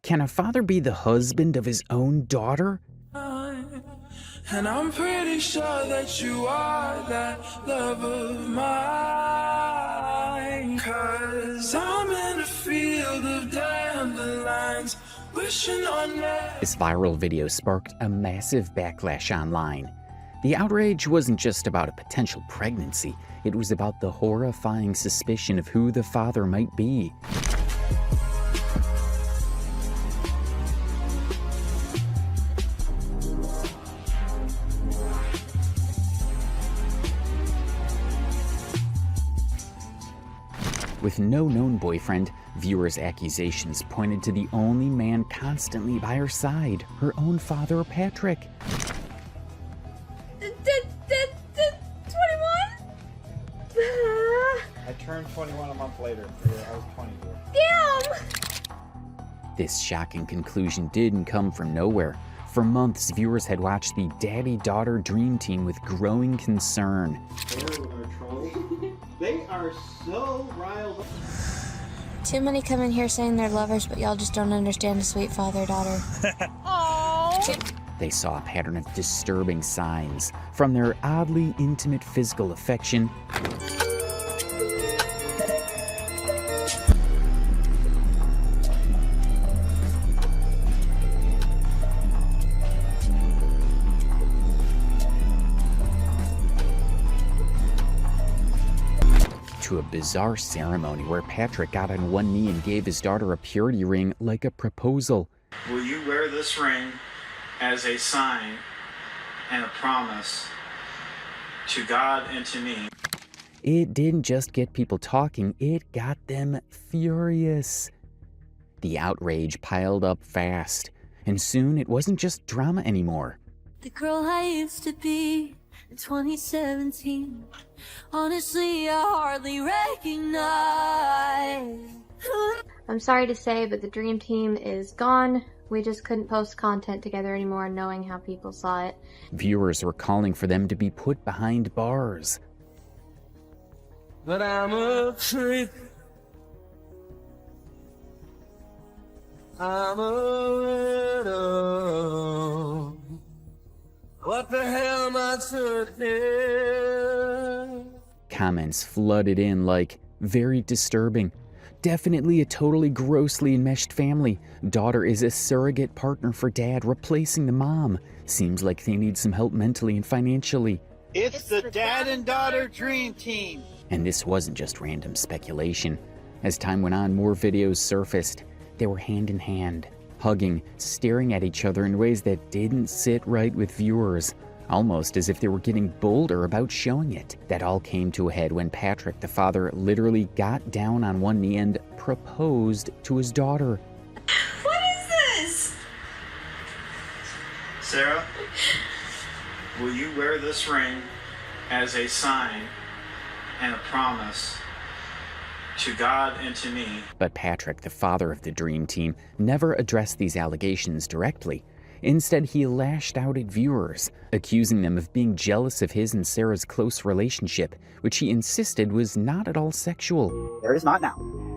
Can a father be the husband of his own daughter? And I'm pretty sure that you are that love of mine. 'Cause I'm in a field of dandelions, wishing on that. This viral video sparked a massive backlash online. The outrage wasn't just about a potential pregnancy, it was about the horrifying suspicion of who the father might be. With no known boyfriend, viewers' accusations pointed to the only man constantly by her side, her own father, Patrick. 21? I turned 21 a month later. I was 24. Damn! This shocking conclusion didn't come from nowhere. For months, viewers had watched the daddy-daughter dream team with growing concern. They are trolls. They are so riled up. Too many come in here saying they're lovers, but y'all just don't understand a sweet father-daughter. Aww. They saw a pattern of disturbing signs, from their oddly intimate physical affection to a bizarre ceremony where Patrick got on one knee and gave his daughter a purity ring like a proposal. Will you wear this ring as a sign and a promise to God and to me? It didn't just get people talking, it got them furious. The outrage piled up fast, and soon it wasn't just drama anymore. The girl I used to be in 2017, honestly, I hardly recognize. I'm sorry to say, but the dream team is gone. We just couldn't post content together anymore knowing how people saw it. Viewers were calling for them to be put behind bars. But I'm afraid. I'm a widow. What the hell am I to do? Comments flooded in like, very disturbing. Definitely a totally grossly enmeshed family. Daughter is a surrogate partner for dad, replacing the mom. Seems like they need some help mentally and financially. It's the dad and daughter dream team. And this wasn't just random speculation. As time went on, more videos surfaced. They were hand in hand, hugging, staring at each other in ways that didn't sit right with viewers, almost as if they were getting bolder about showing it. That all came to a head when Patrick, the father, literally got down on one knee and proposed to his daughter. What is this? Sarah, will you wear this ring as a sign and a promise to God and to me? But Patrick, the father of the dream team, never addressed these allegations directly. Instead, he lashed out at viewers, accusing them of being jealous of his and Sarah's close relationship, which he insisted was not at all sexual. There is not now,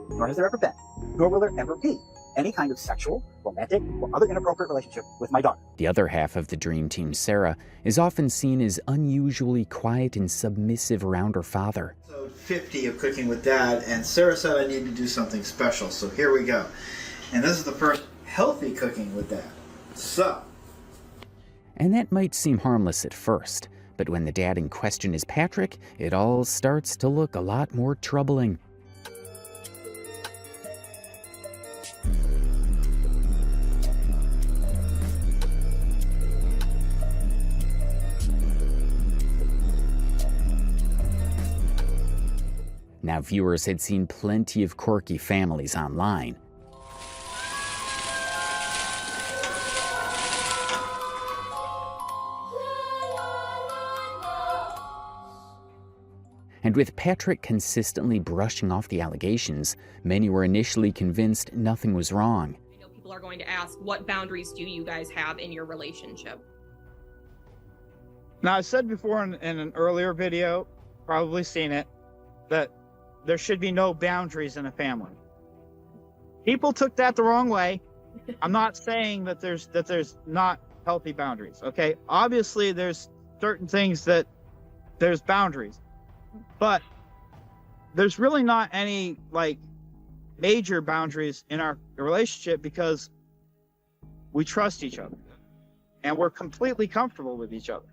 nor has there ever been, nor will there ever be, any kind of sexual, romantic, or other inappropriate relationship with my daughter. The other half of the dream team, Sarah, is often seen as unusually quiet and submissive around her father. Episode 50 of Cooking with Dad, and Sarah said I need to do something special, so here we go. And this is the first healthy Cooking with Dad. So. And that might seem harmless at first, but when the dad in question is Patrick, it all starts to look a lot more troubling. Now, viewers had seen plenty of quirky families online. And with Patrick consistently brushing off the allegations, many were initially convinced nothing was wrong. I know people are going to ask, what boundaries do you guys have in your relationship? Now, I said before in an earlier video, probably seen it, that there should be no boundaries in a family. People took that the wrong way, I'm not saying that there's not healthy boundaries. Okay, obviously there's certain things that there's boundaries, but there's really not any like major boundaries in our relationship because we trust each other and we're completely comfortable with each other.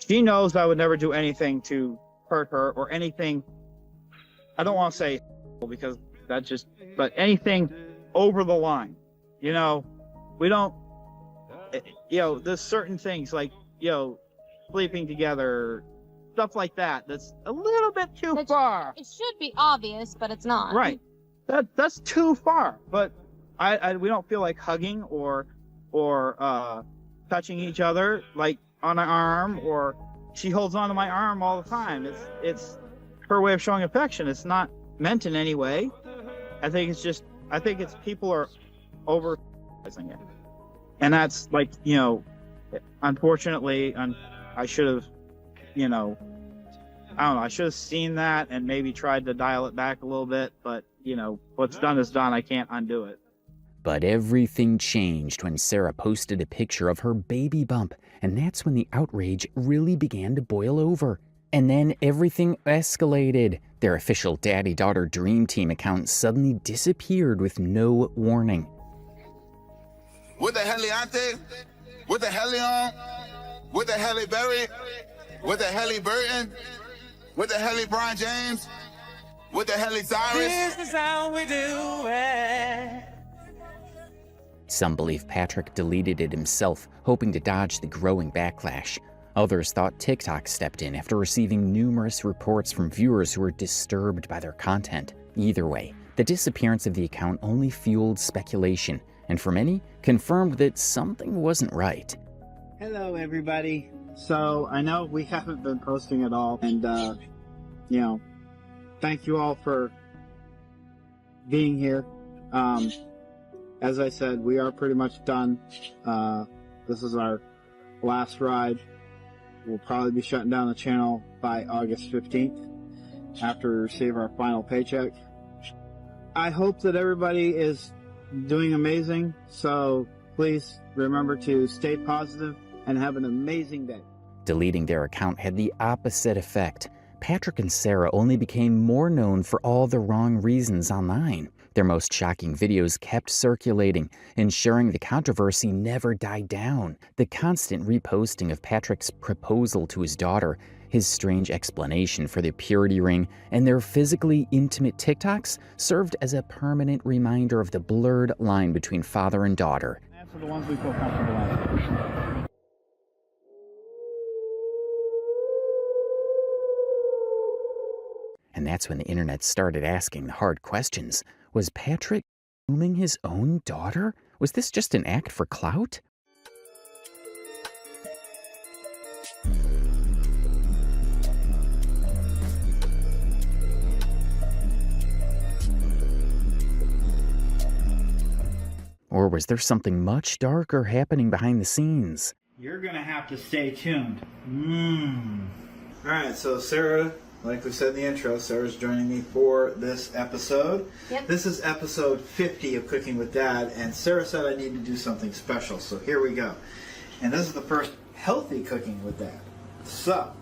She knows I would never do anything to hurt her or anything. I don't want to say because that just, but anything over the line. You know, we don't, you know, there's certain things like, you know, sleeping together, stuff like that. That's a little bit too far. It should be obvious, but it's not. Right. That's too far. But we don't feel like hugging or touching each other like on an arm, or she holds onto my arm all the time. It's her way of showing affection. It's not meant in any way. I think it's people are over it. And that's like, you know, unfortunately, I should have, you know, I don't know, I should have seen that and maybe tried to dial it back a little bit, but, you know, what's done is done. I can't undo it. But everything changed when Sarah posted a picture of her baby bump, and that's when the outrage really began to boil over. And then everything escalated. Their official daddy-daughter dream team account suddenly disappeared with no warning. With the Heliante, with the Helion, with the Halle Berry, with the Halle Burton, with the Halle Brian James, with the Halle Cyrus. This is how we do it. Some believe Patrick deleted it himself, hoping to dodge the growing backlash. Others thought TikTok stepped in after receiving numerous reports from viewers who were disturbed by their content. Either way, the disappearance of the account only fueled speculation, and for many, confirmed that something wasn't right. Hello, everybody. So, I know we haven't been posting at all, and, you know, thank you all for being here. As I said, we are pretty much done. This is our last ride. We'll probably be shutting down the channel by August 15th after we receive our final paycheck. I hope that everybody is doing amazing, so please remember to stay positive and have an amazing day. Deleting their account had the opposite effect. Patrick and Sarah only became more known for all the wrong reasons online. Their most shocking videos kept circulating, ensuring the controversy never died down. The constant reposting of Patrick's proposal to his daughter, his strange explanation for the purity ring, and their physically intimate TikToks served as a permanent reminder of the blurred line between father and daughter. Answer the ones we feel comfortable answering. And that's when the internet started asking the hard questions. Was Patrick grooming his own daughter? Was this just an act for clout? Or was there something much darker happening behind the scenes? You're gonna have to stay tuned. Alright, so Sarah, like we said in the intro, Sarah's joining me for this episode. Yep. This is episode 50 of Cooking with Dad, and Sarah said I need to do something special, so here we go. And this is the first healthy Cooking with Dad. So,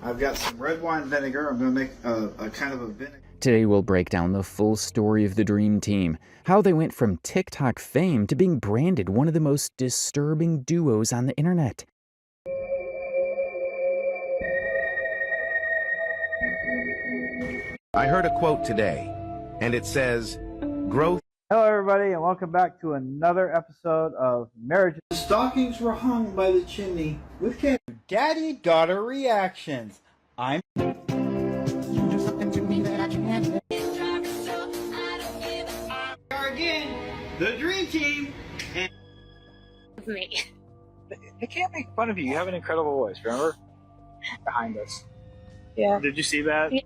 I've got some red wine vinegar. I'm going to make a kind of a vinegar. Today we'll break down the full story of the Dream Team, how they went from TikTok fame to being branded one of the most disturbing duos on the internet. I heard a quote today, and it says, growth. Hello everybody, and welcome back to another episode of Marriage. The stockings were hung by the chimney with candy. Daddy-daughter reactions. I'm... Again, the Dream Team, and... Me. They can't make fun of you. You have an incredible voice, remember? Behind us. Yeah. Did you see that? Yeah.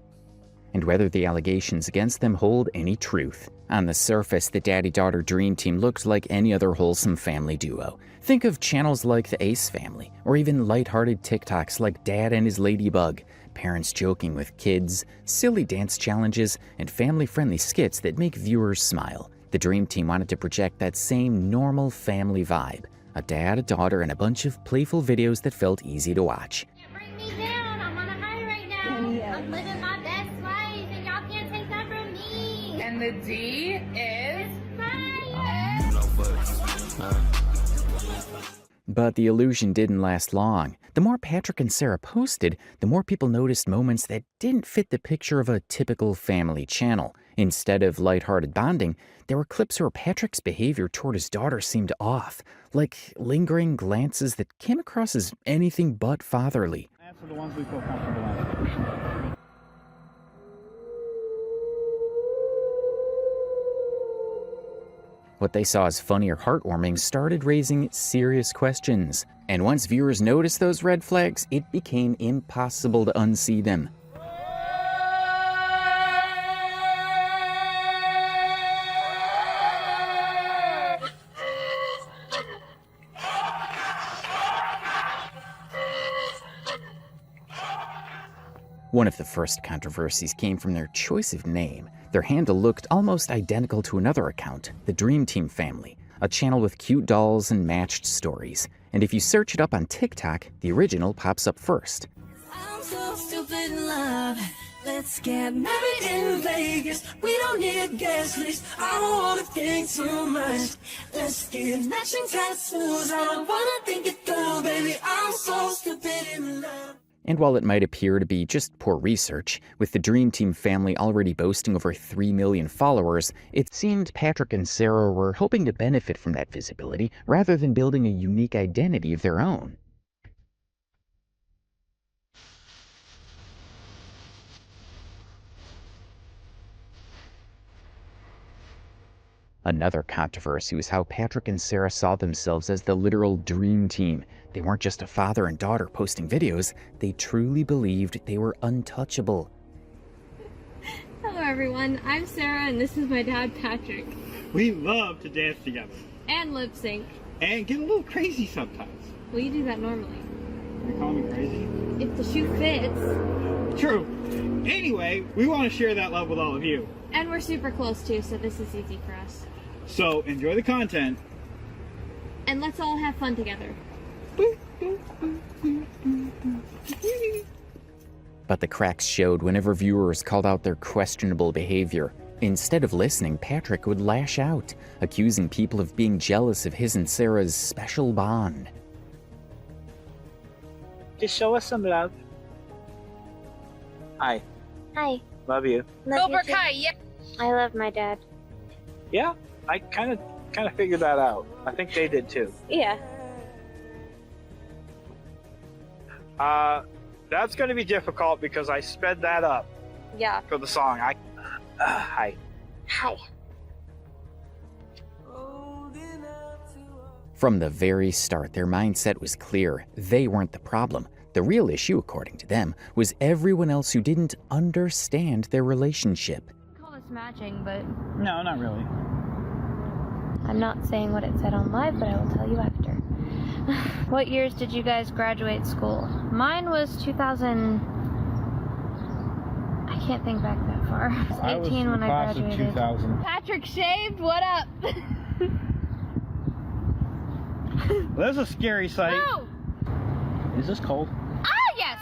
And whether the allegations against them hold any truth. On the surface, the daddy-daughter Dream Team looked like any other wholesome family duo. Think of channels like the Ace Family, or even lighthearted TikToks like Dad and his Ladybug, parents joking with kids, silly dance challenges, and family-friendly skits that make viewers smile. The dream team wanted to project that same normal family vibe. A dad, a daughter, and a bunch of playful videos that felt easy to watch. Bring me down. I'm on a high right now. I'm living my best life, and y'all can't take that from me. And the D is fire. But the illusion didn't last long. The more Patrick and Sarah posted, the more people noticed moments that didn't fit the picture of a typical family channel. Instead of lighthearted bonding, there were clips where Patrick's behavior toward his daughter seemed off, like lingering glances that came across as anything but fatherly. Answer the ones we feel comfortable answering. What they saw as funny or heartwarming started raising serious questions. And once viewers noticed those red flags, it became impossible to unsee them. One of the first controversies came from their choice of name. Their handle looked almost identical to another account, the Dream Team Family, a channel with cute dolls and matched stories. And if you search it up on TikTok, the original pops up first. I'm so stupid in love. Let's get married in Vegas. We don't need guest list. I don't wanna think too much. Let's get matching tattoos. I don't wanna think it through, baby. I'm so stupid in love. And while it might appear to be just poor research, with the Dream Team Family already boasting over 3 million followers, it seemed Patrick and Sarah were hoping to benefit from that visibility rather than building a unique identity of their own. Another controversy was how Patrick and Sarah saw themselves as the literal dream team. They weren't just a father and daughter posting videos, they truly believed they were untouchable. Hello everyone, I'm Sarah and this is my dad Patrick. We love to dance together. And lip sync. And get a little crazy sometimes. Well, you do that normally. You call me crazy? If the shoe fits. True. Anyway, we want to share that love with all of you. And we're super close too, so this is easy for us. So, enjoy the content. And let's all have fun together. But the cracks showed whenever viewers called out their questionable behavior. Instead of listening, Patrick would lash out, accusing people of being jealous of his and Sarah's special bond. Just show us some love. Hi. Hi. Love you. Love you too. yeah. I love my dad. Yeah, I kind of figured that out. I think they did too. Yeah. That's going to be difficult because I sped that up. Yeah. For the song. Hi. Hi. From the very start, their mindset was clear. They weren't the problem. The real issue, according to them, was everyone else who didn't understand their relationship. I call this matching, but No, not really. I'm not saying what it said on live, but I will tell you after. What years did you guys graduate school? Mine was 2000. I can't think back that far. I was 18 when I graduated. 2000. Patrick shaved. What up? Well, that's a scary sight. No! Is this cold? Ah, yes!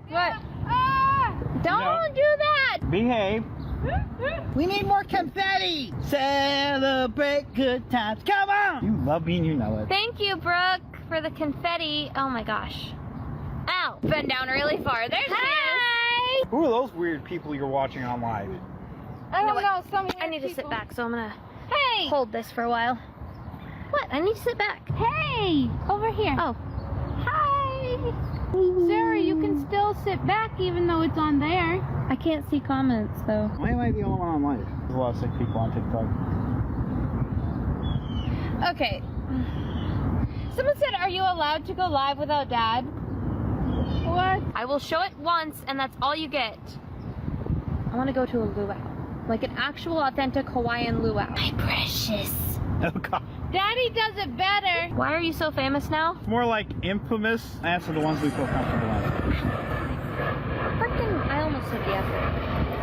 What? Don't do that! Behave. We need more confetti! Celebrate good times. Come on! You love me and you know it. Thank you, Brooke, for the confetti. Oh my gosh. Ow! Bend down really far. There's Hi! Who are those weird people you're watching on live? I don't know. I need to sit back, so I'm gonna hold this for a while. What? I need to sit back. Hey! Over here. Oh. Hi! Sarah, you can still sit back even though it's on there. I can't see comments, though. Why am I the only one on live? There's a lot of sick people on TikTok. Okay. Someone said, are you allowed to go live without Dad? What? I will show it once, and that's all you get. I want to go to a luau. Like an actual, authentic Hawaiian luau. My precious. Oh, God. Daddy does it better. Why are you so famous now? More like infamous. Answer the ones we feel comfortable answering. Frickin', I almost said the F word.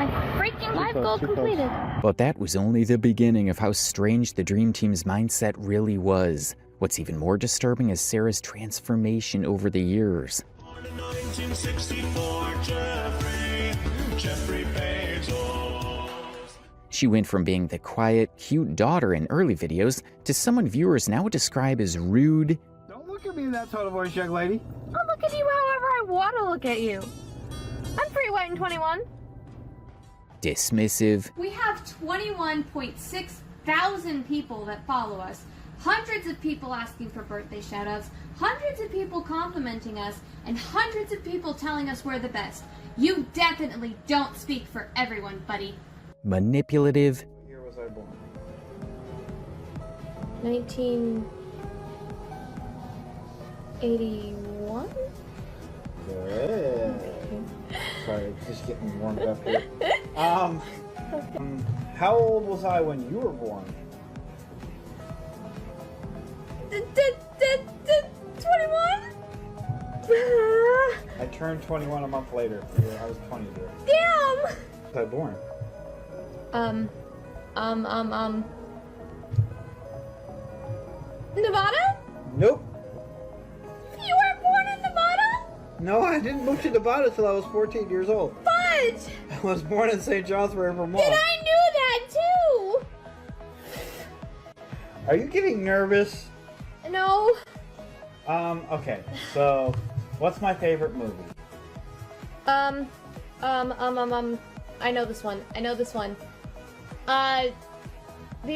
My freaking life goal completed. But that was only the beginning of how strange the Dream Team's mindset really was. What's even more disturbing is Sarah's transformation over the years. She went from being the quiet, cute daughter in early videos to someone viewers now describe as rude. Don't look at me in that tone of voice, young lady. I'll look at you however I want to look at you. I'm free, white, and 21. Dismissive. We have 21.6 thousand people that follow us. Hundreds of people asking for birthday shoutouts, hundreds of people complimenting us, and hundreds of people telling us we're the best. You definitely don't speak for everyone, buddy. Manipulative. What year was I born? 1981? Good. Sorry, just getting warmed up here. How old was I when you were born? 21? I turned 21 a month later. I was 20 there. Damn! Was I born? Nevada? Nope. You were born in Nevada? No, I didn't move to Nevada till I was 14 years old. Fudge! I was born in St. Johnsbury, Vermont. Then I knew that too! Are you getting nervous? No. Okay, so what's my favorite movie? I know this one. The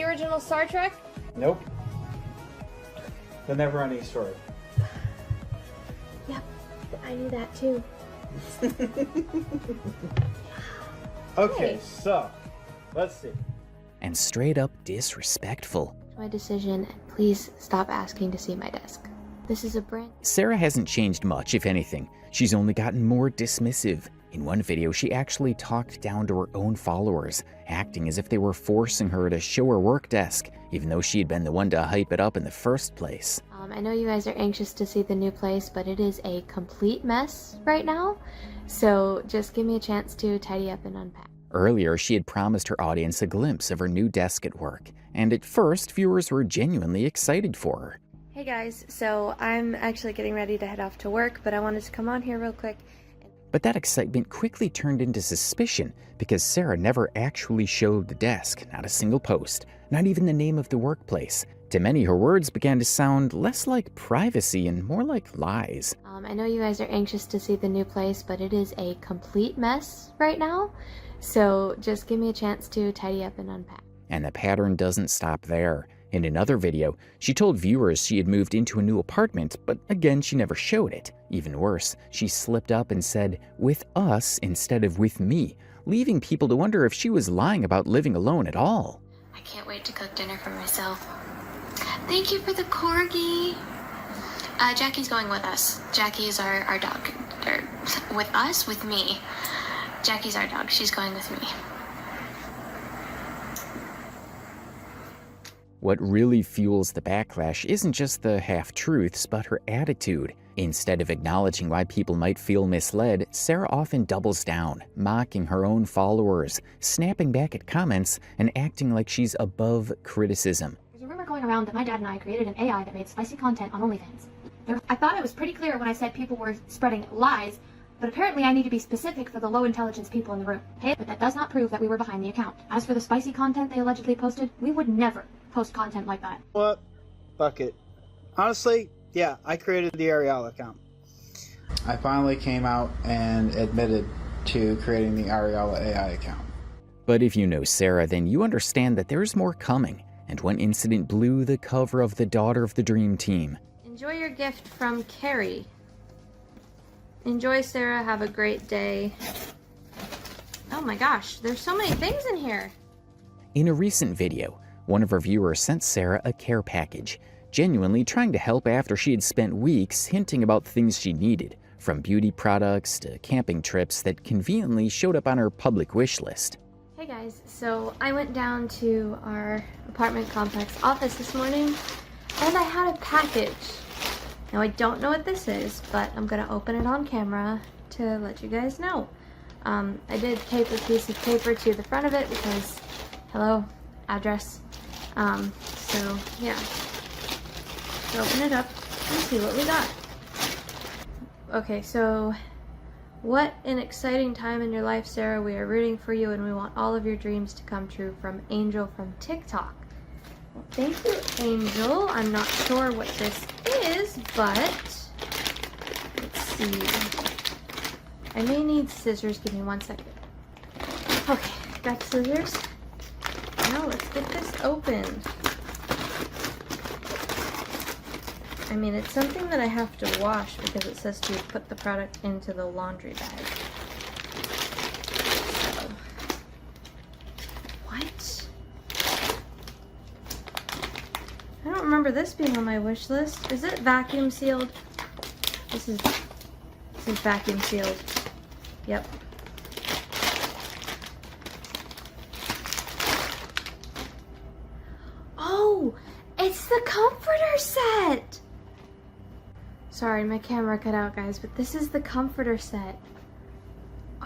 original Star Trek? Nope. The Never-Ending Story. Yep, I knew that too. Okay, so let's see. And straight up disrespectful. My decision, and please stop asking to see my desk. This is a brand. Sarah hasn't changed much, if anything. She's only gotten more dismissive. In one video, she actually talked down to her own followers, acting as if they were forcing her to show her work desk, even though she had been the one to hype it up in the first place. I know you guys are anxious to see the new place, but it is a complete mess right now, so just give me a chance to tidy up and unpack. Earlier, she had promised her audience a glimpse of her new desk at work, and at first, viewers were genuinely excited for her. Hey guys, so I'm actually getting ready to head off to work, but I wanted to come on here real quick. But that excitement quickly turned into suspicion because Sarah never actually showed the desk, not a single post, not even the name of the workplace. To many, her words began to sound less like privacy and more like lies. I know you guys are anxious to see the new place, but it is a complete mess right now, so just give me a chance to tidy up and unpack. And the pattern doesn't stop there. In another video, she told viewers she had moved into a new apartment, but again, she never showed it. Even worse, she slipped up and said, "with us" instead of "with me," leaving people to wonder if she was lying about living alone at all. I can't wait to cook dinner for myself. Thank you for the corgi. Jackie's going with us. Jackie is our dog. With us? With me. Jackie's our dog. She's going with me. What really fuels the backlash isn't just the half-truths, but her attitude. Instead of acknowledging why people might feel misled, Sarah often doubles down, mocking her own followers, snapping back at comments, and acting like she's above criticism. There's a rumor going around that my dad and I created an AI that made spicy content on OnlyFans. I thought I was pretty clear when I said people were spreading lies, but apparently I need to be specific for the low intelligence people in the room. Hey, but that does not prove that we were behind the account. As for the spicy content they allegedly posted, we would never post content like that. What? Fuck it. Honestly, yeah, I created the Ariel account. I finally came out and admitted to creating the Ariel AI account. But if you know Sarah, then you understand that there's more coming, and one incident blew the cover of the Daughter of the Dream Team. Enjoy your gift from Carrie. Enjoy, Sarah. Have a great day. Oh my gosh, there's so many things in here. In a recent video, one of her viewers sent Sarah a care package, genuinely trying to help after she had spent weeks hinting about things she needed, from beauty products to camping trips that conveniently showed up on her public wish list. Hey guys, so I went down to our apartment complex office this morning, and I had a package. Now I don't know what this is, but I'm gonna open it on camera to let you guys know. I did tape a piece of paper to the front of it because, hello, address. So yeah, let's open it up and see what we got. Okay, so what an exciting time in your life, Sarah. We are rooting for you and we want all of your dreams to come true, from Angel from TikTok. Well, thank you, Angel. I'm not sure what this is, but let's see. I may need scissors. Give me 1 second. Okay, got scissors. Now let's get this opened. I mean, it's something that I have to wash because it says to put the product into the laundry bag. So, what? I don't remember this being on my wish list. Is it vacuum sealed? This is vacuum sealed. Yep. Oh, it's the comforter set. Sorry, my camera cut out, guys, but this is the comforter set.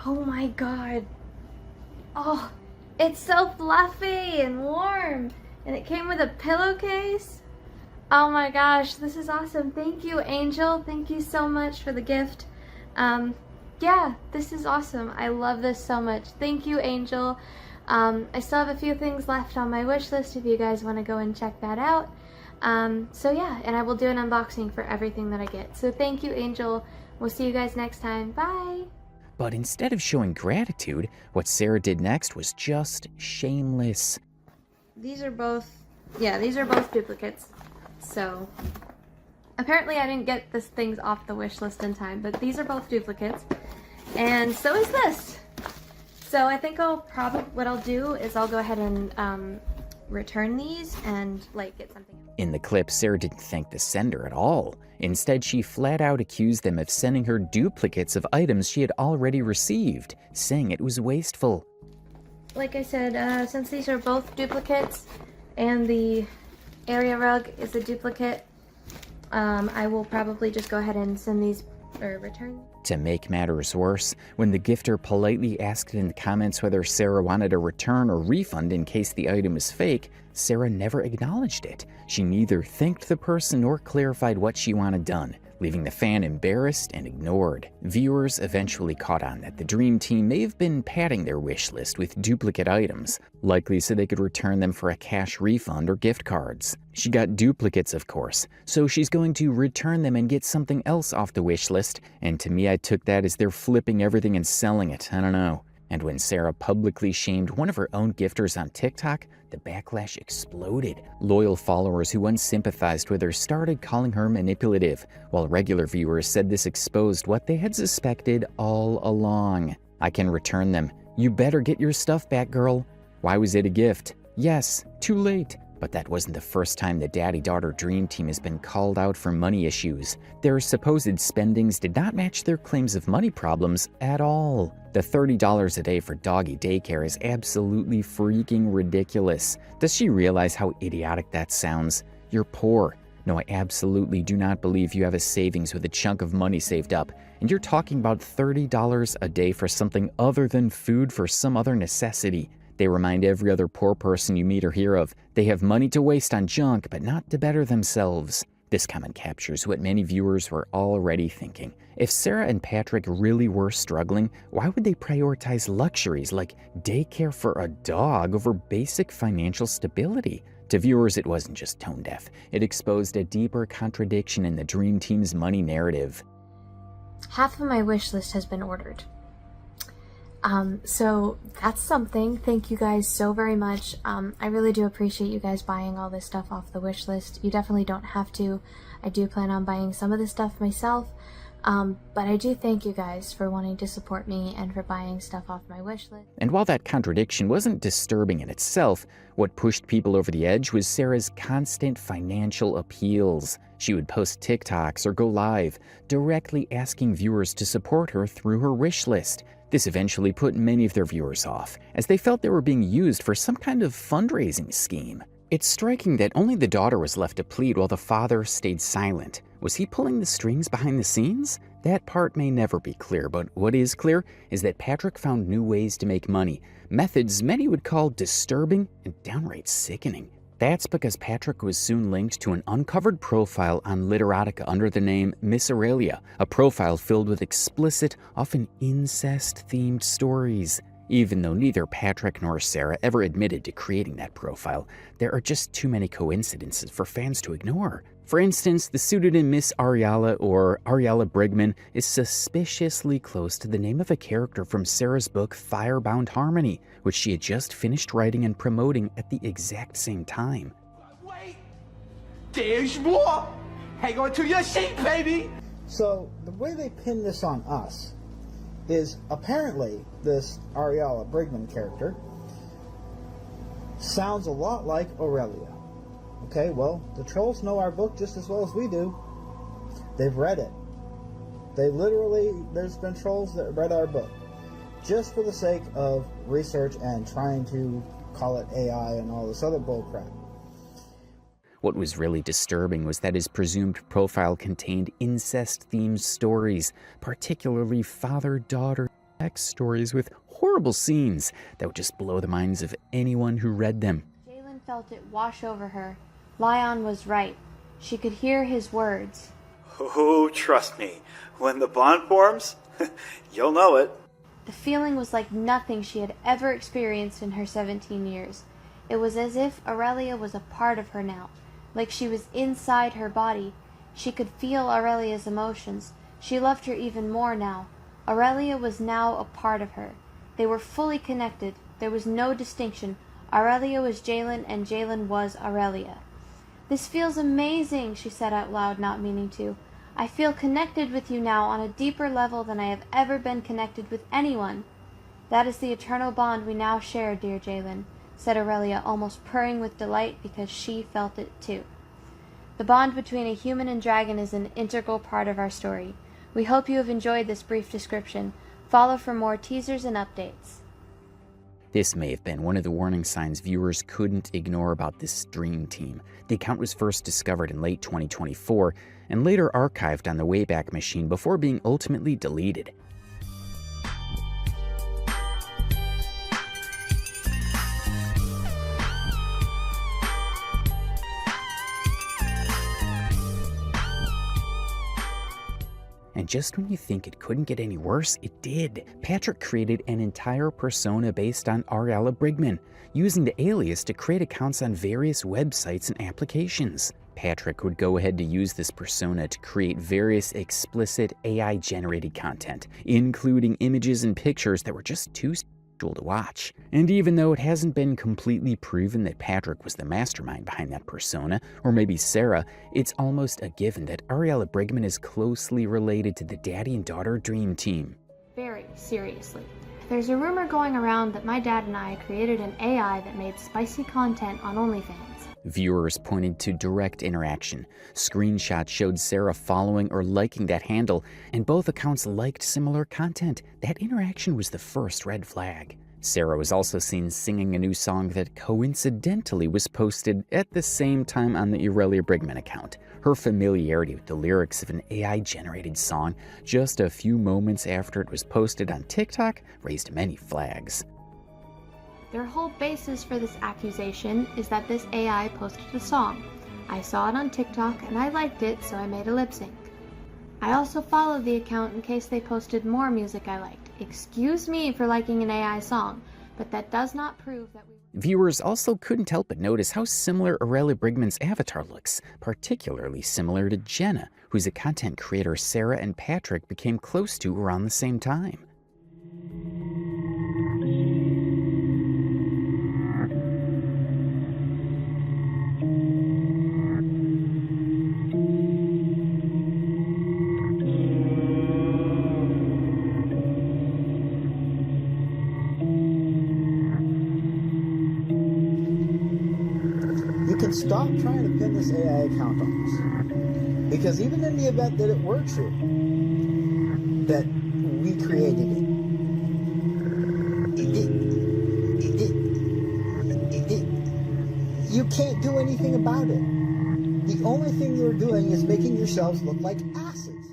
Oh my god. Oh, it's so fluffy and warm. And it came with a pillowcase. Oh my gosh, this is awesome. Thank you, Angel. Thank you so much for the gift. Yeah, this is awesome. I love this so much. Thank you, Angel. I still have a few things left on my wish list if you guys want to go and check that out. So yeah, and I will do an unboxing for everything that I get. So thank you, Angel. We'll see you guys next time. Bye! But instead of showing gratitude, what Sarah did next was just shameless. These are both duplicates. So apparently I didn't get these things off the wish list in time, but these are both duplicates. And so is this. So I think what I'll do is I'll go ahead and return these and like get something. In the clip, Sarah didn't thank the sender at all. Instead, she flat out accused them of sending her duplicates of items she had already received, saying it was wasteful. Like I said, since these are both duplicates and the area rug is a duplicate, I will probably just go ahead and send these or return. To make matters worse, when the gifter politely asked in the comments whether Sarah wanted a return or refund in case the item was fake, Sarah never acknowledged it. She neither thanked the person nor clarified what she wanted done, leaving the fan embarrassed and ignored. Viewers eventually caught on that the Dream Team may have been padding their wish list with duplicate items, likely so they could return them for a cash refund or gift cards. She got duplicates, of course, so she's going to return them and get something else off the wish list, and to me I took that as they're flipping everything and selling it. I don't know. And when Sarah publicly shamed one of her own gifters on TikTok, the backlash exploded. Loyal followers who once sympathized with her started calling her manipulative, while regular viewers said this exposed what they had suspected all along. I can return them. You better get your stuff back, girl. Why was it a gift? Yes, too late. But that wasn't the first time the daddy-daughter Dream Team has been called out for money issues. Their supposed spendings did not match their claims of money problems at all. The $30 a day for doggy daycare is absolutely freaking ridiculous. Does she realize how idiotic that sounds? You're poor. No, I absolutely do not believe you have a savings with a chunk of money saved up. And you're talking about $30 a day for something other than food for some other necessity. They remind every other poor person you meet or hear of. They have money to waste on junk, but not to better themselves. This comment captures what many viewers were already thinking. If Sarah and Patrick really were struggling, why would they prioritize luxuries like daycare for a dog over basic financial stability? To viewers, it wasn't just tone deaf. It exposed a deeper contradiction in the Dream Team's money narrative. Half of my wish list has been ordered. So that's something. Thank you guys so very much. I really do appreciate you guys buying all this stuff off the wish list. You definitely don't have to. I do plan on buying some of this stuff myself. But I do thank you guys for wanting to support me and for buying stuff off my wish list. And while that contradiction wasn't disturbing in itself, what pushed people over the edge was Sarah's constant financial appeals. She would post TikToks or go live, directly asking viewers to support her through her wish list. This eventually put many of their viewers off, as they felt they were being used for some kind of fundraising scheme. It's striking that only the daughter was left to plead while the father stayed silent. Was he pulling the strings behind the scenes? That part may never be clear, but what is clear is that Patrick found new ways to make money, methods many would call disturbing and downright sickening. That's because Patrick was soon linked to an uncovered profile on Literotica under the name Miss Aurelia, a profile filled with explicit, often incest-themed stories. Even though neither Patrick nor Sarah ever admitted to creating that profile, there are just too many coincidences for fans to ignore. For instance, the pseudonym Miss Ariella or Ariella Brigman is suspiciously close to the name of a character from Sarah's book Firebound Harmony, which she had just finished writing and promoting at the exact same time. Wait! There's more! Hang on to your seat, baby! So, the way they pin this on us is apparently this Ariella Brigman character sounds a lot like Aurelia. Okay, well, the trolls know our book just as well as we do. They've read it. There's been trolls that read our book just for the sake of research and trying to call it AI and all this other bullcrap. What was really disturbing was that his presumed profile contained incest-themed stories, particularly father-daughter sex stories with horrible scenes that would just blow the minds of anyone who read them. Jalen felt it wash over her. Lion was right. She could hear his words. Oh, trust me, when the bond forms, you'll know it. The feeling was like nothing she had ever experienced in her 17 years. It was as if Aurelia was a part of her now, like she was inside her body. She could feel Aurelia's emotions. She loved her even more now. Aurelia was now a part of her. They were fully connected. There was no distinction. Aurelia was Jalen and Jalen was Aurelia. "This feels amazing," she said out loud, not meaning to. "I feel connected with you now on a deeper level than I have ever been connected with anyone." "That is the eternal bond we now share, dear Jalen," said Aurelia, almost purring with delight because she felt it too. The bond between a human and dragon is an integral part of our story. We hope you have enjoyed this brief description. Follow for more teasers and updates. This may have been one of the warning signs viewers couldn't ignore about this dream team. The account was first discovered in late 2024 and later archived on the Wayback Machine before being ultimately deleted. And just when you think it couldn't get any worse, it did. Patrick created an entire persona based on Ariella Brigman, using the alias to create accounts on various websites and applications. Patrick would go ahead to use this persona to create various explicit AI-generated content, including images and pictures that were just too to watch. And even though it hasn't been completely proven that Patrick was the mastermind behind that persona, or maybe Sarah, it's almost a given that Ariella Brigman is closely related to the daddy and daughter dream team. Very seriously. There's a rumor going around that my dad and I created an AI that made spicy content on OnlyFans. Viewers pointed to direct interaction. Screenshots showed Sarah following or liking that handle, and both accounts liked similar content. That interaction was the first red flag. Sarah was also seen singing a new song that coincidentally was posted at the same time on the Aurelia Brigman account. Her familiarity with the lyrics of an AI-generated song just a few moments after it was posted on TikTok raised many flags. Their whole basis for this accusation is that this AI posted a song. I saw it on TikTok and I liked it, so I made a lip sync. I also followed the account in case they posted more music I liked. Excuse me for liking an AI song, but that does not prove that we... Viewers also couldn't help but notice how similar Aurelia Brigman's avatar looks, particularly similar to Jenna, who's a content creator Sarah and Patrick became close to around the same time. Stop trying to pin this AI account on us. Because even in the event that it were true, that we created it, you can't do anything about it. The only thing you're doing is making yourselves look like asses.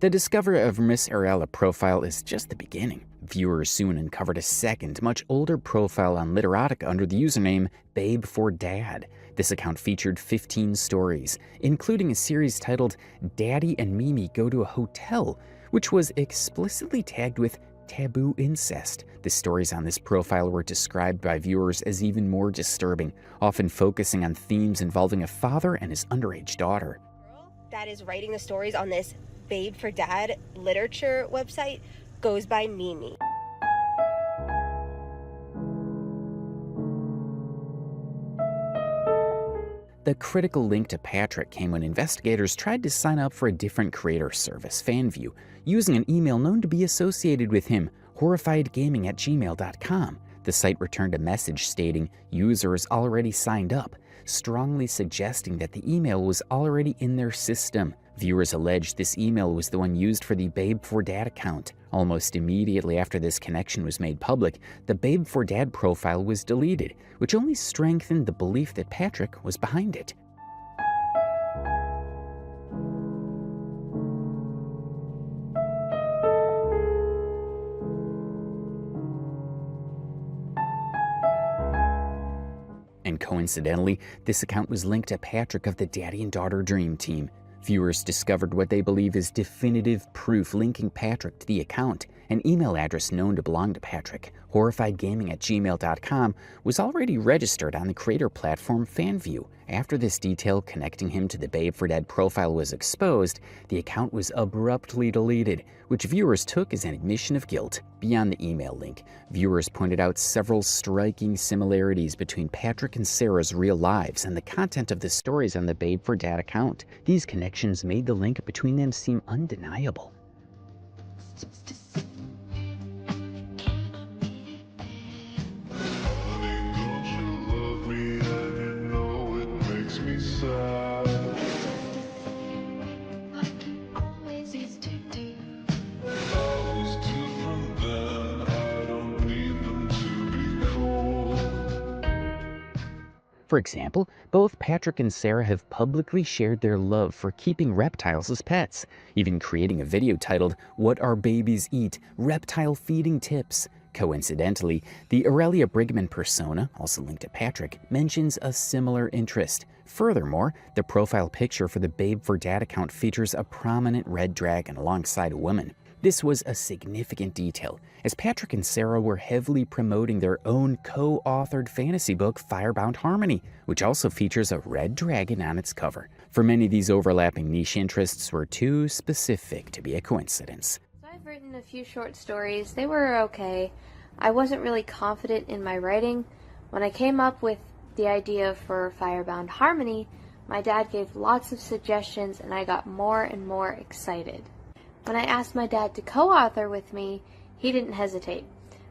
The discovery of Miss Ariella profile is just the beginning. Viewers soon uncovered a second, much older profile on Literotica under the username Babe4Dad. This account featured 15 stories, including a series titled Daddy and Mimi Go to a Hotel, which was explicitly tagged with taboo incest. The stories on this profile were described by viewers as even more disturbing, often focusing on themes involving a father and his underage daughter. That is writing the stories on this Babe4Dad literature website goes by Mimi. The critical link to Patrick came when investigators tried to sign up for a different creator service, FanView, using an email known to be associated with him, horrifiedgaming@gmail.com. The site returned a message stating users already signed up, strongly suggesting that the email was already in their system. Viewers alleged this email was the one used for the Babe4Dad account. Almost immediately after this connection was made public, the Babe4Dad profile was deleted, which only strengthened the belief that Patrick was behind it. And coincidentally, this account was linked to Patrick of the Daddy and Daughter Dream Team. Viewers discovered what they believe is definitive proof linking Patrick to the account. An email address known to belong to Patrick, horrifiedgaming@gmail.com, was already registered on the creator platform FanView. After this detail connecting him to the Babe4Dad profile was exposed, the account was abruptly deleted, which viewers took as an admission of guilt. Beyond the email link, viewers pointed out several striking similarities between Patrick and Sarah's real lives and the content of the stories on the Babe4Dad account. These connections made the link between them seem undeniable. For example, both Patrick and Sarah have publicly shared their love for keeping reptiles as pets, even creating a video titled, "What Our Babies Eat? Reptile Feeding Tips." Coincidentally, the Aurelia Brigman persona, also linked to Patrick, mentions a similar interest. Furthermore, the profile picture for the Babe4Dad account features a prominent red dragon alongside a woman. This was a significant detail, as Patrick and Sarah were heavily promoting their own co-authored fantasy book, Firebound Harmony, which also features a red dragon on its cover. For many, these overlapping niche interests were too specific to be a coincidence. So I've written a few short stories. They were okay. I wasn't really confident in my writing. When I came up with the idea for Firebound Harmony, my dad gave lots of suggestions and I got more and more excited. When I asked my dad to co-author with me, he didn't hesitate.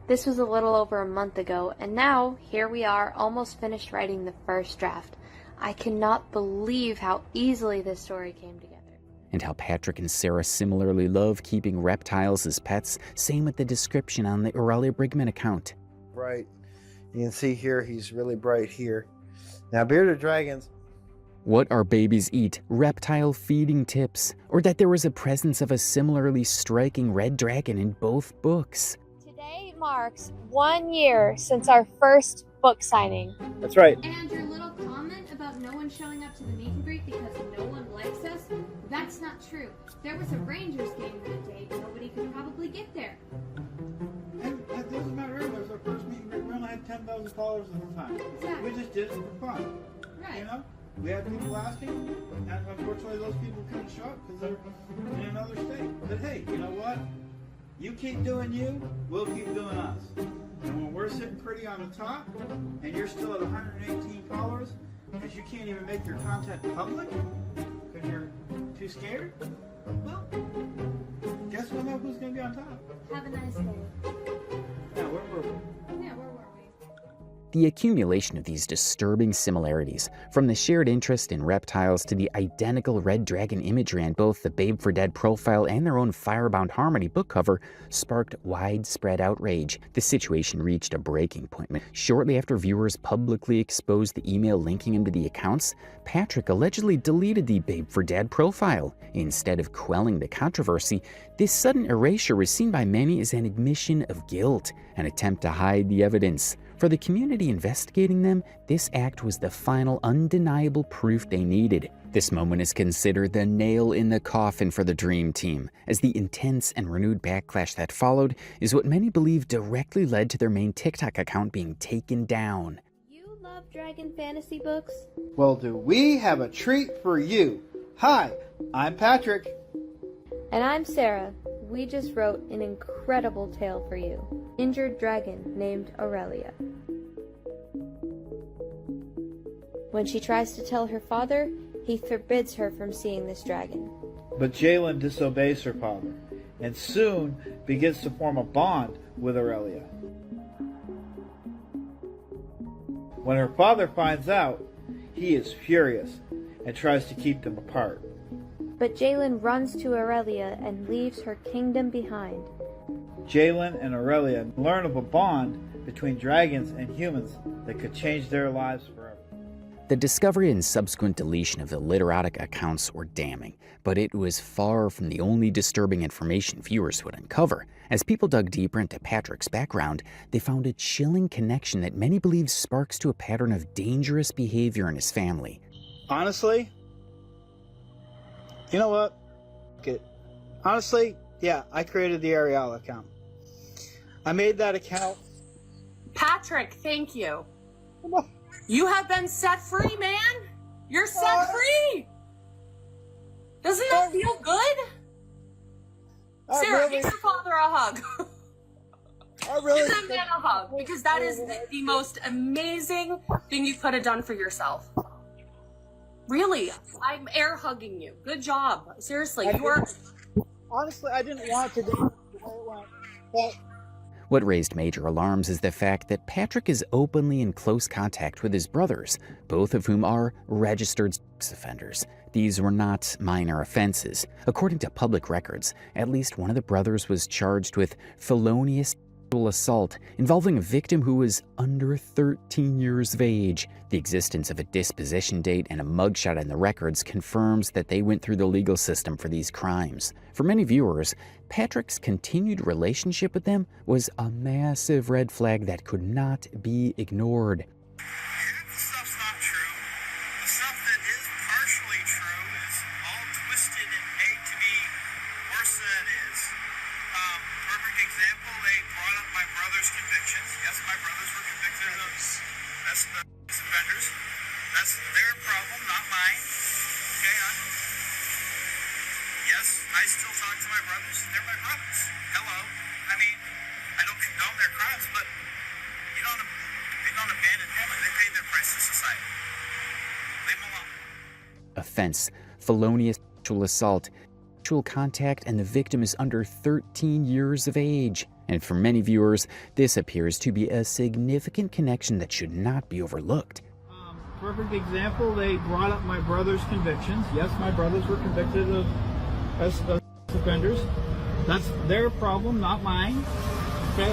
This was a little over a month ago, and now, here we are, almost finished writing the first draft. I cannot believe how easily this story came together. And how Patrick and Sarah similarly love keeping reptiles as pets, same with the description on the Aurelia Brigman account. Bright. You can see here, he's really bright here. Now, bearded dragons. What Our Babies Eat? Reptile Feeding Tips, or that there was a presence of a similarly striking red dragon in both books. Today marks 1 year since our first book signing. That's right. And your little comment about no one showing up to the meet and greet because no one likes us, that's not true. There was a Rangers game that day, nobody could probably get there. And it doesn't matter, it was our first meet and greet. We only had 10,000 followers at the time. Exactly. We just did it for fun. Right. You know? We had people asking, and unfortunately those people couldn't show up because they're in another state. But hey, you know what? You keep doing you, we'll keep doing us. And when we're sitting pretty on the top, and you're still at 118 followers, because you can't even make your content public, because you're too scared, well, guess we'll know who's going to be on top. Have a nice day. Now, where were we? Yeah, where were we? The accumulation of these disturbing similarities, from the shared interest in reptiles to the identical red dragon imagery on both the Babe for Dead profile and their own Firebound Harmony book cover, sparked widespread outrage. The situation reached a breaking point. Shortly after viewers publicly exposed the email linking him to the accounts, Patrick allegedly deleted the Babe for Dead profile. Instead of quelling the controversy, this sudden erasure was seen by many as an admission of guilt, an attempt to hide the evidence. For the community investigating them, this act was the final undeniable proof they needed. This moment is considered the nail in the coffin for the Dream Team, as the intense and renewed backlash that followed is what many believe directly led to their main TikTok account being taken down. You love dragon fantasy books? Well, do we have a treat for you? Hi, I'm Patrick. And I'm Sarah. We just wrote an incredible tale for you. Injured dragon named Aurelia. When she tries to tell her father, he forbids her from seeing this dragon. But Jalen disobeys her father, and soon begins to form a bond with Aurelia. When her father finds out, he is furious and tries to keep them apart. But Jalen runs to Aurelia and leaves her kingdom behind. Jalen and Aurelia learn of a bond between dragons and humans that could change their lives forever. The discovery and subsequent deletion of the literotic accounts were damning, but it was far from the only disturbing information viewers would uncover. As people dug deeper into Patrick's background, they found a chilling connection that many believe sparks to a pattern of dangerous behavior in his family. Honestly, you know what? Okay. Honestly, yeah, I created the Ariel account. I made that account. Patrick, thank you. You have been set free, man. You're set free. Doesn't that feel good? Sarah, give your father a hug. Give that man a hug, because that is the most amazing thing you could have done for yourself. Really, I'm air hugging you. Good job. Seriously, you are. Honestly, I didn't want to do it the way it went, but What raised major alarms is the fact that Patrick is openly in close contact with his brothers, both of whom are registered sex offenders. These were not minor offenses. According to public records, at least one of the brothers was charged with felonious sexual assault involving a victim who was under 13 years of age. The existence of a disposition date and a mugshot in the records confirms that they went through the legal system for these crimes. For many viewers, Patrick's continued relationship with them was a massive red flag that could not be ignored. Offense, felonious sexual assault, sexual contact, and the victim is under 13 years of age. And for many viewers, this appears to be a significant connection that should not be overlooked. Perfect example, they brought up my brother's convictions. Yes, my brothers were convicted of as offenders. That's their problem, not mine. Okay,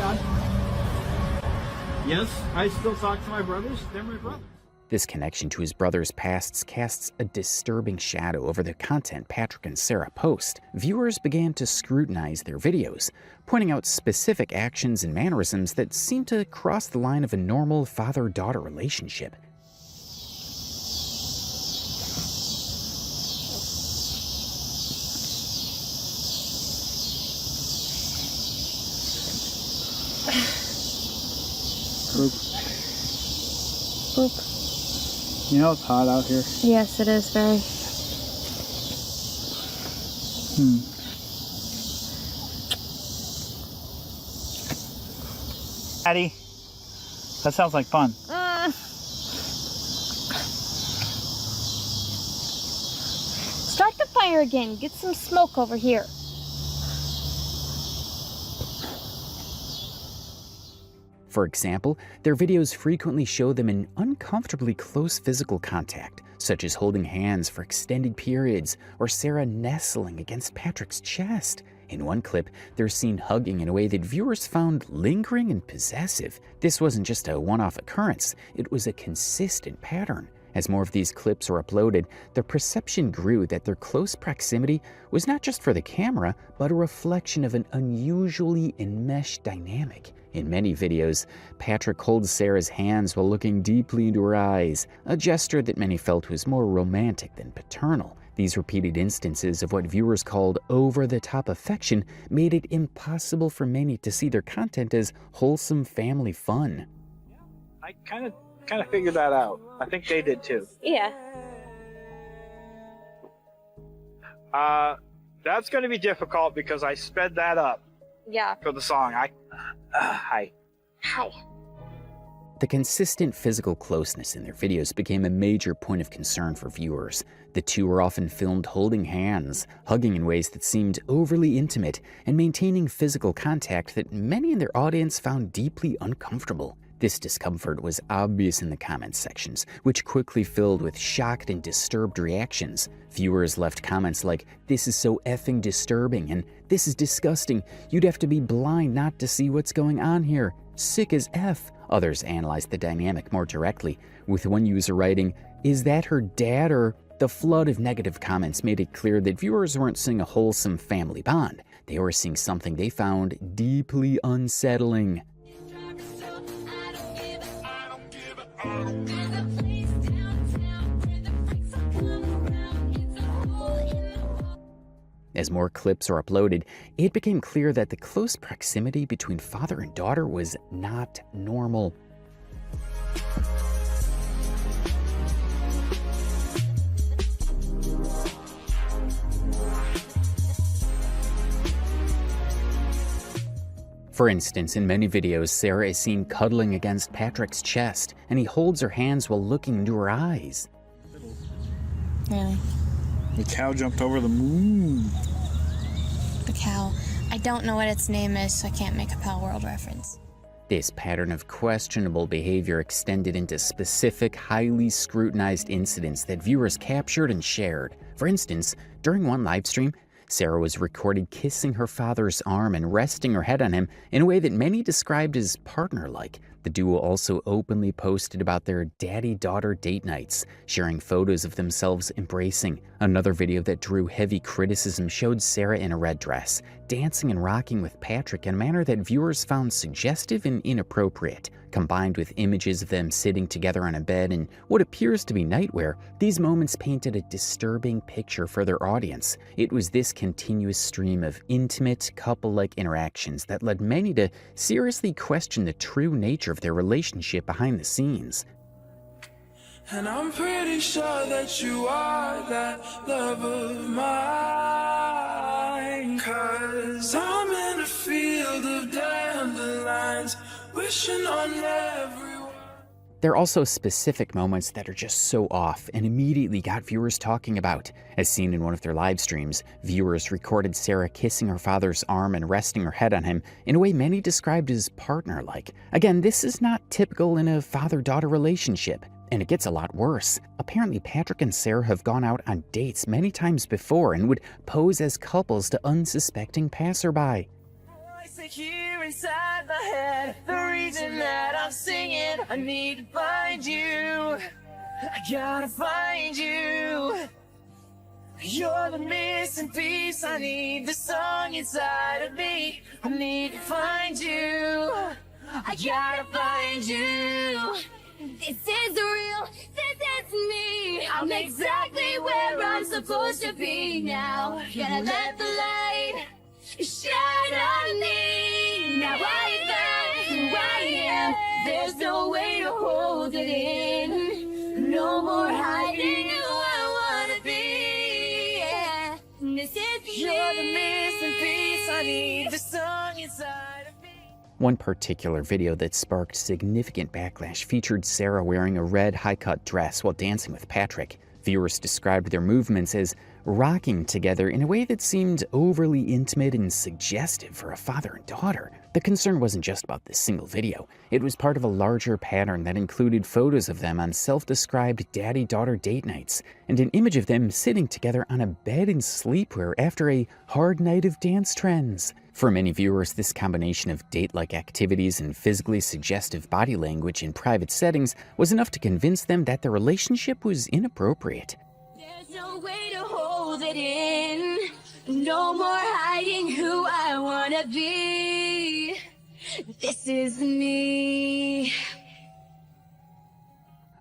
yes, I still talk to my brothers. They're my brothers. This connection to his brother's pasts casts a disturbing shadow over the content Patrick and Sarah post. Viewers began to scrutinize their videos, pointing out specific actions and mannerisms that seem to cross the line of a normal father-daughter relationship. Poop. Poop. You know it's hot out here. Yes, it is very. Daddy, that sounds like fun. Start the fire again. Get some smoke over here. For example, their videos frequently show them in uncomfortably close physical contact, such as holding hands for extended periods or Sarah nestling against Patrick's chest. In one clip, they're seen hugging in a way that viewers found lingering and possessive. This wasn't just a one-off occurrence, it was a consistent pattern. As more of these clips were uploaded, the perception grew that their close proximity was not just for the camera, but a reflection of an unusually enmeshed dynamic. In many videos, Patrick holds Sarah's hands while looking deeply into her eyes, a gesture that many felt was more romantic than paternal. These repeated instances of what viewers called over-the-top affection made it impossible for many to see their content as wholesome family fun. I kind of figured that out. I think they did too. Yeah. That's going to be difficult because I sped that up. Yeah. For the song. Hi. Hi. The consistent physical closeness in their videos became a major point of concern for viewers. The two were often filmed holding hands, hugging in ways that seemed overly intimate, and maintaining physical contact that many in their audience found deeply uncomfortable. This discomfort was obvious in the comments sections, which quickly filled with shocked and disturbed reactions. Viewers left comments like, "This is so effing disturbing," and "This is disgusting. You'd have to be blind not to see what's going on here. Sick as F." Others analyzed the dynamic more directly, with one user writing, "Is that her dad?" or the flood of negative comments made it clear that viewers weren't seeing a wholesome family bond. They were seeing something they found deeply unsettling. As more clips are uploaded, it became clear that the close proximity between father and daughter was not normal. For instance, in many videos, Sarah is seen cuddling against Patrick's chest, and he holds her hands while looking into her eyes. Really? The cow jumped over the moon. The cow. I don't know what its name is, so I can't make a Pal World reference. This pattern of questionable behavior extended into specific, highly scrutinized incidents that viewers captured and shared. For instance, during one livestream, Sarah was recorded kissing her father's arm and resting her head on him in a way that many described as partner-like. The duo also openly posted about their daddy-daughter date nights, sharing photos of themselves embracing. Another video that drew heavy criticism showed Sarah in a red dress, dancing and rocking with Patrick in a manner that viewers found suggestive and inappropriate. Combined with images of them sitting together on a bed in what appears to be nightwear, these moments painted a disturbing picture for their audience. It was this continuous stream of intimate, couple-like interactions that led many to seriously question the true nature of their relationship behind the scenes. And I'm pretty sure that you are that love of mine. 'Cause I'm in a field of dandelions, wishing on everyone. There are also specific moments that are just so off and immediately got viewers talking about. As seen in one of their live streams, viewers recorded Sarah kissing her father's arm and resting her head on him in a way many described as partner-like. Again, this is not typical in a father-daughter relationship, and it gets a lot worse. Apparently, Patrick and Sarah have gone out on dates many times before and would pose as couples to unsuspecting passerby. Here inside my head, the reason that I'm singing, I need to find you. I gotta find you. You're the missing piece. I need the song inside of me. I need to find you. I gotta find you. This is real, this is me. I'm exactly where I'm supposed to be now. Gonna let the light shine on me. Now I found who I am. There's no way to hold it in. No more hiding who I wanna be. Yeah. This is me. You're the missing piece. I need the song inside of me. One particular video that sparked significant backlash featured Sarah wearing a red high-cut dress while dancing with Patrick. Viewers described their movements as rocking together in a way that seemed overly intimate and suggestive for a father and daughter. The concern wasn't just about this single video. It was part of a larger pattern that included photos of them on self-described daddy-daughter date nights, and an image of them sitting together on a bed in sleepwear after a hard night of dance trends. For many viewers, this combination of date-like activities and physically suggestive body language in private settings was enough to convince them that the relationship was inappropriate. There's no way to hold it in. No more hiding who I wanna be. This is me.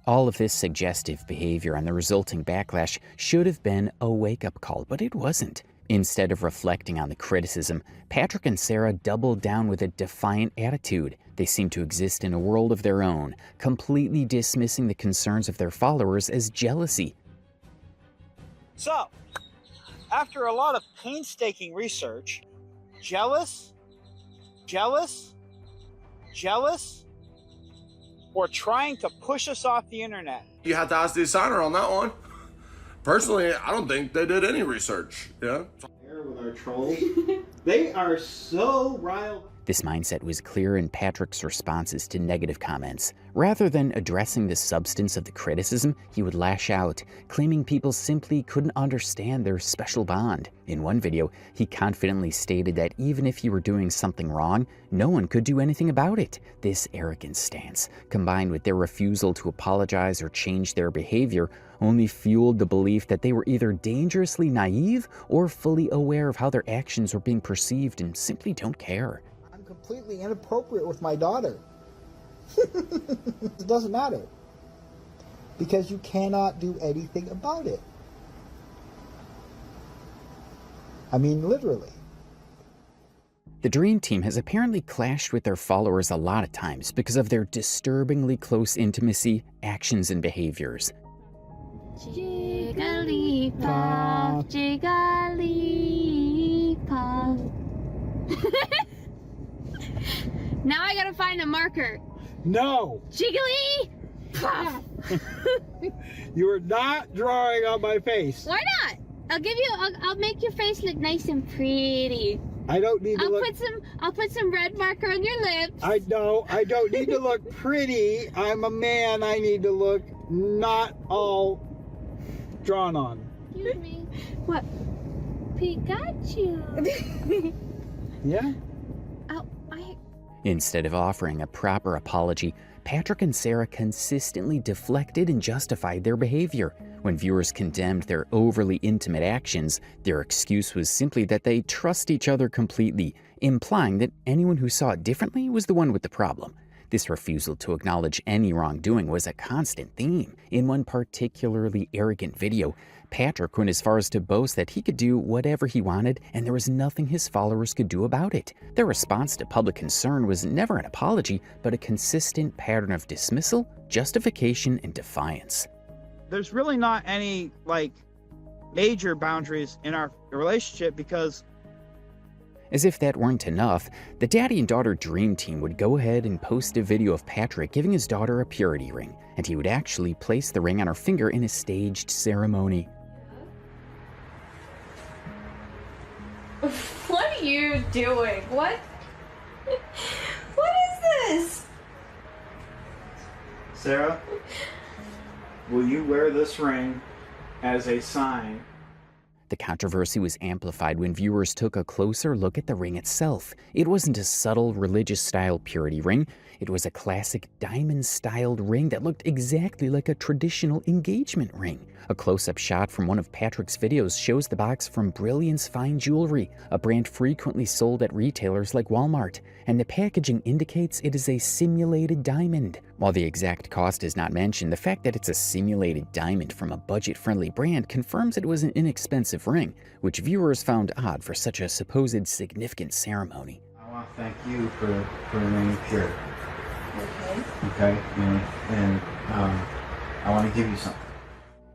All of this suggestive behavior and the resulting backlash should have been a wake-up call, but it wasn't. Instead of reflecting on the criticism, Patrick and Sarah doubled down with a defiant attitude. They seemed to exist in a world of their own, completely dismissing the concerns of their followers as jealousy. So, after a lot of painstaking research, jealous, or trying to push us off the internet? You have to ask the assigner on that one. Personally, I don't think they did any research. Yeah. With our trolls, they are so riled. This mindset was clear in Patrick's responses to negative comments. Rather than addressing the substance of the criticism, he would lash out, claiming people simply couldn't understand their special bond. In one video, he confidently stated that even if he were doing something wrong, no one could do anything about it. This arrogant stance, combined with their refusal to apologize or change their behavior, only fueled the belief that they were either dangerously naive or fully aware of how their actions were being perceived and simply don't care. I'm completely inappropriate with my daughter. It doesn't matter. Because you cannot do anything about it. I mean, literally. The Dream Team has apparently clashed with their followers a lot of times because of their disturbingly close intimacy, actions, and behaviors. Jigglypuff, Jigglypuff. Now I gotta find a marker. No! Jigglypuff! You are not drawing on my face. Why not? I'll make your face look nice and pretty. I don't need to look... I'll put some red marker on your lips. I don't need to look pretty. I'm a man. I need to look not all drawn on. Excuse me. What? Pikachu. Yeah? Instead of offering a proper apology, Patrick and Sarah consistently deflected and justified their behavior. When viewers condemned their overly intimate actions, their excuse was simply that they trust each other completely, implying that anyone who saw it differently was the one with the problem. This refusal to acknowledge any wrongdoing was a constant theme. In one particularly arrogant video, Patrick went as far as to boast that he could do whatever he wanted and there was nothing his followers could do about it. Their response to public concern was never an apology, but a consistent pattern of dismissal, justification, and defiance. There's really not any, major boundaries in our relationship because... As if that weren't enough, the daddy and daughter Dream Team would go ahead and post a video of Patrick giving his daughter a purity ring, and he would actually place the ring on her finger in a staged ceremony. What are you doing? What? What is this? Sarah, will you wear this ring as a sign? The controversy was amplified when viewers took a closer look at the ring itself. It wasn't a subtle religious-style purity ring. It was a classic diamond-styled ring that looked exactly like a traditional engagement ring. A close-up shot from one of Patrick's videos shows the box from Brilliance Fine Jewelry, a brand frequently sold at retailers like Walmart, and the packaging indicates it is a simulated diamond. While the exact cost is not mentioned, the fact that it's a simulated diamond from a budget-friendly brand confirms it was an inexpensive ring, which viewers found odd for such a supposed significant ceremony. I want to thank you for remaining pure. Okay? And I want to give you something.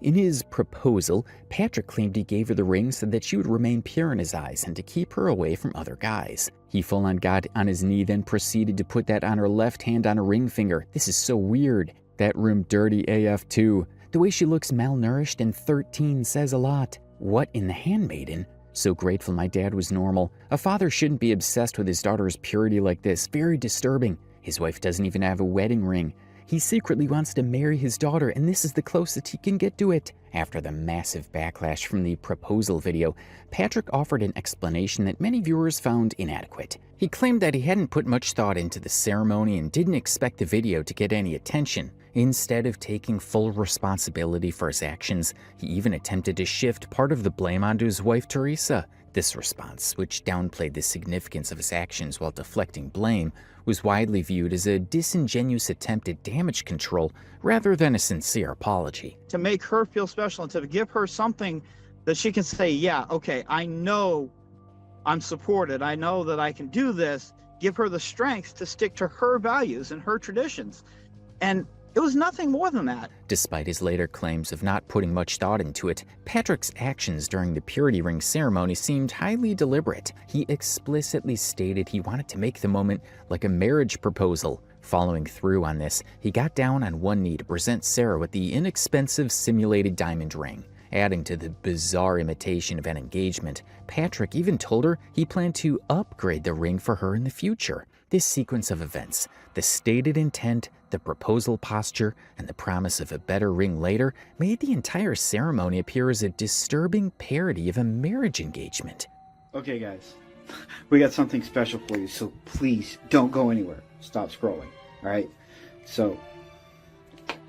In his proposal, Patrick claimed he gave her the ring so that she would remain pure in his eyes and to keep her away from other guys. He full-on got on his knee, then proceeded to put that on her left hand on her ring finger. This is so weird. That room dirty AF too. The way she looks malnourished and 13 says a lot. What in the handmaiden? So grateful my dad was normal. A father shouldn't be obsessed with his daughter's purity like this. Very disturbing. His wife doesn't even have a wedding ring. He secretly wants to marry his daughter, and this is the closest he can get to it. After the massive backlash from the proposal video, Patrick offered an explanation that many viewers found inadequate. He claimed that he hadn't put much thought into the ceremony and didn't expect the video to get any attention. Instead of taking full responsibility for his actions, he even attempted to shift part of the blame onto his wife, Teresa. This response, which downplayed the significance of his actions while deflecting blame, was widely viewed as a disingenuous attempt at damage control rather than a sincere apology. To make her feel special and to give her something that she can say, yeah, okay, I know I'm supported. I know that I can do this. Give her the strength to stick to her values and her traditions. And it was nothing more than that. Despite his later claims of not putting much thought into it, Patrick's actions during the purity ring ceremony seemed highly deliberate. He explicitly stated he wanted to make the moment like a marriage proposal. Following through on this, he got down on one knee to present Sarah with the inexpensive simulated diamond ring. Adding to the bizarre imitation of an engagement, Patrick even told her he planned to upgrade the ring for her in the future. This sequence of events, the stated intent, the proposal posture, and the promise of a better ring later, made the entire ceremony appear as a disturbing parody of a marriage engagement. Okay, guys, we got something special for you, so please don't go anywhere. Stop scrolling, all right? So,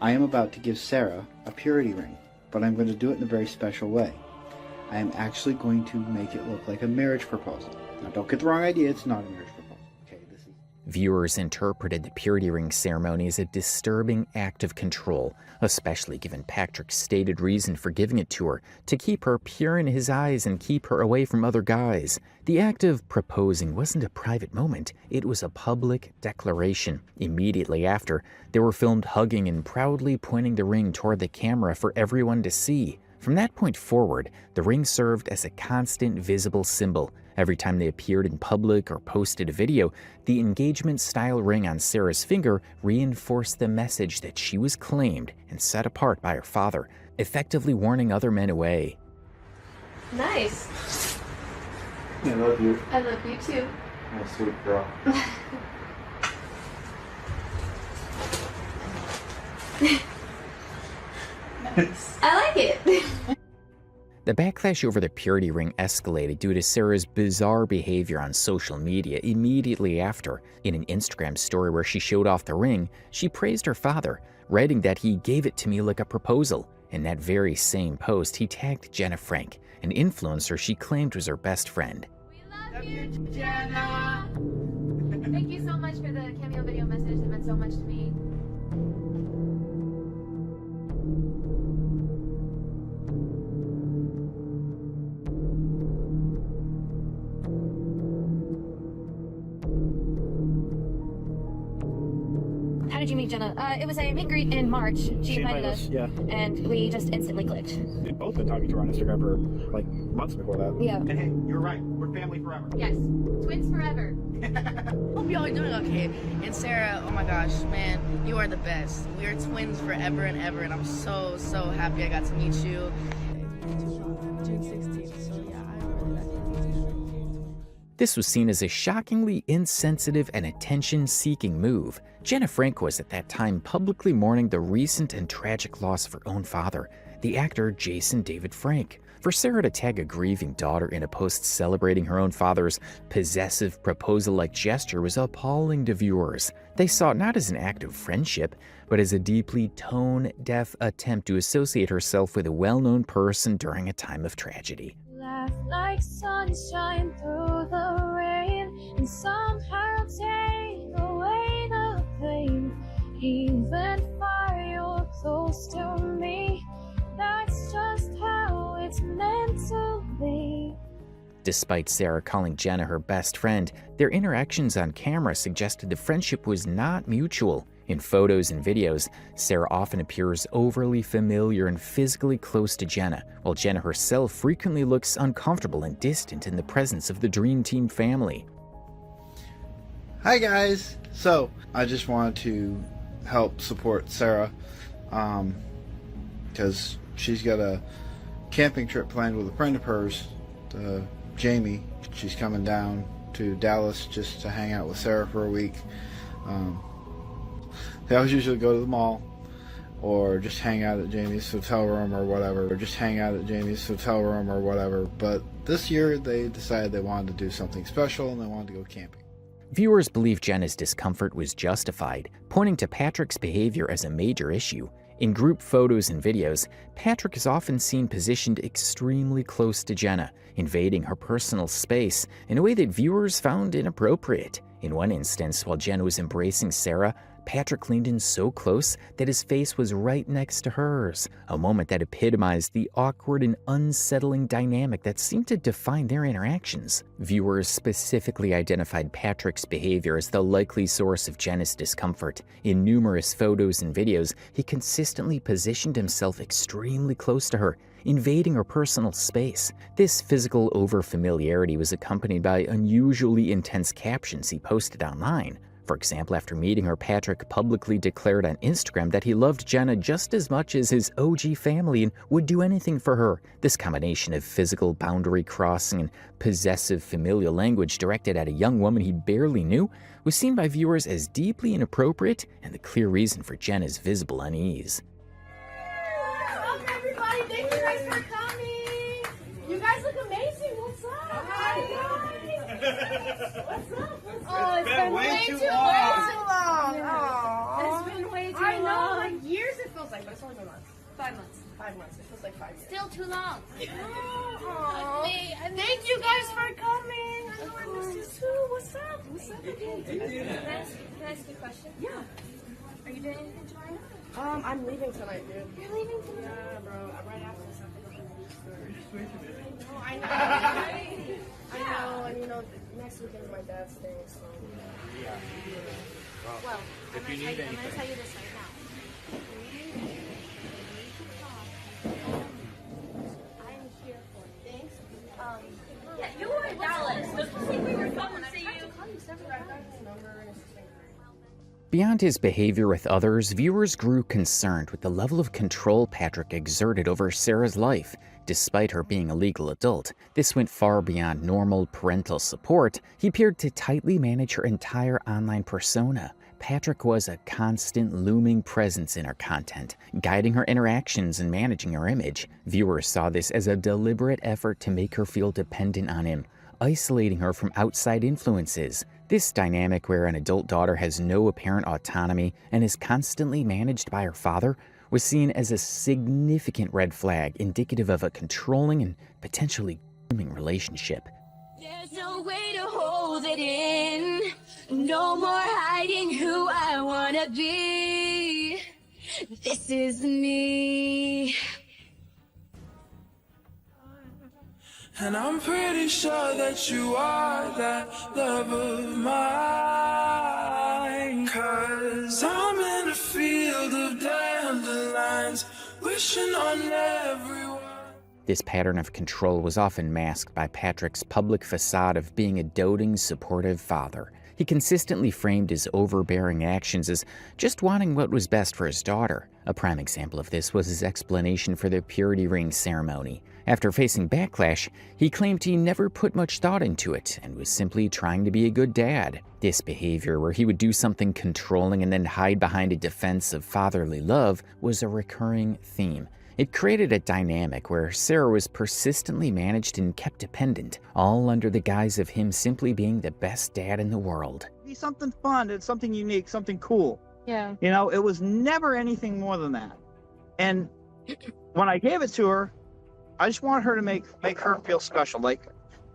I am about to give Sarah a purity ring, but I'm going to do it in a very special way. I am actually going to make it look like a marriage proposal. Now, don't get the wrong idea, it's not a marriage proposal. Viewers interpreted the purity ring ceremony as a disturbing act of control, especially given Patrick's stated reason for giving it to her, to keep her pure in his eyes and keep her away from other guys. The act of proposing wasn't a private moment, it was a public declaration. Immediately after, they were filmed hugging and proudly pointing the ring toward the camera for everyone to see. From that point forward, the ring served as a constant visible symbol. Every time they appeared in public or posted a video, the engagement-style ring on Sarah's finger reinforced the message that she was claimed and set apart by her father, effectively warning other men away. Nice. I love you. I love you too. My sweet girl. I like it. The backlash over the purity ring escalated due to Sarah's bizarre behavior on social media immediately after. In an Instagram story where she showed off the ring, she praised her father, writing that he gave it to me like a proposal. In that very same post, he tagged Jenna Frank, an influencer she claimed was her best friend. We love you, Jenna. Thank you so much for the cameo video message. It meant so much to me. How did you meet Jenna? It was a meet and greet in March. She invited us, yeah. and we just instantly clicked. We've both been talking to her on Instagram for like months before that. Yeah. And hey, you're right. We're family forever. Yes. Twins forever. Hope y'all are doing okay. And Sarah, oh my gosh, man, you are the best. We are twins forever and ever, and I'm so happy I got to meet you. June 16th, so yeah, I'm really lucky. This was seen as a shockingly insensitive and attention-seeking move. Jenna Frank was at that time publicly mourning the recent and tragic loss of her own father, the actor Jason David Frank. For Sarah to tag a grieving daughter in a post celebrating her own father's possessive proposal-like gesture was appalling to viewers. They saw it not as an act of friendship, but as a deeply tone-deaf attempt to associate herself with a well-known person during a time of tragedy. Laugh like sunshine through the rain, and somehow take away the pain. Even while you're close to me, that's just how it's meant to be. Despite Sarah calling Jenna her best friend, their interactions on camera suggested the friendship was not mutual. In photos and videos, Sarah often appears overly familiar and physically close to Jenna, while Jenna herself frequently looks uncomfortable and distant in the presence of the Dream Team family. Hi guys! So, I just wanted to help support Sarah, because she's got a camping trip planned with a friend of hers, Jamie. She's coming down to Dallas just to hang out with Sarah for a week. They always usually go to the mall or just hang out at Jamie's hotel room or whatever, but this year they decided they wanted to do something special and they wanted to go camping. Viewers believe Jenna's discomfort was justified, pointing to Patrick's behavior as a major issue. In group photos and videos, Patrick is often seen positioned extremely close to Jenna, invading her personal space in a way that viewers found inappropriate. In one instance, while Jenna was embracing Sarah, Patrick leaned in so close that his face was right next to hers, a moment that epitomized the awkward and unsettling dynamic that seemed to define their interactions. Viewers specifically identified Patrick's behavior as the likely source of Jenna's discomfort. In numerous photos and videos, he consistently positioned himself extremely close to her, invading her personal space. This physical overfamiliarity was accompanied by unusually intense captions he posted online. For example, after meeting her, Patrick publicly declared on Instagram that he loved Jenna just as much as his OG family and would do anything for her. This combination of physical boundary crossing and possessive familial language directed at a young woman he barely knew was seen by viewers as deeply inappropriate and the clear reason for Jenna's visible unease. Welcome everybody, thank you guys for coming. You guys look amazing, what's up? Hi guys. What's up? Oh, it's been way too long. Oh, it's been way too long. I know, like years it feels like, but it's only been months. 5 months. 5 months. It feels like 5 years. Still too long. Thank you guys for coming. I know I missed you too. What's up? What's up? Can I ask you a question? Yeah. Are you doing anything tomorrow? I'm leaving tonight, dude. You're leaving tonight? Yeah, bro. Right after this, I have to go to the store. I know, and you know, next weekend is my dad's thing, so. Well, I'm going to tell you this right now. I'm here for you. Thanks. Yeah, you were in Dallas. Let's see if we were coming to see you. Beyond his behavior with others, viewers grew concerned with the level of control Patrick exerted over Sarah's life. Despite her being a legal adult, this went far beyond normal parental support. He appeared to tightly manage her entire online persona. Patrick was a constant, looming presence in her content, guiding her interactions and managing her image. Viewers saw this as a deliberate effort to make her feel dependent on him, isolating her from outside influences. This dynamic, where an adult daughter has no apparent autonomy and is constantly managed by her father, was seen as a significant red flag indicative of a controlling and potentially grooming relationship. There's no way to hold it in. No more hiding who I wanna be. This is me. And I'm pretty sure that you are that love of mine. 'Cause I'm in a field of dandelions, wishing on everyone. This pattern of control was often masked by Patrick's public facade of being a doting, supportive father. He consistently framed his overbearing actions as just wanting what was best for his daughter. A prime example of this was his explanation for the purity ring ceremony. After facing backlash, he claimed he never put much thought into it and was simply trying to be a good dad. This behavior, where he would do something controlling and then hide behind a defense of fatherly love, was a recurring theme. It created a dynamic where Sarah was persistently managed and kept dependent, all under the guise of him simply being the best dad in the world. Be something fun, it's something unique, something cool. Yeah. You know, it was never anything more than that. And when I gave it to her, I just wanted her to make her feel special, like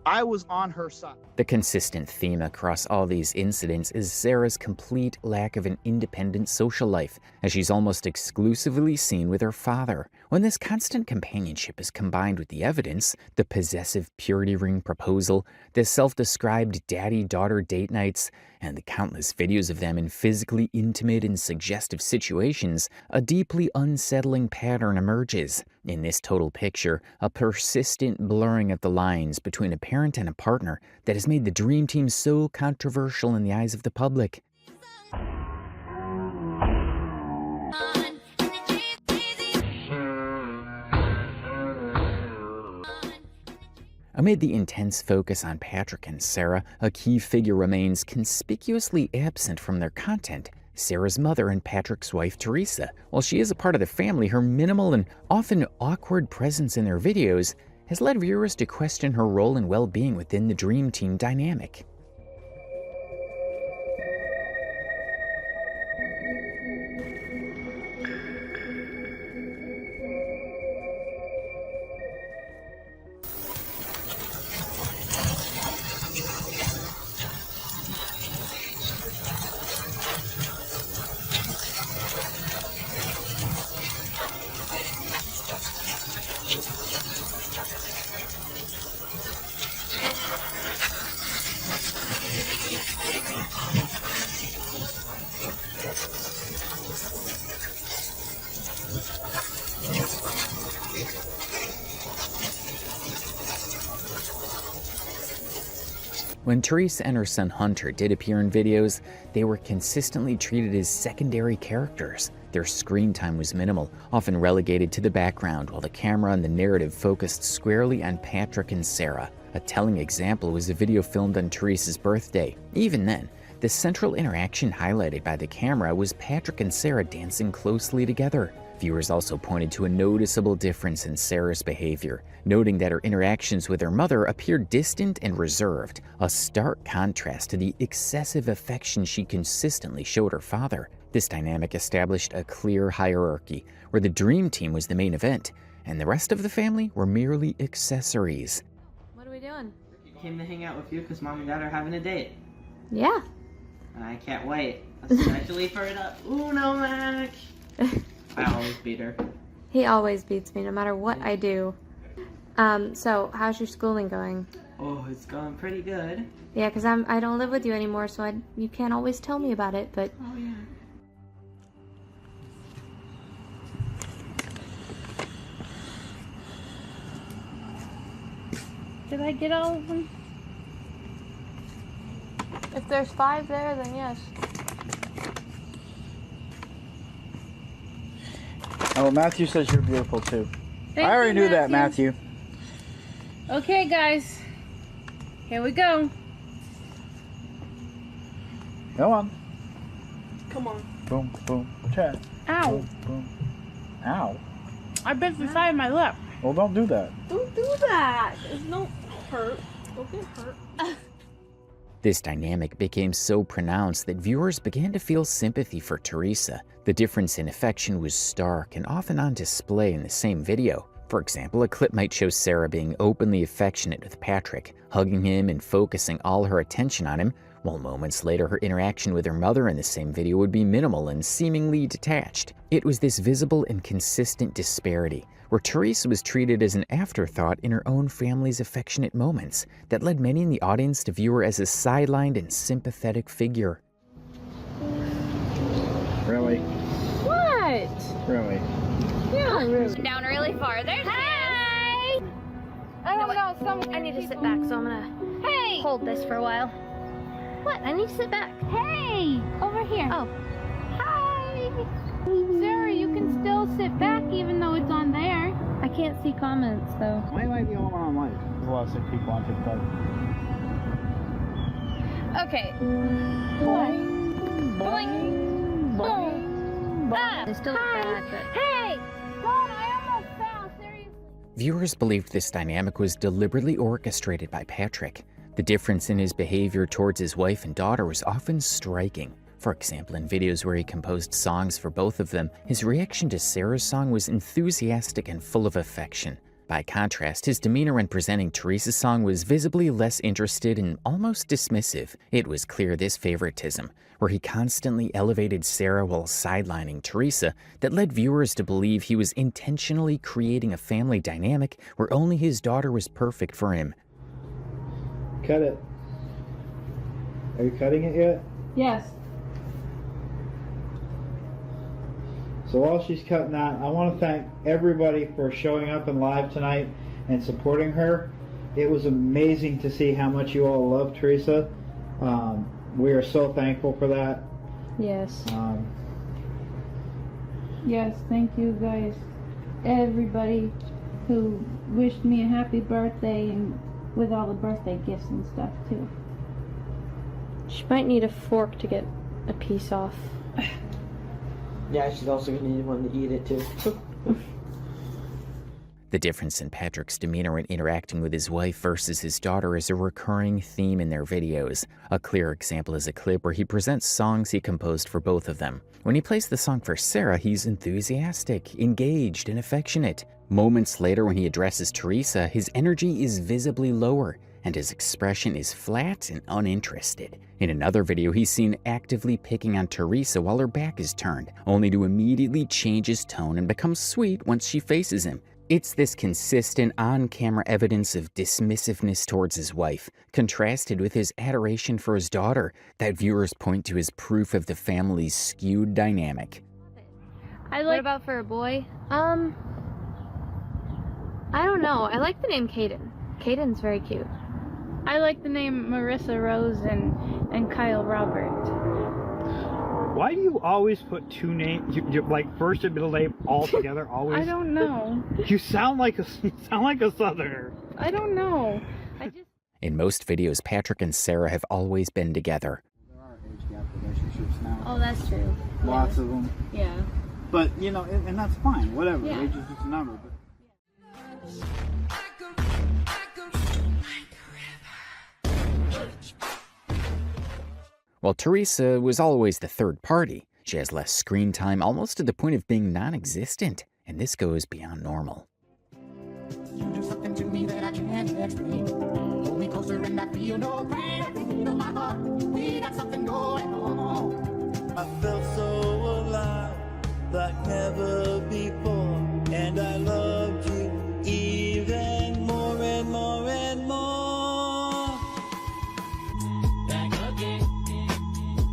I was on her side. The consistent theme across all these incidents is Sarah's complete lack of an independent social life, as she's almost exclusively seen with her father. When this constant companionship is combined with the evidence, the possessive purity ring proposal, the self-described daddy-daughter date nights, and the countless videos of them in physically intimate and suggestive situations, a deeply unsettling pattern emerges. In this total picture, a persistent blurring of the lines between a parent and a partner that has made the Dream Team so controversial in the eyes of the public. Amid the intense focus on Patrick and Sarah, a key figure remains conspicuously absent from their content: Sarah's mother and Patrick's wife, Teresa. While she is a part of the family, her minimal and often awkward presence in their videos has led viewers to question her role and well-being within the Dream Team dynamic. When Teresa and her son Hunter did appear in videos, they were consistently treated as secondary characters. Their screen time was minimal, often relegated to the background, while the camera and the narrative focused squarely on Patrick and Sarah. A telling example was a video filmed on Teresa's birthday. Even then, the central interaction highlighted by the camera was Patrick and Sarah dancing closely together. Viewers also pointed to a noticeable difference in Sarah's behavior, noting that her interactions with her mother appeared distant and reserved, a stark contrast to the excessive affection she consistently showed her father. This dynamic established a clear hierarchy, where the Dream Team was the main event, and the rest of the family were merely accessories. What are we doing? Came to hang out with you because Mom and Dad are having a date. Yeah. And I can't wait, especially for the Uno match. I always beat her. He always beats me no matter what I do. So how's your schooling going? Oh, it's going pretty good. Yeah, because I don't live with you anymore, so you can't always tell me about it, but... Oh, yeah. Did I get all of them? If there's 5 there, then yes. Oh, Matthew says you're beautiful too. Thank I already you, knew that, Matthew. Okay, guys. Here we go. Go on. Come on. Boom, boom, chat. Ow. Boom, boom. Ow. I bit the side of my lip. Well, don't do that. Don't do that. There's no hurt. Don't get hurt. This dynamic became so pronounced that viewers began to feel sympathy for Teresa. The difference in affection was stark and often on display in the same video. For example, a clip might show Sarah being openly affectionate with Patrick, hugging him and focusing all her attention on him, while moments later her interaction with her mother in the same video would be minimal and seemingly detached. It was this visible and consistent disparity, where Teresa was treated as an afterthought in her own family's affectionate moments, that led many in the audience to view her as a sidelined and sympathetic figure. Really? What? Really? Yeah, really. Down really far. There's Hi! I don't know. I need to sit back, so I'm gonna hold this for a while. What? I need to sit back. Hey! Over here. Oh. Hi! Sarah, you can still sit back even though it's on there. I can't see comments, though. Why am I the only one on live? There's a lot of sick people on TikTok. Okay. Boing, boing, boing, boing. They still look bad, but... Hey! Mom, I almost fell, seriously. Viewers believed this dynamic was deliberately orchestrated by Patrick. The difference in his behavior towards his wife and daughter was often striking. For example, in videos where he composed songs for both of them, his reaction to Sarah's song was enthusiastic and full of affection. By contrast, his demeanor when presenting Teresa's song was visibly less interested and almost dismissive. It was clear this favoritism, where he constantly elevated Sarah while sidelining Teresa, that led viewers to believe he was intentionally creating a family dynamic where only his daughter was perfect for him. Cut it. Are you cutting it yet? Yes. So while she's cutting that, I want to thank everybody for showing up in live tonight and supporting her. It was amazing to see how much you all love Teresa. We are so thankful for that. Yes. Yes, thank you guys. Everybody who wished me a happy birthday and with all the birthday gifts and stuff too. She might need a fork to get a piece off. Yeah, she's also gonna need one to eat it too. The difference in Patrick's demeanor when interacting with his wife versus his daughter is a recurring theme in their videos. A clear example is a clip where he presents songs he composed for both of them. When he plays the song for Sarah, he's enthusiastic, engaged, and affectionate. Moments later, when he addresses Teresa, his energy is visibly lower, and his expression is flat and uninterested. In another video, he's seen actively picking on Teresa while her back is turned, only to immediately change his tone and become sweet once she faces him. It's this consistent on-camera evidence of dismissiveness towards his wife, contrasted with his adoration for his daughter, that viewers point to as proof of the family's skewed dynamic. What about for a boy? I don't know. I like the name Caden. Caden's very cute. I like the name Marissa Rose and Kyle Robert. Why do you always put two names, like first and middle name all together? Always. I don't know. You sound like a Southerner. I don't know. In most videos, Patrick and Sarah have always been together. There are age gap relationships now. Oh, that's true. Lots of them. Yeah. But, you know, and that's fine. Whatever. Yeah. Age is just a number. But... While Teresa was always the third party, she has less screen time, almost to the point of being non-existent, and this goes beyond normal. You do something to me that I can't explain. Hold me closer and I feel no pain. I feel my heart. We got something going on. I felt so alive like never before, and I loved you even more and more and more. Back again.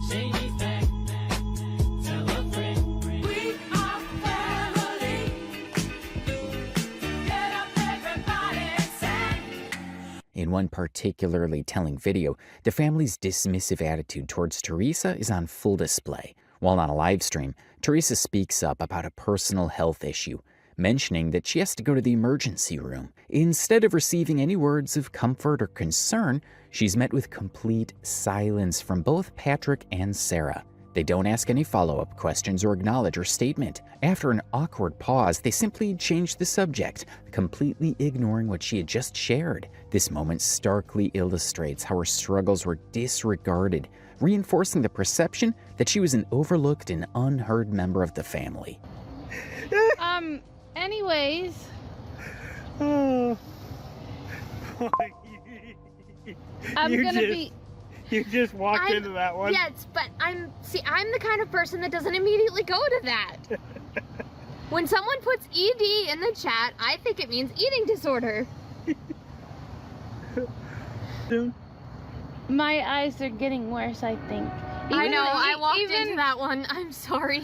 Say he's back. Tell a friend. We are family. Get up, everybody, sing. In one particularly telling video, the family's dismissive attitude towards Teresa is on full display. While on a live stream, Teresa speaks up about a personal health issue, mentioning that she has to go to the emergency room. Instead of receiving any words of comfort or concern, she's met with complete silence from both Patrick and Sarah. They don't ask any follow-up questions or acknowledge her statement. After an awkward pause, they simply change the subject, completely ignoring what she had just shared. This moment starkly illustrates how her struggles were disregarded, reinforcing the perception that she was an overlooked and unheard member of the family. Anyways. Oh. You just walked into that one. Yes, but I'm the kind of person that doesn't immediately go to that. When someone puts ED in the chat, I think it means eating disorder. My eyes are getting worse, I think. I know, I walked into that one. I'm sorry.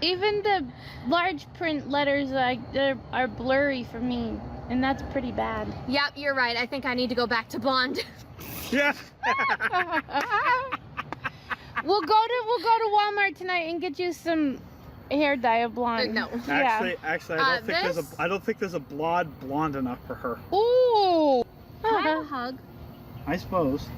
Even the large print letters are blurry for me, and that's pretty bad. Yep, you're right. I think I need to go back to blonde. Yeah. We'll go to Walmart tonight and get you some hair dye of blonde. No. Actually, I don't think there's a blonde enough for her. Ooh. Can I have a hug? I suppose.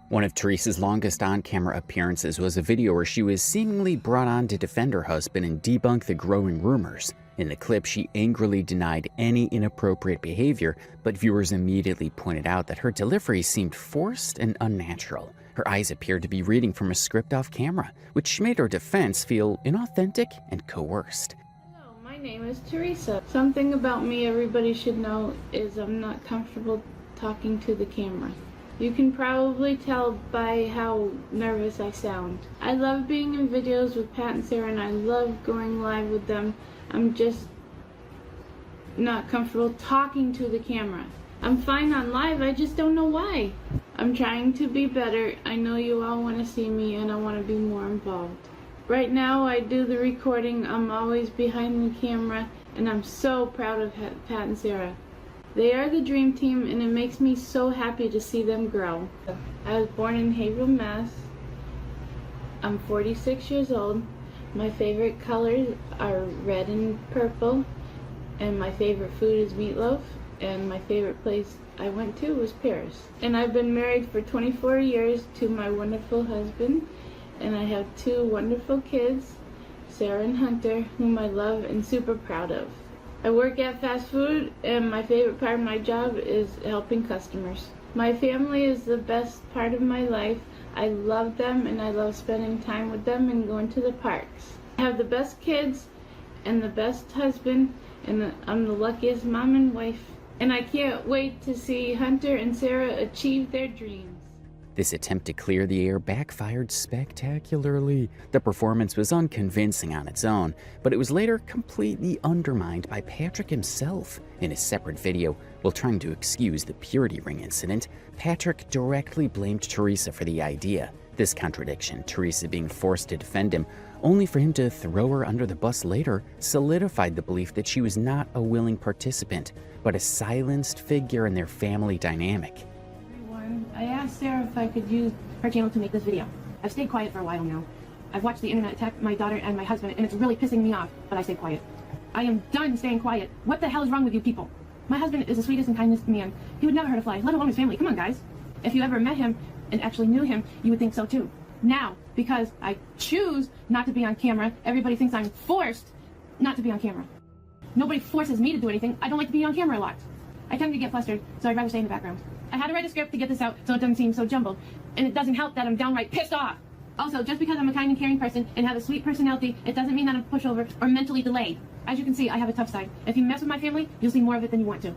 One of Teresa's longest on-camera appearances was a video where she was seemingly brought on to defend her husband and debunk the growing rumors. In the clip, she angrily denied any inappropriate behavior, but viewers immediately pointed out that her delivery seemed forced and unnatural. Her eyes appeared to be reading from a script off camera, which made her defense feel inauthentic and coerced. Hello, my name is Teresa. Something about me everybody should know is I'm not comfortable talking to the camera. You can probably tell by how nervous I sound. I love being in videos with Pat and Sarah, and I love going live with them. I'm just not comfortable talking to the camera. I'm fine on live, I just don't know why. I'm trying to be better. I know you all want to see me and I want to be more involved. Right now I do the recording. I'm always behind the camera, and I'm so proud of Pat and Sarah. They are the dream team, and it makes me so happy to see them grow. I was born in Haverhill, Mass. I'm 46 years old. My favorite colors are red and purple. and my favorite food is meatloaf, and my favorite place I went to was Paris. And I've been married for 24 years to my wonderful husband, and I have 2 wonderful kids, Sarah and Hunter, whom I love and super proud of. I work at fast food, and my favorite part of my job is helping customers. My family is the best part of my life. I love them, and I love spending time with them and going to the parks. I have the best kids and the best husband, and I'm the luckiest mom and wife. And I can't wait to see Hunter and Sarah achieve their dreams. This attempt to clear the air backfired spectacularly. The performance was unconvincing on its own, but it was later completely undermined by Patrick himself. In a separate video, while trying to excuse the purity ring incident, Patrick directly blamed Teresa for the idea. This contradiction, Teresa being forced to defend him, only for him to throw her under the bus later, solidified the belief that she was not a willing participant, but a silenced figure in their family dynamic. I asked Sarah if I could use her channel to make this video. I've stayed quiet for a while now. I've watched the internet attack my daughter and my husband, and it's really pissing me off, but I stayed quiet. I am done staying quiet. What the hell is wrong with you people? My husband is the sweetest and kindest man. He would never hurt a fly, let alone his family. Come on, guys. If you ever met him and actually knew him, you would think so too. Now, because I choose not to be on camera, everybody thinks I'm forced not to be on camera. Nobody forces me to do anything. I don't like to be on camera a lot. I tend to get flustered, so I'd rather stay in the background. I had to write a script to get this out so it doesn't seem so jumbled, and it doesn't help that I'm downright pissed off. Also, just because I'm a kind and caring person and have a sweet personality, it doesn't mean that I'm a pushover or mentally delayed. As you can see, I have a tough side. If you mess with my family, you'll see more of it than you want to.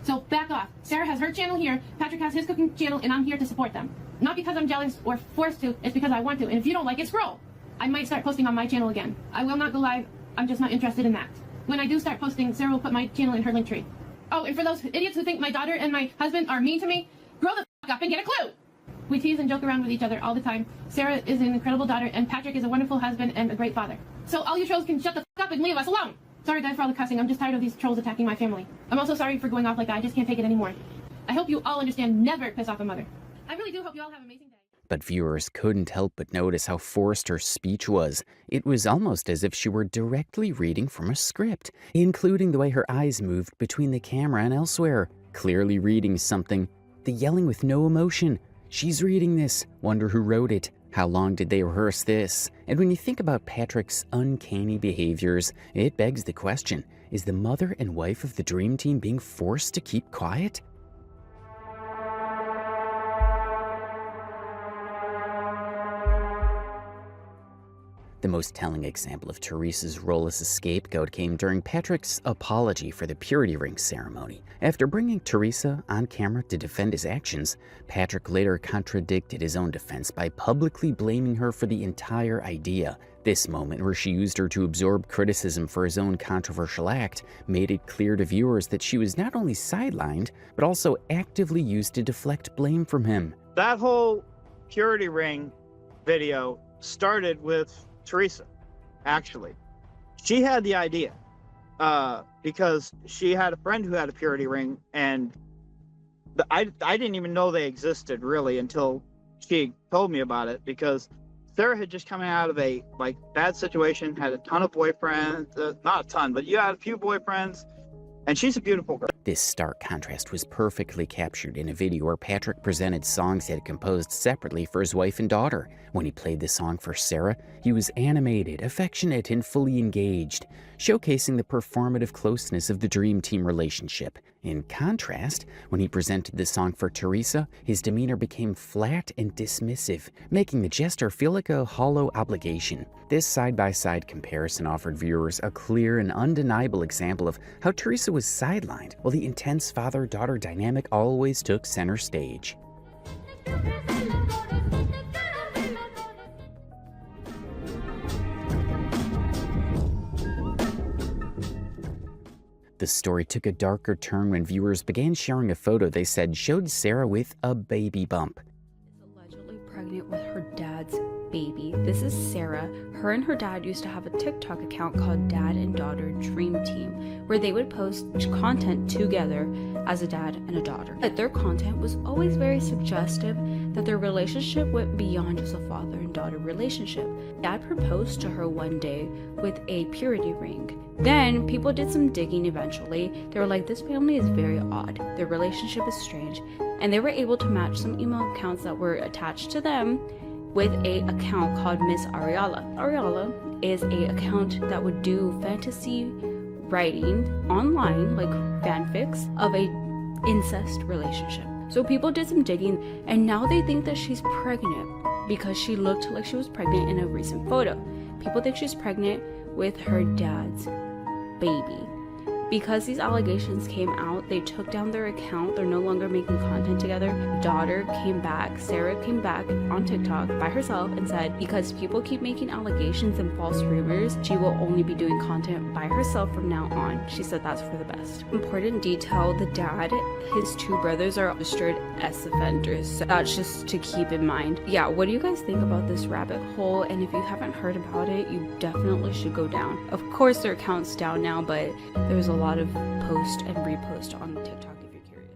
So back off. Sarah has her channel here, Patrick has his cooking channel, and I'm here to support them. Not because I'm jealous or forced to, it's because I want to, and if you don't like it, scroll. I might start posting on my channel again. I will not go live, I'm just not interested in that. When I do start posting, Sarah will put my channel in her link tree. Oh, and for those idiots who think my daughter and my husband are mean to me, grow the f*** up and get a clue! We tease and joke around with each other all the time. Sarah is an incredible daughter, and Patrick is a wonderful husband and a great father. So all you trolls can shut the f*** up and leave us alone! Sorry guys for all the cussing, I'm just tired of these trolls attacking my family. I'm also sorry for going off like that, I just can't take it anymore. I hope you all understand never piss off a mother. I really do hope you all have an amazing day. But viewers couldn't help but notice how forced her speech was. It was almost as if she were directly reading from a script, including the way her eyes moved between the camera and elsewhere, clearly reading something. The yelling with no emotion. She's reading this. Wonder who wrote it. How long did they rehearse this? And when you think about Patrick's uncanny behaviors, it begs the question, is the mother and wife of the Dream Team being forced to keep quiet? The most telling example of Teresa's role as a scapegoat came during Patrick's apology for the purity ring ceremony. After bringing Teresa on camera to defend his actions, Patrick later contradicted his own defense by publicly blaming her for the entire idea. This moment, where she used her to absorb criticism for his own controversial act, made it clear to viewers that she was not only sidelined, but also actively used to deflect blame from him. That whole purity ring video started with Teresa, actually. She had the idea because she had a friend who had a purity ring, and I didn't even know they existed really until she told me about it, because Sarah had just come out of a bad situation, had a ton of boyfriends, not a ton, but you had a few boyfriends, and she's a beautiful girl. This stark contrast was perfectly captured in a video where Patrick presented songs he had composed separately for his wife and daughter. When he played the song for Sarah, he was animated, affectionate, and fully engaged, showcasing the performative closeness of the Dream Team relationship. In contrast, when he presented the song for Teresa, his demeanor became flat and dismissive, making the gesture feel like a hollow obligation. This side-by-side comparison offered viewers a clear and undeniable example of how Teresa was sidelined, while the intense father-daughter dynamic always took center stage. The story took a darker turn when viewers began sharing a photo they said showed Sarah with a baby bump. Allegedly pregnant with her dad's baby. This is Sarah. Her and her dad used to have a TikTok account called Dad and Daughter Dream Team, where they would post content together as a dad and a daughter. But their content was always very suggestive that their relationship went beyond just a father and daughter relationship. Dad proposed to her one day with a purity ring. Then people did some digging eventually. They were like, this family is very odd. Their relationship is strange. And they were able to match some email accounts that were attached to them with a account called Miss Ariala. Ariala is a account that would do fantasy writing online, like fanfics, of a incest relationship. So people did some digging, and now they think that she's pregnant because she looked like she was pregnant in a recent photo. People think she's pregnant with her dad's baby. Because these allegations came out, they took down their account. They're no longer making content together. Daughter came back, Sarah came back on TikTok by herself and said, because people keep making allegations and false rumors, she will only be doing content by herself from now on. She said that's for the best. Important detail, the dad, his two brothers are registered as offenders. So that's just to keep in mind. Yeah, what do you guys think about this rabbit hole? And if you haven't heard about it, you definitely should go down. Of course their account's down now, but there's a lot of post and repost on TikTok if you're curious.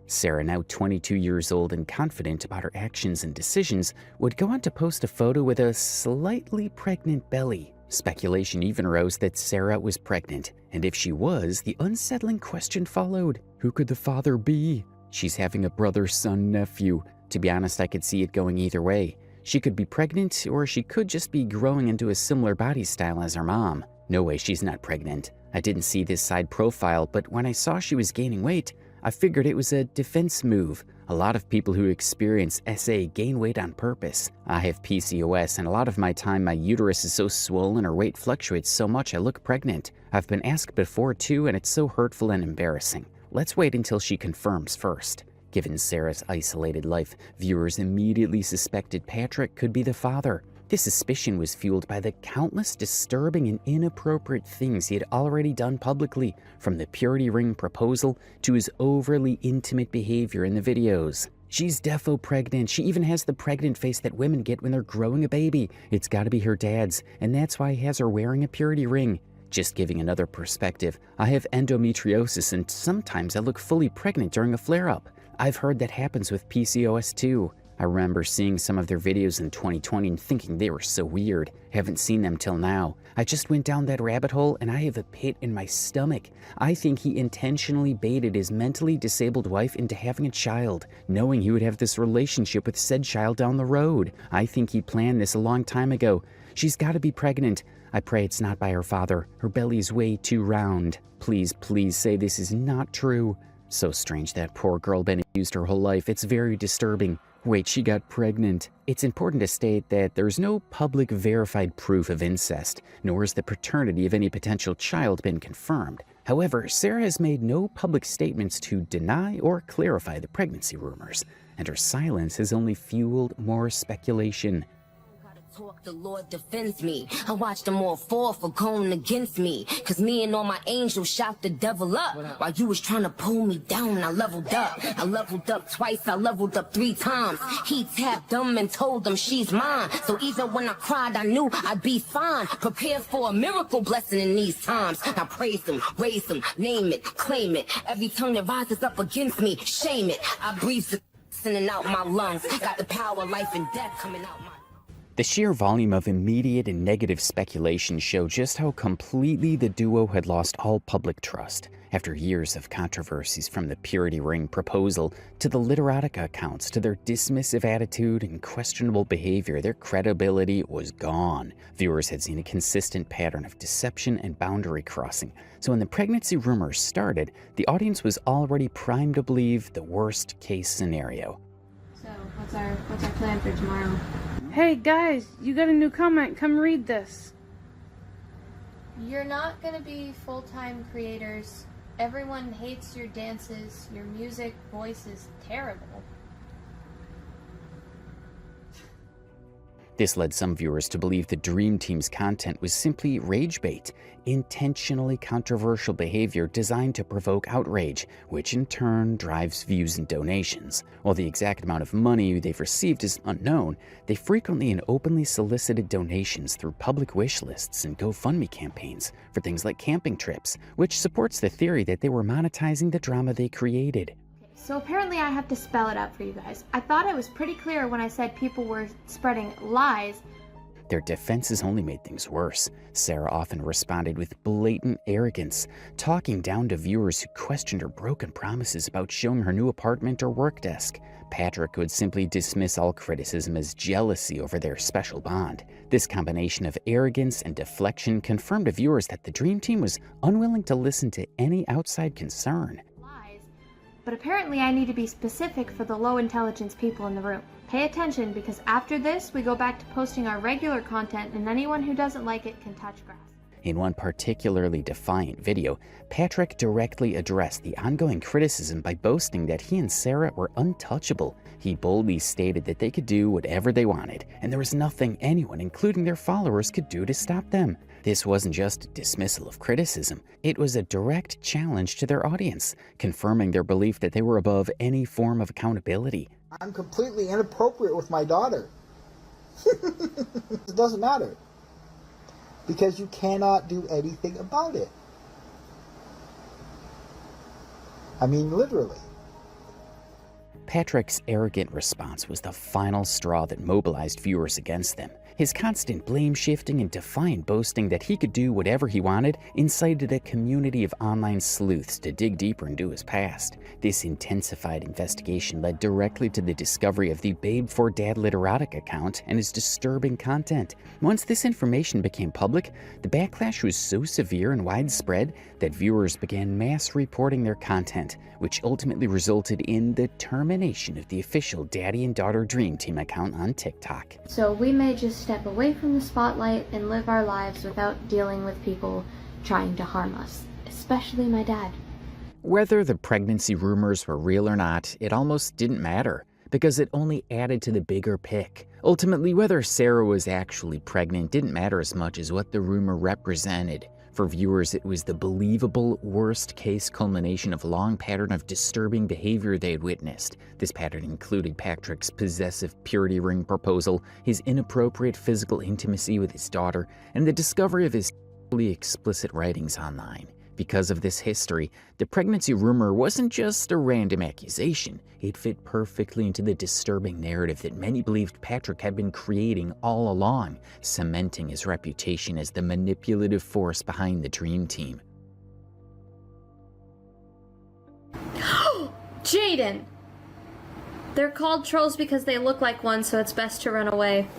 Sarah, now 22 years old and confident about her actions and decisions, would go on to post a photo with a slightly pregnant belly. Speculation even rose that Sarah was pregnant, and if she was, the unsettling question followed: who could the father be? She's having a brother, son, nephew. To be honest, I could see it going either way. She could be pregnant, or she could just be growing into a similar body style as her mom. No way, she's not pregnant. I didn't see this side profile, but when I saw she was gaining weight, I figured it was a defense move. A lot of people who experience SA gain weight on purpose. I have PCOS, and a lot of my time my uterus is so swollen or weight fluctuates so much I look pregnant. I've been asked before too, and it's so hurtful and embarrassing. Let's wait until she confirms first. Given Sarah's isolated life, viewers immediately suspected Patrick could be the father. This suspicion was fueled by the countless disturbing and inappropriate things he had already done publicly, from the purity ring proposal to his overly intimate behavior in the videos. She's defo pregnant. She even has the pregnant face that women get when they're growing a baby. It's gotta be her dad's, and that's why he has her wearing a purity ring. Just giving another perspective, I have endometriosis, and sometimes I look fully pregnant during a flare-up. I've heard that happens with PCOS too. I remember seeing some of their videos in 2020 and thinking they were so weird. Haven't seen them till now. I just went down that rabbit hole and I have a pit in my stomach. I think he intentionally baited his mentally disabled wife into having a child, knowing he would have this relationship with said child down the road. I think he planned this a long time ago. She's got to be pregnant. I pray it's not by her father. Her belly's way too round. Please, please say this is not true. So strange that poor girl been abused her whole life. It's very disturbing. Wait, she got pregnant. It's important to state that there's no public verified proof of incest, nor has the paternity of any potential child been confirmed. However, Sarah has made no public statements to deny or clarify the pregnancy rumors, and her silence has only fueled more speculation. Talk, the Lord defends me. I watched them all fall for going against me. Cause me and all my angels shot the devil up. While you was trying to pull me down, I leveled up. I leveled up twice, I leveled up 3 times. He tapped them and told them she's mine. So even when I cried, I knew I'd be fine. Prepared for a miracle blessing in these times. Now praise him, raise him, name it, claim it. Every tongue that rises up against me, shame it. I breathe sending out my lungs. Got the power of life and death coming out my... The sheer volume of immediate and negative speculation showed just how completely the duo had lost all public trust. After years of controversies, from the purity ring proposal to the literotica accounts to their dismissive attitude and questionable behavior, their credibility was gone. Viewers had seen a consistent pattern of deception and boundary crossing. So when the pregnancy rumors started, the audience was already primed to believe the worst case scenario. So, what's our plan for tomorrow? Hey guys, you got a new comment. Come read this. You're not gonna be full-time creators. Everyone hates your dances. Your music, voice is terrible. This led some viewers to believe the Dream Team's content was simply rage bait, intentionally controversial behavior designed to provoke outrage, which in turn drives views and donations. While the exact amount of money they've received is unknown, they frequently and openly solicited donations through public wish lists and GoFundMe campaigns for things like camping trips, which supports the theory that they were monetizing the drama they created. So apparently I have to spell it out for you guys. I thought it was pretty clear when I said people were spreading lies. Their defenses only made things worse. Sarah often responded with blatant arrogance, talking down to viewers who questioned her broken promises about showing her new apartment or work desk. Patrick would simply dismiss all criticism as jealousy over their special bond. This combination of arrogance and deflection confirmed to viewers that the Dream Team was unwilling to listen to any outside concern. But apparently I need to be specific for the low intelligence people in the room. Pay attention, because after this we go back to posting our regular content, and anyone who doesn't like it can touch grass. In one particularly defiant video, Patrick directly addressed the ongoing criticism by boasting that he and Sarah were untouchable. He boldly stated that they could do whatever they wanted, and there was nothing anyone, including their followers, could do to stop them. This wasn't just a dismissal of criticism, it was a direct challenge to their audience, confirming their belief that they were above any form of accountability. I'm completely inappropriate with my daughter. It doesn't matter. Because you cannot do anything about it. I mean, literally. Patrick's arrogant response was the final straw that mobilized viewers against them. His constant blame-shifting and defiant boasting that he could do whatever he wanted incited a community of online sleuths to dig deeper into his past. This intensified investigation led directly to the discovery of the Babe for Dad Literotic account and his disturbing content. Once this information became public, the backlash was so severe and widespread that viewers began mass reporting their content, which ultimately resulted in the termination of the official Daddy and Daughter Dream Team account on TikTok. So we may just step away from the spotlight and live our lives without dealing with people trying to harm us, especially my dad. Whether the pregnancy rumors were real or not, it almost didn't matter, because it only added to the bigger pic. Ultimately, whether Sarah was actually pregnant didn't matter as much as what the rumor represented. For viewers, it was the believable worst-case culmination of a long pattern of disturbing behavior they had witnessed. This pattern included Patrick's possessive purity ring proposal, his inappropriate physical intimacy with his daughter, and the discovery of his sexually explicit writings online. Because of this history, the pregnancy rumor wasn't just a random accusation. It fit perfectly into the disturbing narrative that many believed Patrick had been creating all along, cementing his reputation as the manipulative force behind the Dream Team. Jaden! They're called trolls because they look like one, so it's best to run away.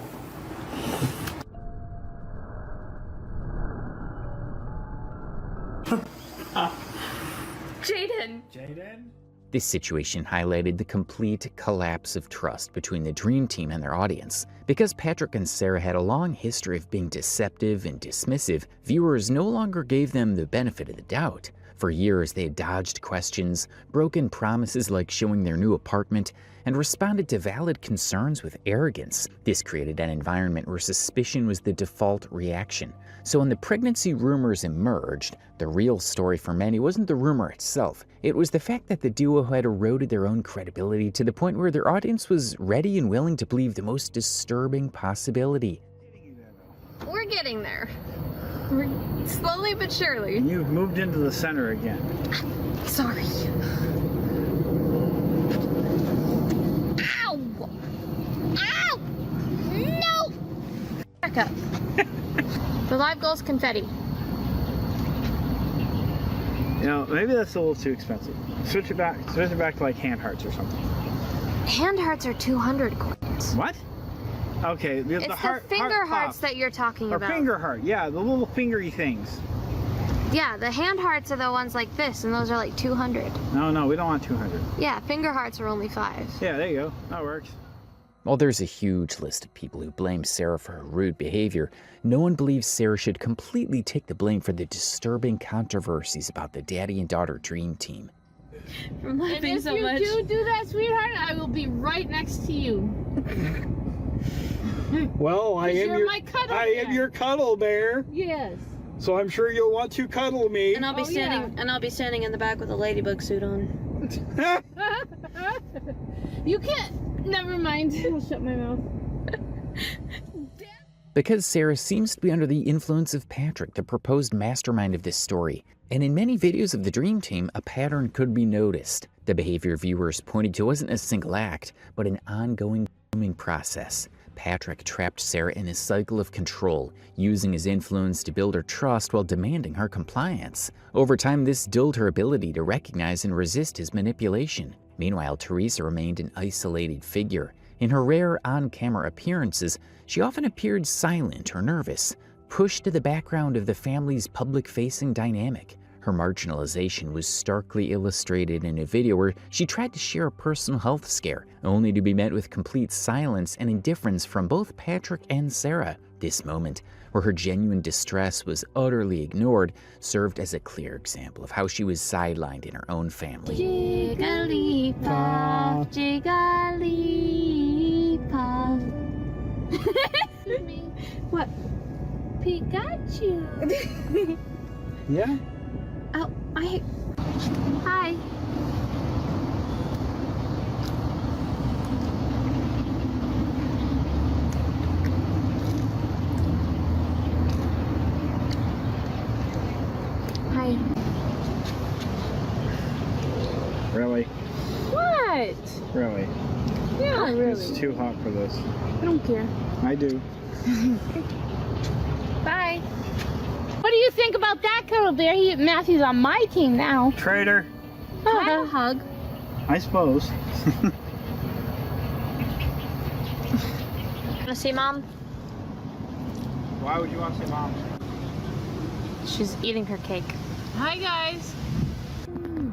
Jaden! This situation highlighted the complete collapse of trust between the Dream Team and their audience. Because Patrick and Sarah had a long history of being deceptive and dismissive, viewers no longer gave them the benefit of the doubt. For years, they had dodged questions, broken promises like showing their new apartment, and responded to valid concerns with arrogance. This created an environment where suspicion was the default reaction. So when the pregnancy rumors emerged, the real story for many wasn't the rumor itself. It was the fact that the duo had eroded their own credibility to the point where their audience was ready and willing to believe the most disturbing possibility. We're getting there. We're slowly but surely. You've moved into the center again. Sorry. Ow! Ow! No! Back up. The live goal's confetti. You know, maybe that's a little too expensive. Switch it back to like hand hearts or something. Hand hearts are 200 coins. What? Okay, the It's heart, the finger heart hearts pop. that you're talking Or about. finger heart, yeah, the little fingery things. Yeah, the hand hearts are the ones like this, and those are like 200. No, we don't want 200. Yeah, finger hearts are only 5. Yeah, there you go. That works. While there's a huge list of people who blame Sarah for her rude behavior, no one believes Sarah should completely take the blame for the disturbing controversies about the Daddy and Daughter Dream Team. From laughing so much. If you do that, sweetheart, I will be right next to you. Well, I am you're my cuddle bear. your cuddle bear. Yes. So I'm sure you'll want to cuddle me. And I'll be standing in the back with a ladybug suit on. You can't. Never mind. I'll shut my mouth. Because Sarah seems to be under the influence of Patrick, the proposed mastermind of this story. And in many videos of the Dream Team, a pattern could be noticed. The behavior viewers pointed to wasn't a single act, but an ongoing grooming process. Patrick trapped Sarah in a cycle of control, using his influence to build her trust while demanding her compliance. Over time, this dulled her ability to recognize and resist his manipulation. Meanwhile, Teresa remained an isolated figure. In her rare on-camera appearances, she often appeared silent or nervous, pushed to the background of the family's public-facing dynamic. Her marginalization was starkly illustrated in a video where she tried to share a personal health scare, only to be met with complete silence and indifference from both Patrick and Sarah. This moment, where her genuine distress was utterly ignored, served as a clear example of how she was sidelined in her own family. Jigglypuff, Jigglypuff. Excuse me. What? Pikachu. Yeah? Oh, Hi. Hi. Really? What? Really? Yeah, really. It's too hot for this. I don't care. I do. Bye. What do you think about that, cuddle bear? Matthew's on my team now. Traitor. Can I have a hug? I suppose. Wanna see Mom? Why would you want to say mom? She's eating her cake. Hi, guys.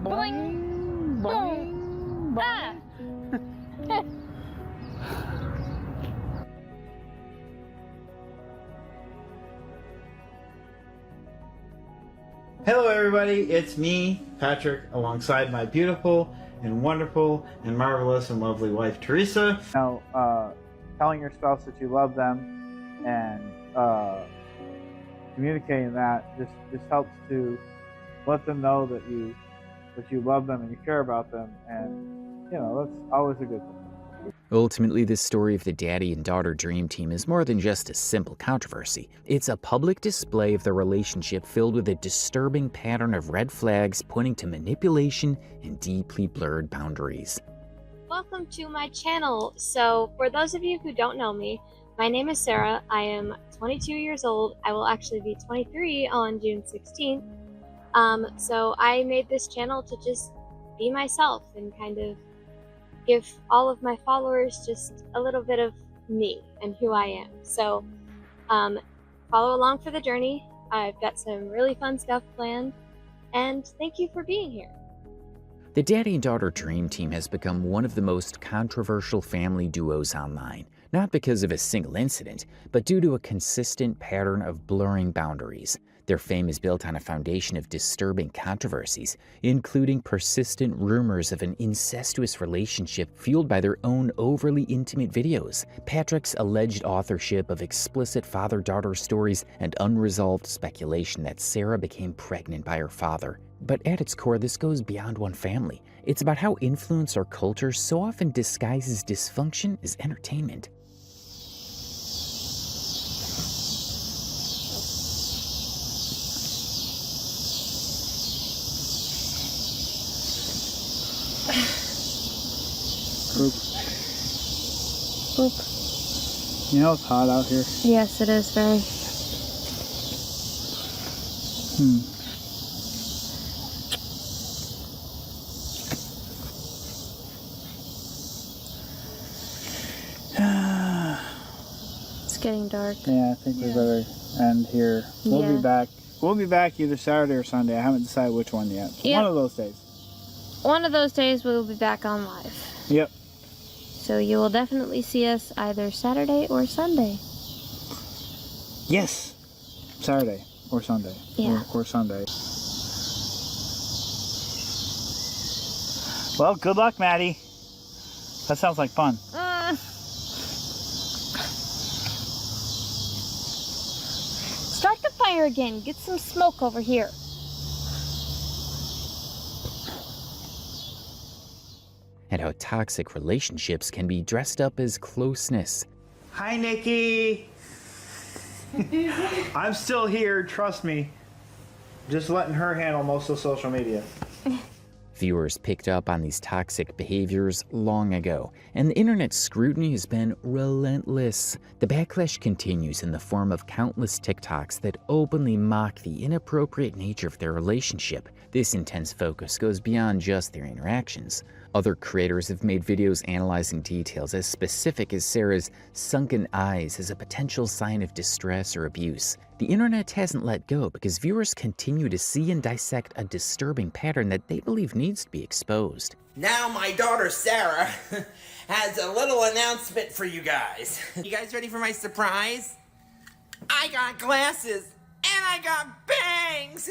Boing. Boing. Ah. Hello everybody, it's me, Patrick, alongside my beautiful and wonderful and marvelous and lovely wife, Teresa. Now, telling your spouse that you love them and communicating that just helps to let them know that you love them and you care about them, and you know, that's always a good thing. Ultimately, this story of the daddy and daughter dream team is more than just a simple controversy. It's a public display of their relationship filled with a disturbing pattern of red flags pointing to manipulation and deeply blurred boundaries. Welcome to my channel. So, for those of you who don't know me, my name is Sarah. I am 22 years old. I will actually be 23 on June 16th. So I made this channel to just be myself and kind of give all of my followers just a little bit of me and who I am. So follow along for the journey. I've got some really fun stuff planned, and thank you for being here. The daddy and daughter dream team has become one of the most controversial family duos online, not because of a single incident, but due to a consistent pattern of blurring boundaries. Their fame is built on a foundation of disturbing controversies, including persistent rumors of an incestuous relationship fueled by their own overly intimate videos, Patrick's alleged authorship of explicit father-daughter stories, and unresolved speculation that Sarah became pregnant by her father. But at its core, this goes beyond one family. It's about how influence or culture so often disguises dysfunction as entertainment. Poop. Poop. You know it's hot out here. Yes, it is very. It's getting dark. Yeah, I think we better end here. We'll be back. We'll be back either Saturday or Sunday. I haven't decided which one yet. Yep. One of those days. One of those days we'll be back on live. Yep. So you will definitely see us either Saturday or Sunday. Yes. Saturday or Sunday. Yeah. Or Sunday. Well, good luck, Maddie. That sounds like fun. fire again. Get some smoke over here. And how toxic relationships can be dressed up as closeness. Hi, Nikki. I'm still here, trust me. Just letting her handle most of social media. Viewers picked up on these toxic behaviors long ago, and the internet's scrutiny has been relentless. The backlash continues in the form of countless TikToks that openly mock the inappropriate nature of their relationship. This intense focus goes beyond just their interactions. Other creators have made videos analyzing details as specific as Sarah's sunken eyes as a potential sign of distress or abuse. The internet hasn't let go because viewers continue to see and dissect a disturbing pattern that they believe needs to be exposed. Now my daughter Sarah has a little announcement for you guys. You guys ready for my surprise? I got glasses and I got bangs.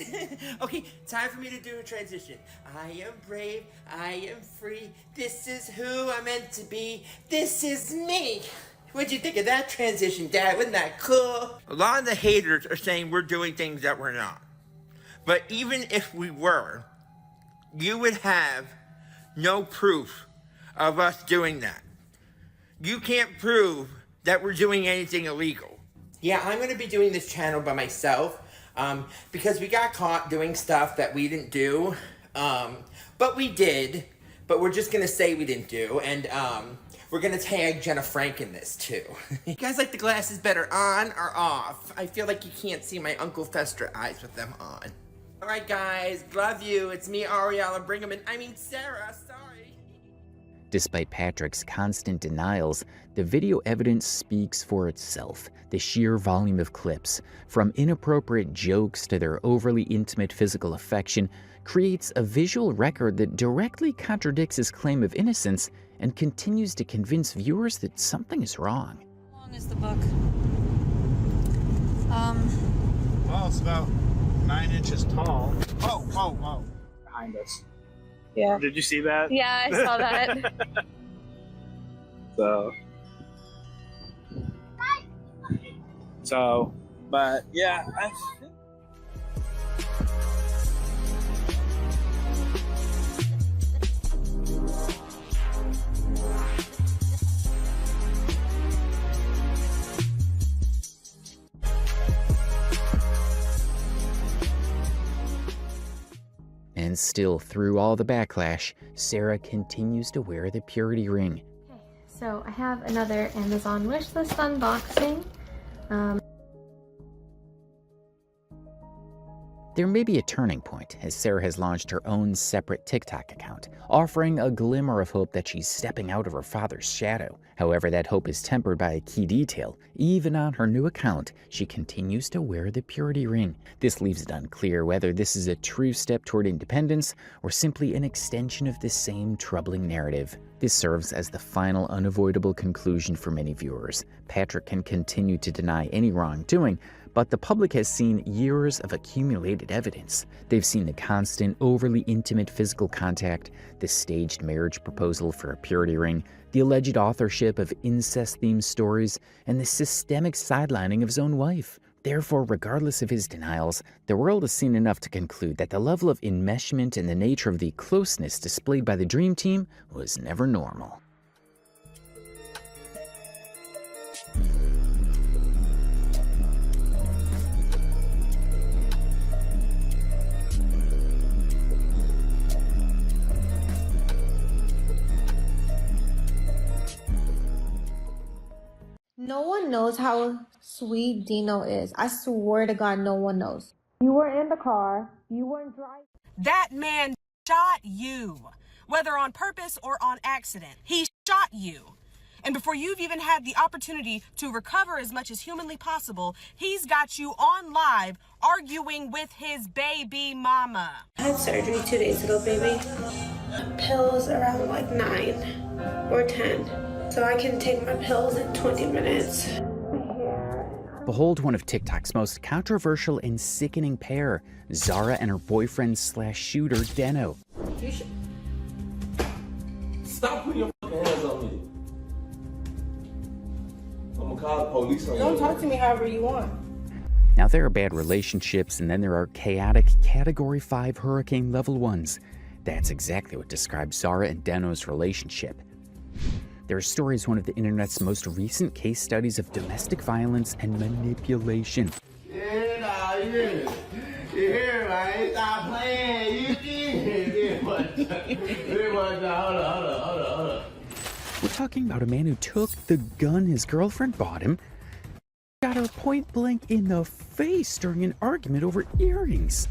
Okay, time for me to do a transition. I am brave, I am free. This is who I'm meant to be. This is me. What'd you think of that transition, Dad? Wasn't that cool? A lot of the haters are saying we're doing things that we're not. But even if we were, you would have no proof of us doing that. You can't prove that we're doing anything illegal. Yeah, I'm gonna be doing this channel by myself because we got caught doing stuff that we didn't do, but we did, but we're just gonna say we didn't do, and we're gonna tag Jenna Frank in this too. You guys like the glasses better on or off? I feel like you can't see my Uncle Fester eyes with them on. All right, guys, love you. It's me, Ariella Sarah, sorry. Despite Patrick's constant denials, the video evidence speaks for itself. The sheer volume of clips, from inappropriate jokes to their overly intimate physical affection, creates a visual record that directly contradicts his claim of innocence and continues to convince viewers that something is wrong. How long is the book? Well, it's about 9 inches tall. Oh. Behind us. Yeah. Did you see that? Yeah, I saw that. But yeah, I think. And still, through all the backlash, Sarah continues to wear the purity ring. Okay, so I have another Amazon wishlist unboxing. There may be a turning point as Sarah has launched her own separate TikTok account, offering a glimmer of hope that she's stepping out of her father's shadow. However, that hope is tempered by a key detail. Even on her new account, she continues to wear the purity ring. This leaves it unclear whether this is a true step toward independence or simply an extension of the same troubling narrative. This serves as the final unavoidable conclusion for many viewers. Patrick can continue to deny any wrongdoing, but the public has seen years of accumulated evidence. They've seen the constant, overly intimate physical contact, the staged marriage proposal for a purity ring, the alleged authorship of incest-themed stories, and the systemic sidelining of his own wife. Therefore, regardless of his denials, the world has seen enough to conclude that the level of enmeshment and the nature of the closeness displayed by the Dream Team was never normal. No one knows how sweet Dino is. I swear to God, no one knows. You were in the car. You weren't driving. That man shot you, whether on purpose or on accident. He shot you. And before you've even had the opportunity to recover as much as humanly possible, he's got you on live arguing with his baby mama. I had surgery 2 days ago, baby. Pills around like 9 or 10. So I can take my pills in 20 minutes. Behold one of TikTok's most controversial and sickening pair, Zara and her boyfriend/shooter, Deno. Stop putting your fucking hands on me. I'm gonna call the police on you. Don't talk to me however you want. Now, there are bad relationships, and then there are chaotic Category 5 hurricane level ones. That's exactly what describes Zara and Deno's relationship. Their story is one of the internet's most recent case studies of domestic violence and manipulation. You hear, man? Stop playing. You did. Hold on. We're talking about a man who took the gun his girlfriend bought him, got her point blank in the face during an argument over earrings.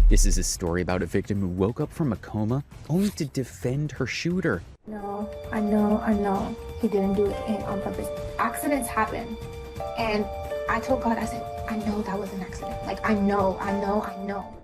This is a story about a victim who woke up from a coma only to defend her shooter. No, I know. He didn't do it on purpose. Accidents happen. And I told God, I said, I know that was an accident. Like, I know.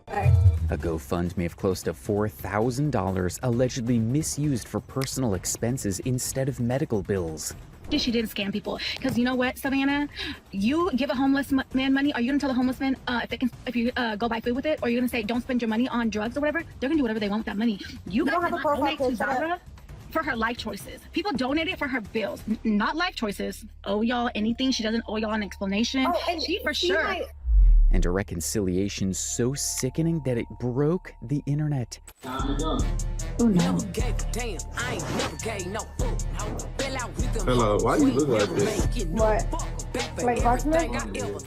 But A GoFundMe of close to $4,000 allegedly misused for personal expenses instead of medical bills. She didn't scam people, because you know what, Savannah, you give a homeless man money, are you gonna tell the homeless man if you go buy food with it, or you're gonna say don't spend your money on drugs or whatever? They're gonna do whatever they want with that money. You guys have a donate to Zara for her life choices. People donate it for her bills, not life choices. Owe y'all anything? She doesn't owe y'all an explanation. She for sure. And a reconciliation so sickening that it broke the internet. Hello, why you look like this? what? Like Bartman?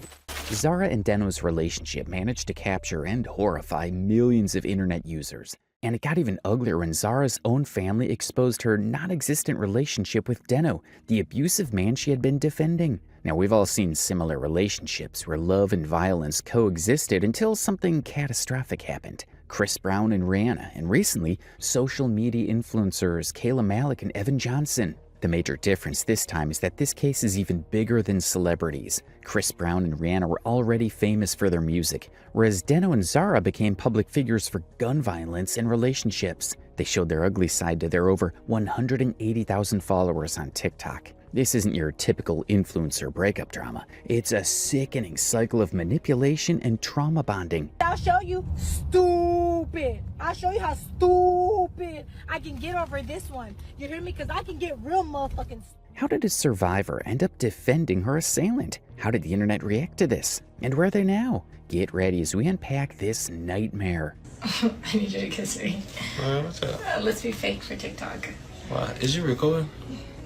Zara and Deno's relationship managed to capture and horrify millions of internet users. And it got even uglier when Zara's own family exposed her non-existent relationship with Deno, the abusive man she had been defending. Now, we've all seen similar relationships where love and violence coexisted until something catastrophic happened. Chris Brown and Rihanna, and recently, social media influencers Kayla Malik and Evan Johnson. The major difference this time is that this case is even bigger than celebrities. Chris Brown and Rihanna were already famous for their music, whereas Deno and Zara became public figures for gun violence and relationships. They showed their ugly side to their over 180,000 followers on TikTok. This isn't your typical influencer breakup drama. It's a sickening cycle of manipulation and trauma bonding. I'll show you stupid. I'll show you how stupid I can get over this one. You hear me? Because I can get real motherfucking. How did a survivor end up defending her assailant? How did the internet react to this? And where are they now? Get ready as we unpack this nightmare. I need you to kiss me. What's up? Let's be fake for TikTok. Why? Is you recording?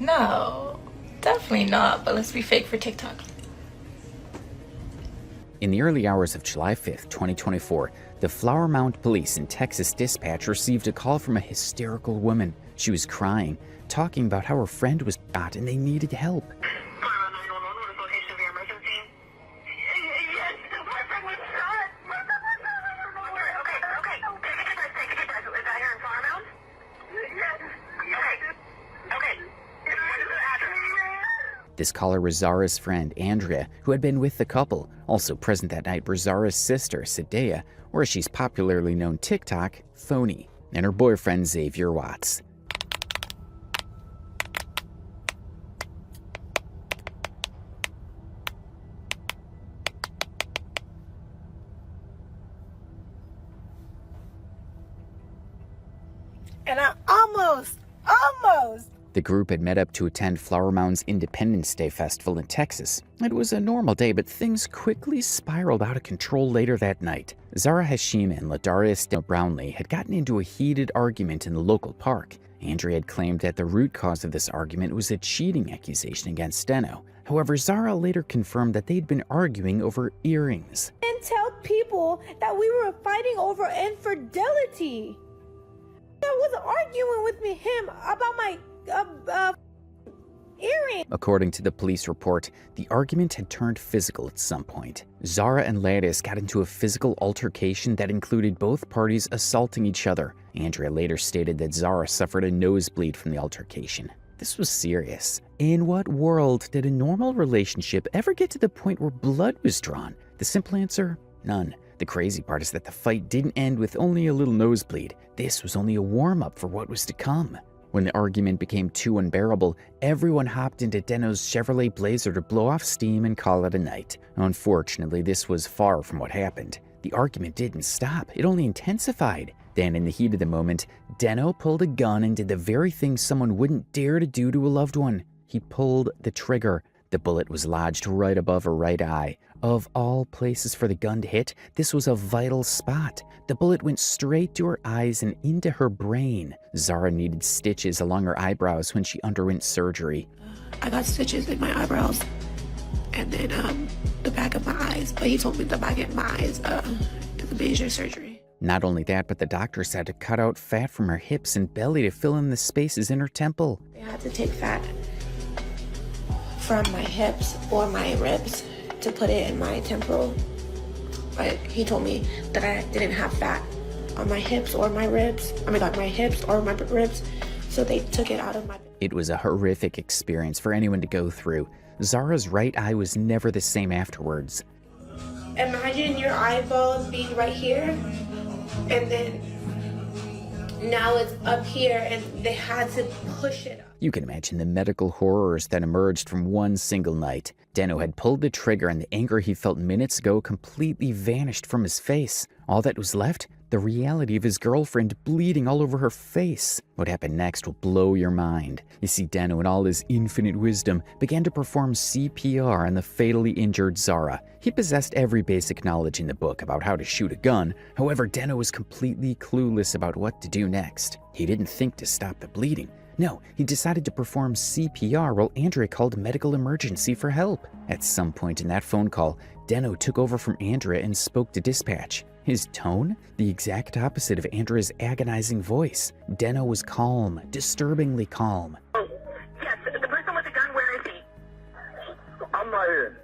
No, definitely not, but let's be fake for TikTok. In the early hours of July 5th, 2024, the Flower Mound Police in Texas dispatch received a call from a hysterical woman. She was crying, talking about how her friend was shot and they needed help. This caller was Zara's friend, Andrea, who had been with the couple. Also present that night were Zara's sister, Sadea, or as she's popularly known TikTok, Phony, and her boyfriend, Xavier Watts. And I almost. The group had met up to attend Flower Mound's Independence Day Festival in Texas. It was a normal day, but things quickly spiraled out of control later that night. Zara Hashim and Ladarius Brownlee had gotten into a heated argument in the local park. Andrea had claimed that the root cause of this argument was a cheating accusation against Deno. However, Zara later confirmed that they'd been arguing over earrings. And tell people that we were fighting over infidelity. I wasn't arguing with him about my earring. According to the police report, the argument had turned physical at some point. Zara and Ladis got into a physical altercation that included both parties assaulting each other. Andrea later stated that Zara suffered a nosebleed from the altercation. This was serious. In what world did a normal relationship ever get to the point where blood was drawn? The simple answer, none. The crazy part is that the fight didn't end with only a little nosebleed. This was only a warm-up for what was to come. When the argument became too unbearable, everyone hopped into Deno's Chevrolet Blazer to blow off steam and call it a night. Unfortunately, this was far from what happened. The argument didn't stop, it only intensified. Then, in the heat of the moment, Deno pulled a gun and did the very thing someone wouldn't dare to do to a loved one. He pulled the trigger. The bullet was lodged right above her right eye. Of all places for the gun to hit, this was a vital spot. The bullet went straight to her eyes and into her brain. Zara needed stitches along her eyebrows when she underwent surgery. I got stitches in my eyebrows and then the back of my eyes, but he told me the back of my eyes is a major surgery. Not only that, but the doctors had to cut out fat from her hips and belly to fill in the spaces in her temple. They had to take fat from my hips or my ribs to put it in my temporal. But he told me that I didn't have fat on my hips or my ribs. My hips or my ribs, so they took it out of my... It was a horrific experience for anyone to go through. Zara's right eye was never the same afterwards. Imagine your eyeball being right here, and then now it's up here, and they had to push it up. You can imagine the medical horrors that emerged from one single night. Deno had pulled the trigger and the anger he felt minutes ago completely vanished from his face. All that was left, the reality of his girlfriend bleeding all over her face. What happened next will blow your mind. You see, Deno, in all his infinite wisdom, began to perform CPR on the fatally injured Zara. He possessed every basic knowledge in the book about how to shoot a gun. However, Deno was completely clueless about what to do next. He didn't think to stop the bleeding. No, he decided to perform CPR while Andrea called medical emergency for help. At some point in that phone call, Deno took over from Andrea and spoke to dispatch. His tone? The exact opposite of Andrea's agonizing voice. Deno was calm, disturbingly calm. Oh, yes, the person with the gun, where is he? I'm right here.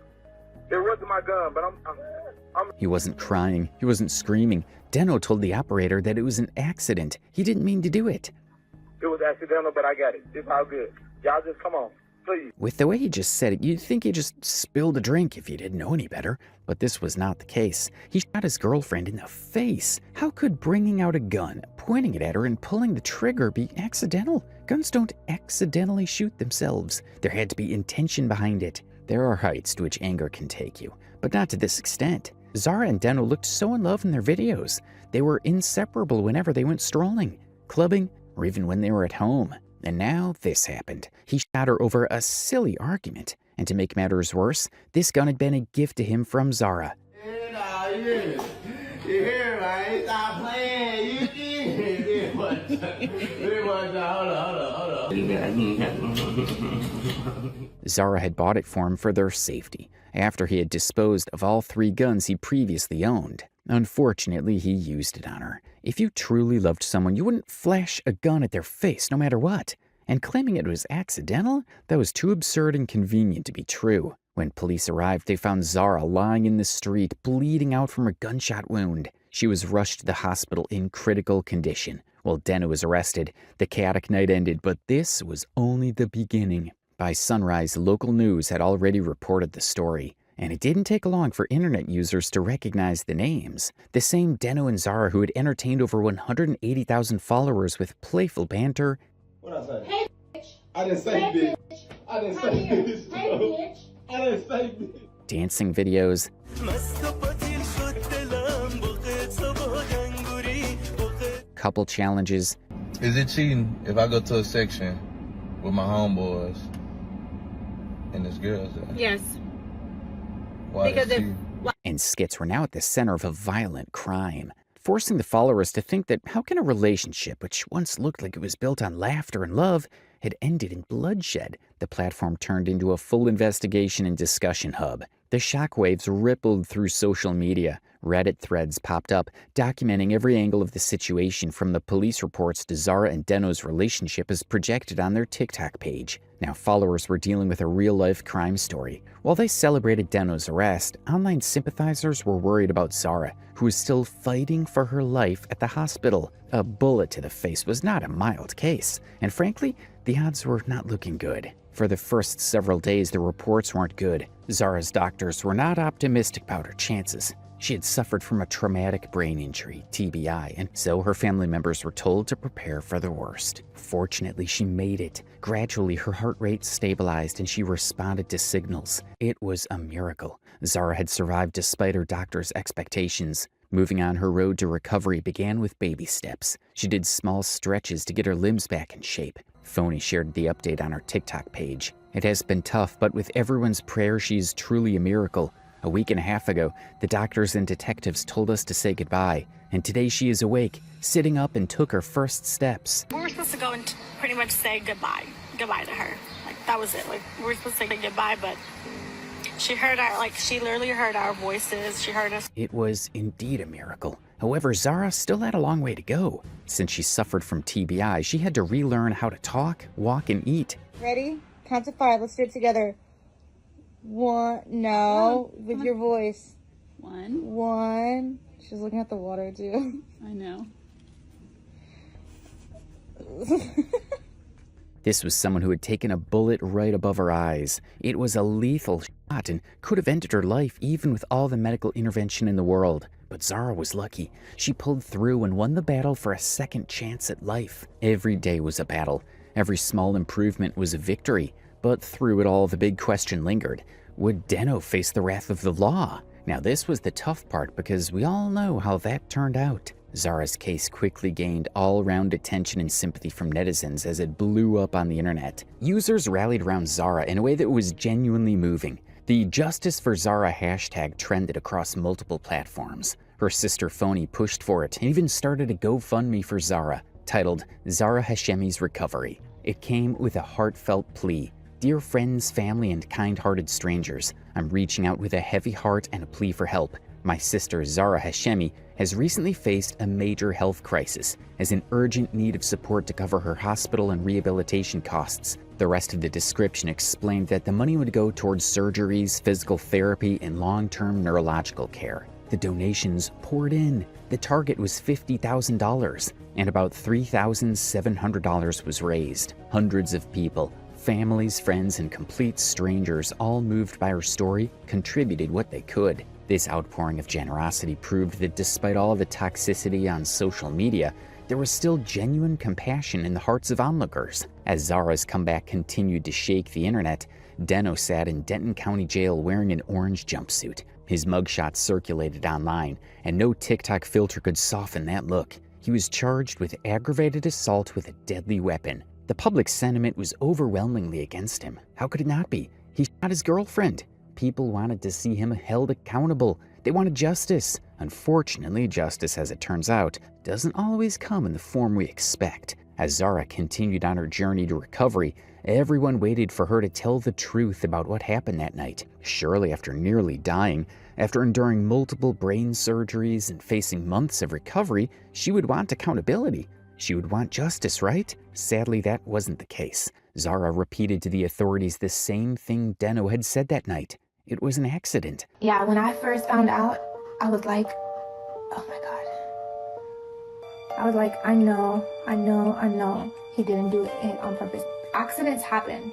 It wasn't my gun, but I'm... He wasn't crying. He wasn't screaming. Deno told the operator that it was an accident. He didn't mean to do it. It was accidental, but I got it. It's all good. Y'all just come on, please. With the way he just said it, you'd think he just spilled a drink if you didn't know any better. But this was not the case. He shot his girlfriend in the face. How could bringing out a gun, pointing it at her, and pulling the trigger be accidental? Guns don't accidentally shoot themselves. There had to be intention behind it. There are heights to which anger can take you, but not to this extent. Zara and Deno looked so in love in their videos. They were inseparable whenever they went strolling, clubbing, or even when they were at home. And now this happened. He shot her over a silly argument. And to make matters worse, this gun had been a gift to him from Zara. You hear, right? Stop playing. You did. Zara had bought it for him for their safety, after he had disposed of all 3 guns he previously owned. Unfortunately, he used it on her. If you truly loved someone, you wouldn't flash a gun at their face no matter what. And claiming it was accidental? That was too absurd and convenient to be true. When police arrived, they found Zara lying in the street, bleeding out from a gunshot wound. She was rushed to the hospital in critical condition. While Deno was arrested, the chaotic night ended, but this was only the beginning. By sunrise, local news had already reported the story. And it didn't take long for internet users to recognize the names. The same Deno and Zara who had entertained over 180,000 followers with playful banter. What I say? Hey, bitch. I didn't say bitch. I didn't say bitch. Hey, bitch. I didn't say bitch. Dancing videos. Couple challenges. Is it cheating if I go to a section with my homeboys and this girl's there? Yes. Why Because if And skits were now at the center of a violent crime, forcing the followers to think that how can a relationship which once looked like it was built on laughter and love had ended in bloodshed? The platform turned into a full investigation and discussion hub. The shockwaves rippled through social media. Reddit threads popped up, documenting every angle of the situation, from the police reports to Zara and Deno's relationship as projected on their TikTok page. Now followers were dealing with a real-life crime story. While they celebrated Deno's arrest, online sympathizers were worried about Zara, who was still fighting for her life at the hospital. A bullet to the face was not a mild case, and frankly, the odds were not looking good. For the first several days, the reports weren't good. Zara's doctors were not optimistic about her chances. She had suffered from a traumatic brain injury, TBI, and so her family members were told to prepare for the worst. Fortunately, she made it. Gradually, her heart rate stabilized and she responded to signals. It was a miracle. Zara had survived despite her doctor's expectations. Moving on, her road to recovery began with baby steps. She did small stretches to get her limbs back in shape. Phony shared the update on her TikTok page. It has been tough, but with everyone's prayer, she is truly a miracle. A week and a half ago, the doctors and detectives told us to say goodbye, and today she is awake, sitting up, and took her first steps. We were supposed to go and pretty much say goodbye to her. Like, that was it. Like, we were supposed to say goodbye, but she literally heard our voices. She heard us. It was indeed a miracle. However, Zara still had a long way to go. Since she suffered from TBI, she had to relearn how to talk, walk, and eat. Ready? Count to 5. Let's do it together. 1. No, with your voice. 1. She's looking at the water too. I know. This was someone who had taken a bullet right above her eyes. It was a lethal shot and could have ended her life even with all the medical intervention in the world. But Zara was lucky. She pulled through and won the battle for a second chance at life. Every day was a battle. Every small improvement was a victory. But through it all, the big question lingered. Would Deno face the wrath of the law? Now this was the tough part because we all know how that turned out. Zara's case quickly gained all-round attention and sympathy from netizens as it blew up on the internet. Users rallied around Zara in a way that was genuinely moving. The Justice for Zara hashtag trended across multiple platforms. Her sister Phony pushed for it and even started a GoFundMe for Zara, titled Zara Hashemi's Recovery. It came with a heartfelt plea. Dear friends, family, and kind-hearted strangers, I'm reaching out with a heavy heart and a plea for help. My sister Zara Hashemi has recently faced a major health crisis, has an urgent need of support to cover her hospital and rehabilitation costs. The rest of the description explained that the money would go towards surgeries, physical therapy, and long-term neurological care. The donations poured in. The target was $50,000, and about $3,700 was raised. Hundreds of people, families, friends, and complete strangers, all moved by her story, contributed what they could. This outpouring of generosity proved that despite all the toxicity on social media, there was still genuine compassion in the hearts of onlookers. As Zara's comeback continued to shake the internet, Deno sat in Denton County Jail wearing an orange jumpsuit. His mugshot circulated online, and no TikTok filter could soften that look. He was charged with aggravated assault with a deadly weapon. The public sentiment was overwhelmingly against him. How could it not be? He shot his girlfriend. People wanted to see him held accountable. They wanted justice. Unfortunately, justice, as it turns out, doesn't always come in the form we expect. As Zara continued on her journey to recovery, everyone waited for her to tell the truth about what happened that night. Surely, after nearly dying, after enduring multiple brain surgeries and facing months of recovery, she would want accountability. She would want justice, right? Sadly, that wasn't the case. Zara repeated to the authorities the same thing Deno had said that night. It was an accident. Yeah, when I first found out, I was like, oh my God. I was like, I know. He didn't do it on purpose. Accidents happen.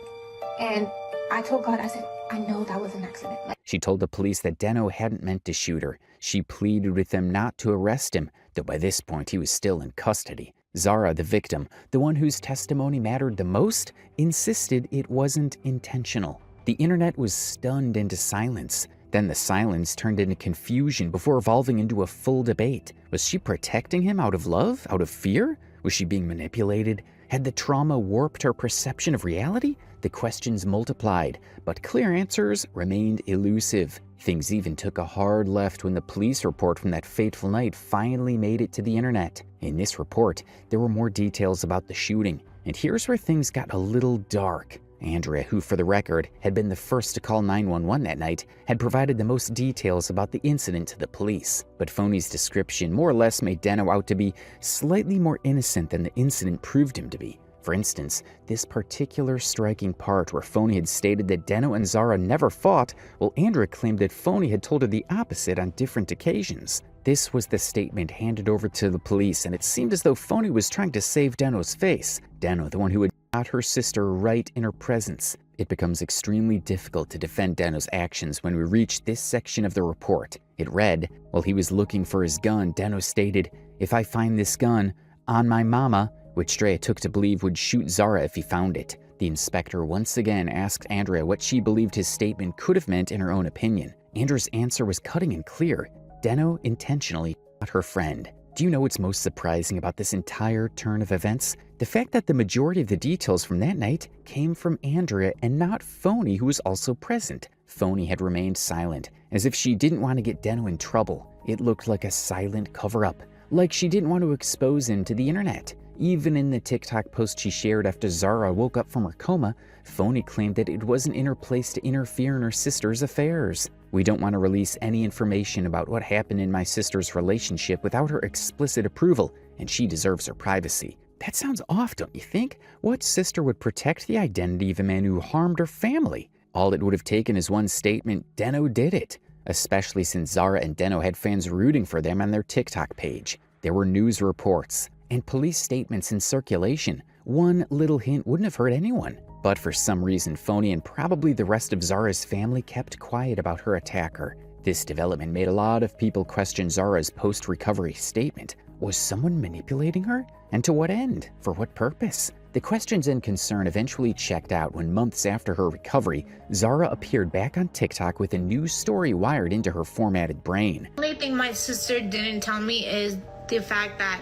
And I told God, I said, I know that was an accident. She told the police that Deno hadn't meant to shoot her. She pleaded with them not to arrest him, though by this point he was still in custody. Zara, the victim, the one whose testimony mattered the most, insisted it wasn't intentional. The internet was stunned into silence. Then the silence turned into confusion before evolving into a full debate. Was she protecting him out of love? Out of fear? Was she being manipulated? Had the trauma warped her perception of reality? The questions multiplied, but clear answers remained elusive. Things even took a hard left when the police report from that fateful night finally made it to the internet. In this report, there were more details about the shooting, and here's where things got a little dark. Andrea, who for the record had been the first to call 911 that night, had provided the most details about the incident to the police. But Phony's description more or less made Deno out to be slightly more innocent than the incident proved him to be. For instance, this particular striking part where Phony had stated that Deno and Zara never fought, while Andrea claimed that Phony had told her the opposite on different occasions. This was the statement handed over to the police, and it seemed as though Phony was trying to save Deno's face. Deno, the one who had shot her sister right in her presence. It becomes extremely difficult to defend Deno's actions when we reach this section of the report. It read, while he was looking for his gun, Deno stated, "If I find this gun, on my mama," which Drea took to believe would shoot Zara if he found it. The inspector once again asked Andrea what she believed his statement could have meant in her own opinion. Andrea's answer was cutting and clear. Deno intentionally shot her friend. Do you know what's most surprising about this entire turn of events? The fact that the majority of the details from that night came from Andrea and not Phony, who was also present. Phony had remained silent, as if she didn't want to get Deno in trouble. It looked like a silent cover-up, like she didn't want to expose him to the internet. Even in the TikTok post she shared after Zara woke up from her coma, Phony claimed that it wasn't in her place to interfere in her sister's affairs. We don't want to release any information about what happened in my sister's relationship without her explicit approval, and she deserves her privacy. That sounds off, don't you think? What sister would protect the identity of a man who harmed her family? All it would have taken is one statement, Deno did it, especially since Zara and Deno had fans rooting for them on their TikTok page. There were news reports and police statements in circulation. One little hint wouldn't have hurt anyone. But for some reason, Phony and probably the rest of Zara's family kept quiet about her attacker. This development made a lot of people question Zara's post-recovery statement. Was someone manipulating her? And to what end? For what purpose? The questions and concern eventually checked out when months after her recovery, Zara appeared back on TikTok with a new story wired into her formatted brain. The only thing my sister didn't tell me is the fact that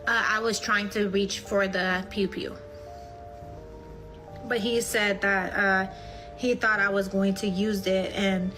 I was trying to reach for the pew-pew. But he said that he thought I was going to use it and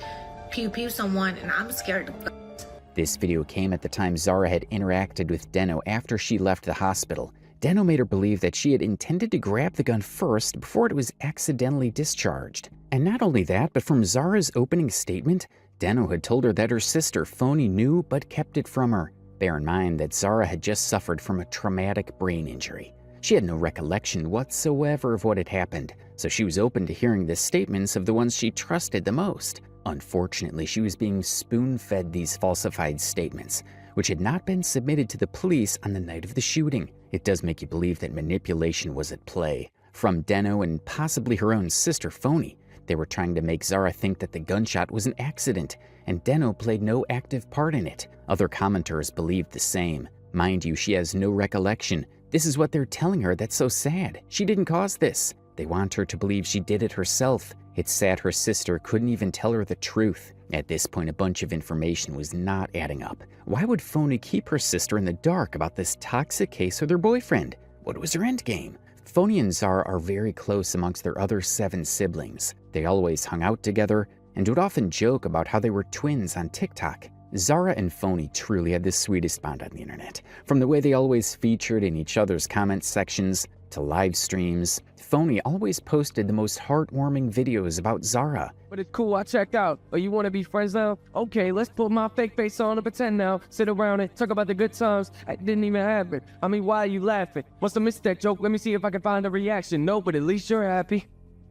pew-pew someone, and I'm scared of it. This video came at the time Zara had interacted with Deno after she left the hospital. Deno made her believe that she had intended to grab the gun first before it was accidentally discharged. And not only that, but from Zara's opening statement, Deno had told her that her sister Phony knew but kept it from her. Bear in mind that Zara had just suffered from a traumatic brain injury. She had no recollection whatsoever of what had happened, so she was open to hearing the statements of the ones she trusted the most. Unfortunately, she was being spoon-fed these falsified statements, which had not been submitted to the police on the night of the shooting. It does make you believe that manipulation was at play. From Deno and possibly her own sister Phony, they were trying to make Zara think that the gunshot was an accident, and Deno played no active part in it. Other commenters believed the same. Mind you, she has no recollection. This is what they're telling her that's so sad. She didn't cause this. They want her to believe she did it herself. It's sad her sister couldn't even tell her the truth. At this point, a bunch of information was not adding up. Why would Phony keep her sister in the dark about this toxic case with her boyfriend? What was her endgame? Phony and Zara are very close amongst their other 7 siblings. They always hung out together and would often joke about how they were twins on TikTok. Zara and Phony truly had the sweetest bond on the internet. From the way they always featured in each other's comment sections to live streams, Phony always posted the most heartwarming videos about Zara. But it's cool, I checked out. Oh, you want to be friends now? Okay, let's put my fake face on and pretend now. Sit around and talk about the good times. I didn't even happen. I mean, why are you laughing? Must have missed that joke. Let me see if I can find a reaction. No, but at least you're happy.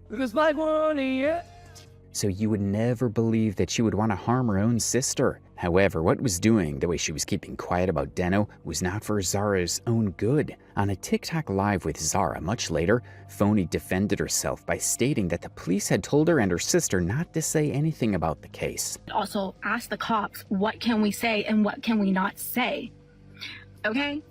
Because like one, yeah. So you would never believe that she would want to harm her own sister. However, what was doing, the way she was keeping quiet about Deno, was not for Zara's own good. On a TikTok live with Zara much later, Phony defended herself by stating that the police had told her and her sister not to say anything about the case. Also, ask the cops, what can we say and what can we not say? Okay?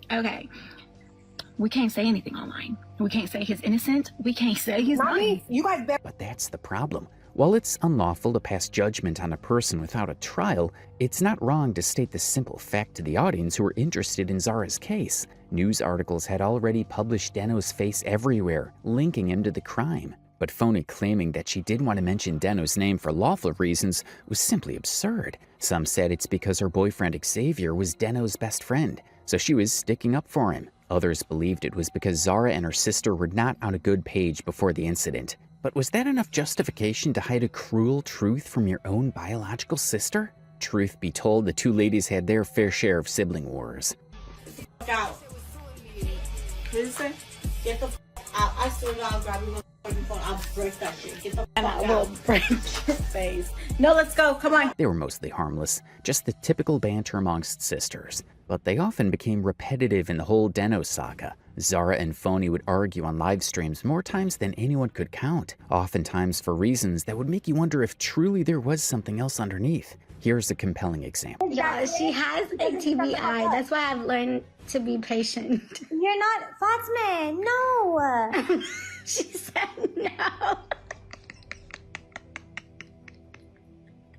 We can't say anything online. We can't say he's innocent. We can't say he's not. You guys better. But that's the problem. While it's unlawful to pass judgment on a person without a trial, it's not wrong to state the simple fact to the audience who were interested in Zara's case. News articles had already published Deno's face everywhere, linking him to the crime. But Phony claiming that she didn't want to mention Deno's name for lawful reasons was simply absurd. Some said it's because her boyfriend Xavier was Deno's best friend, so she was sticking up for him. Others believed it was because Zara and her sister were not on a good page before the incident. But was that enough justification to hide a cruel truth from your own biological sister? Truth be told, the two ladies had their fair share of sibling wars. Get out. What did it say? Get the out. I still gotta grab your phone. I'll break that shit. Get the And I will break your face. No, let's go. Come on. They were mostly harmless, just the typical banter amongst sisters. But they often became repetitive in the whole Deno saga. Zara and Phony would argue on live streams more times than anyone could count, oftentimes for reasons that would make you wonder if truly there was something else underneath. Here's a compelling example. Yeah, she has a TBI. That's why I've learned to be patient. You're not Fatima. No. She said no.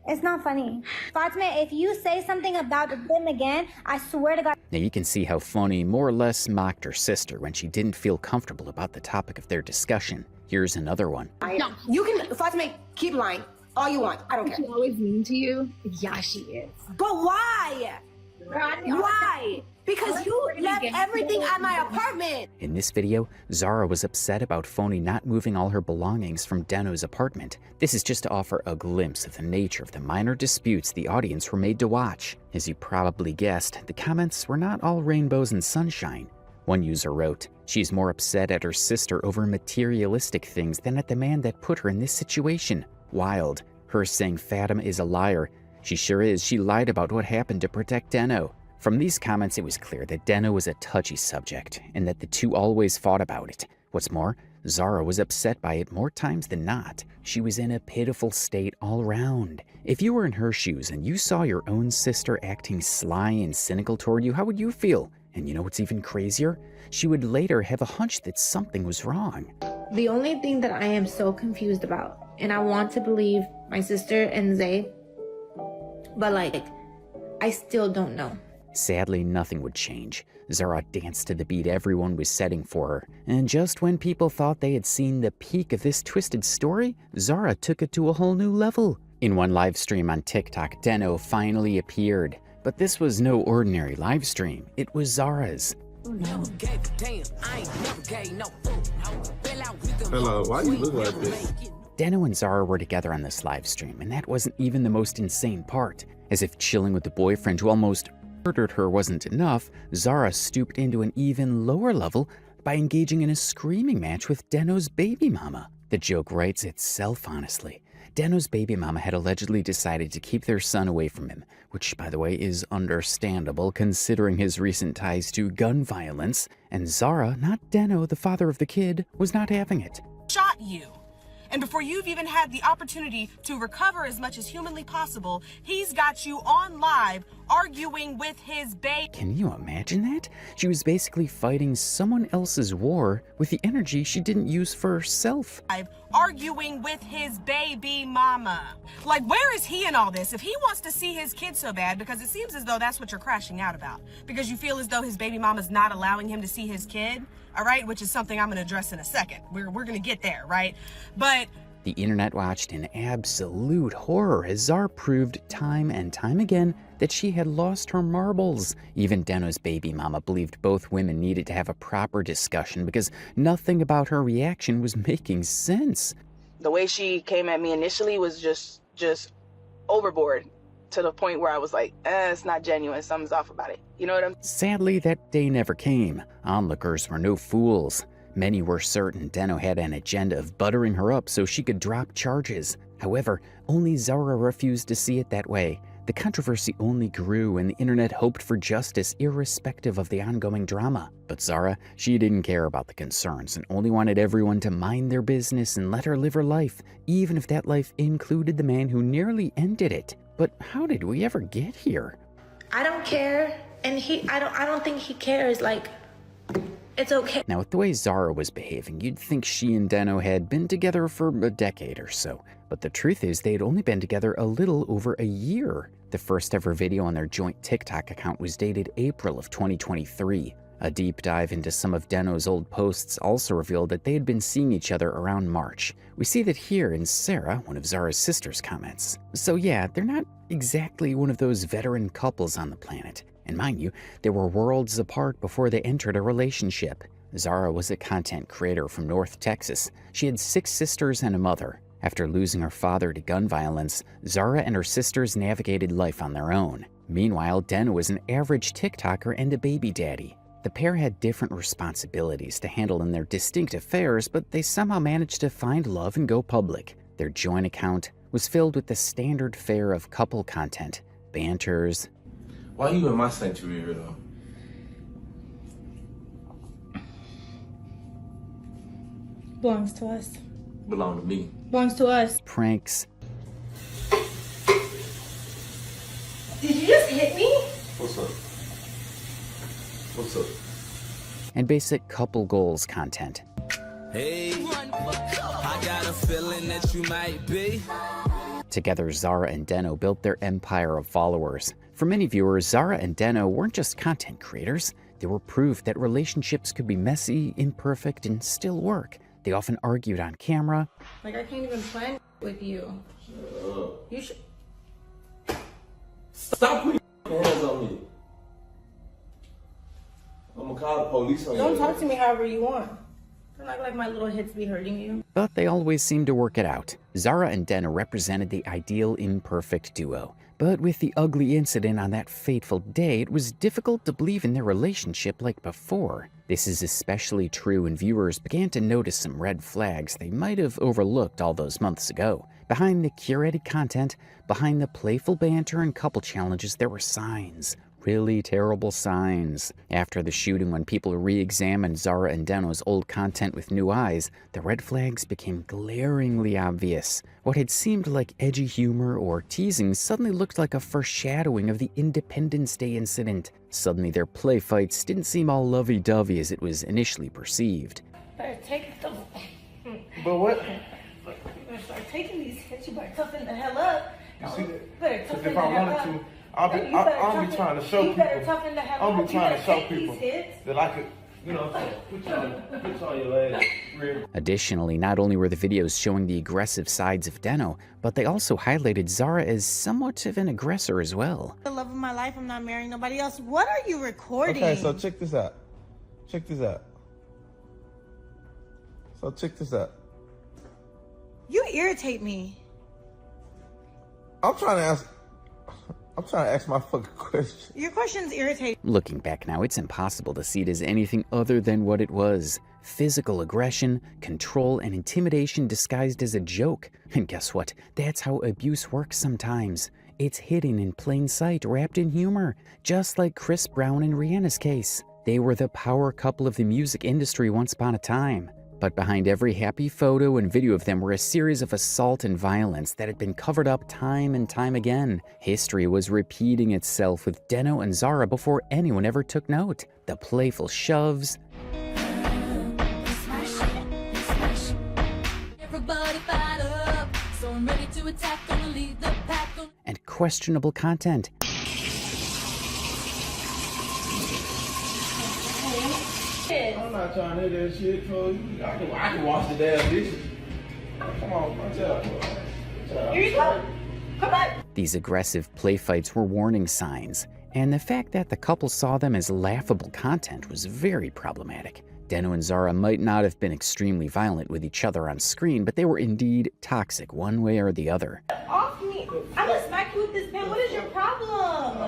It's not funny. Fatima, if you say something about them again, I swear to God. Now you can see how Phony more or less mocked her sister when she didn't feel comfortable about the topic of their discussion. Here's another one. No, you can, Fatima, keep lying all you want. I don't care. She's always mean to you. Yeah, she is. But why? Why? Because you left everything at my apartment. In this video, Zara was upset about Phony not moving all her belongings from Deno's apartment. This is just to offer a glimpse of the nature of the minor disputes the audience were made to watch. As you probably guessed, the comments were not all rainbows and sunshine. One user wrote, "She's more upset at her sister over materialistic things than at the man that put her in this situation. Wild. Her saying Fatima is a liar. She sure is. She lied about what happened to protect Deno." From these comments, it was clear that Deno was a touchy subject, and that the two always fought about it. What's more, Zara was upset by it more times than not. She was in a pitiful state all round. If you were in her shoes and you saw your own sister acting sly and cynical toward you, how would you feel? And you know what's even crazier? She would later have a hunch that something was wrong. The only thing that I am so confused about, and I want to believe my sister and Zay, but like, I still don't know. Sadly, nothing would change. Zara danced to the beat everyone was setting for her. And just when people thought they had seen the peak of this twisted story, Zara took it to a whole new level. In one live stream on TikTok, Deno finally appeared. But this was no ordinary live stream. It was Zara's. Hello, why you look like this? Deno and Zara were together on this live stream, and that wasn't even the most insane part. As if chilling with the boyfriend who almost murdered her wasn't enough, Zara stooped into an even lower level by engaging in a screaming match with Deno's baby mama. The joke writes itself, honestly. Deno's baby mama had allegedly decided to keep their son away from him, which, by the way, is understandable considering his recent ties to gun violence, and Zara, not Deno, the father of the kid, was not having it. Shot you. And before you've even had the opportunity to recover as much as humanly possible, he's got you on live arguing with his baby. Can you imagine that? She was basically fighting someone else's war with the energy she didn't use for herself. Arguing with his baby mama. Like, where is he in all this? If he wants to see his kid so bad, because it seems as though that's what you're crashing out about, because you feel as though his baby mama's not allowing him to see his kid, all right, which is something I'm going to address in a second. We're going to get there, right? But the internet watched in absolute horror as Zara proved time and time again that she had lost her marbles. Even Deno's baby mama believed both women needed to have a proper discussion because nothing about her reaction was making sense. The way she came at me initially was just overboard, to the point where I was like, it's not genuine, something's off about it. You know what I'm saying? Sadly, that day never came. Onlookers were no fools. Many were certain Deno had an agenda of buttering her up so she could drop charges. However, only Zara refused to see it that way. The controversy only grew and the internet hoped for justice irrespective of the ongoing drama. But Zara, she didn't care about the concerns and only wanted everyone to mind their business and let her live her life, even if that life included the man who nearly ended it. But how did we ever get here? I don't care, and I don't think he cares. Like, it's okay. Now, with the way Zara was behaving, you'd think she and Deno had been together for a decade or so. But the truth is, they had only been together a little over a year. The first ever video on their joint TikTok account was dated April of 2023. A deep dive into some of Deno's old posts also revealed that they had been seeing each other around March. We see that here in Sarah, one of Zara's sister's comments. So yeah, they're not exactly one of those veteran couples on the planet. And mind you, they were worlds apart before they entered a relationship. Zara was a content creator from North Texas. She had 6 sisters and a mother. After losing her father to gun violence, Zara and her sisters navigated life on their own. Meanwhile, Deno was an average TikToker and a baby daddy. The pair had different responsibilities to handle in their distinct affairs, but they somehow managed to find love and go public. Their joint account was filled with the standard fare of couple content, banters. Why are you in my sanctuary, though? Belongs to us. Belong to me. Belongs to us. Pranks. Did you just hit me? What's up? What's up? And basic couple goals content. Hey, I got a feeling that you might be. Together, Zara and Deno built their empire of followers. For For many viewers, Zara and Deno weren't just content creators. They were proof that relationships could be messy, imperfect, and still work. They often argued on camera. Like, I can't even plan with you. You should... Stop putting your hands on me. I'm gonna call the police on you. Don't talk to me however you want. Don't act like my little hits be hurting you. But they always seemed to work it out. Zara and Deno represented the ideal imperfect duo. But with the ugly incident on that fateful day, it was difficult to believe in their relationship like before. This is especially true when viewers began to notice some red flags they might have overlooked all those months ago. Behind the curated content, behind the playful banter and couple challenges, there were signs. Really terrible signs. After the shooting, when people re-examined Zara and Deno's old content with new eyes, the red flags became glaringly obvious. What had seemed like edgy humor or teasing suddenly looked like a foreshadowing of the Independence Day incident. Suddenly their play fights didn't seem all lovey-dovey as it was initially perceived. Better take the... But what? You better start taking these hits. You better toughen the hell up. You see that? Better toughen If the I hell wanted up. to, I'll be trying to show people. I'll be trying to show people that I could, you know, put you on your ass. Real. Additionally, not only were the videos showing the aggressive sides of Deno, but they also highlighted Zara as somewhat of an aggressor as well. The love of my life, I'm not marrying nobody else. What are you recording? Okay, so check this out. Check this out. So check this out. You irritate me. I'm trying to ask my fucking question. Your questions irritate. Looking back now, it's impossible to see it as anything other than what it was. Physical aggression, control, and intimidation disguised as a joke. And guess what? That's how abuse works sometimes. It's hidden in plain sight, wrapped in humor, just like Chris Brown and Rihanna's case. They were the power couple of the music industry once upon a time. But behind every happy photo and video of them were a series of assault and violence that had been covered up time and time again. History was repeating itself with Deno and Zara before anyone ever took note. The playful shoves, and questionable content. I'm not trying to hear that shit, folks. I can wash the damn dishes. Come on, watch out. Here you go. Come on. These aggressive play fights were warning signs, and the fact that the couple saw them as laughable content was very problematic. Deno and Zara might not have been extremely violent with each other on screen, but they were indeed toxic one way or the other. Off me. I'm gonna smack you with this pen. What is your problem?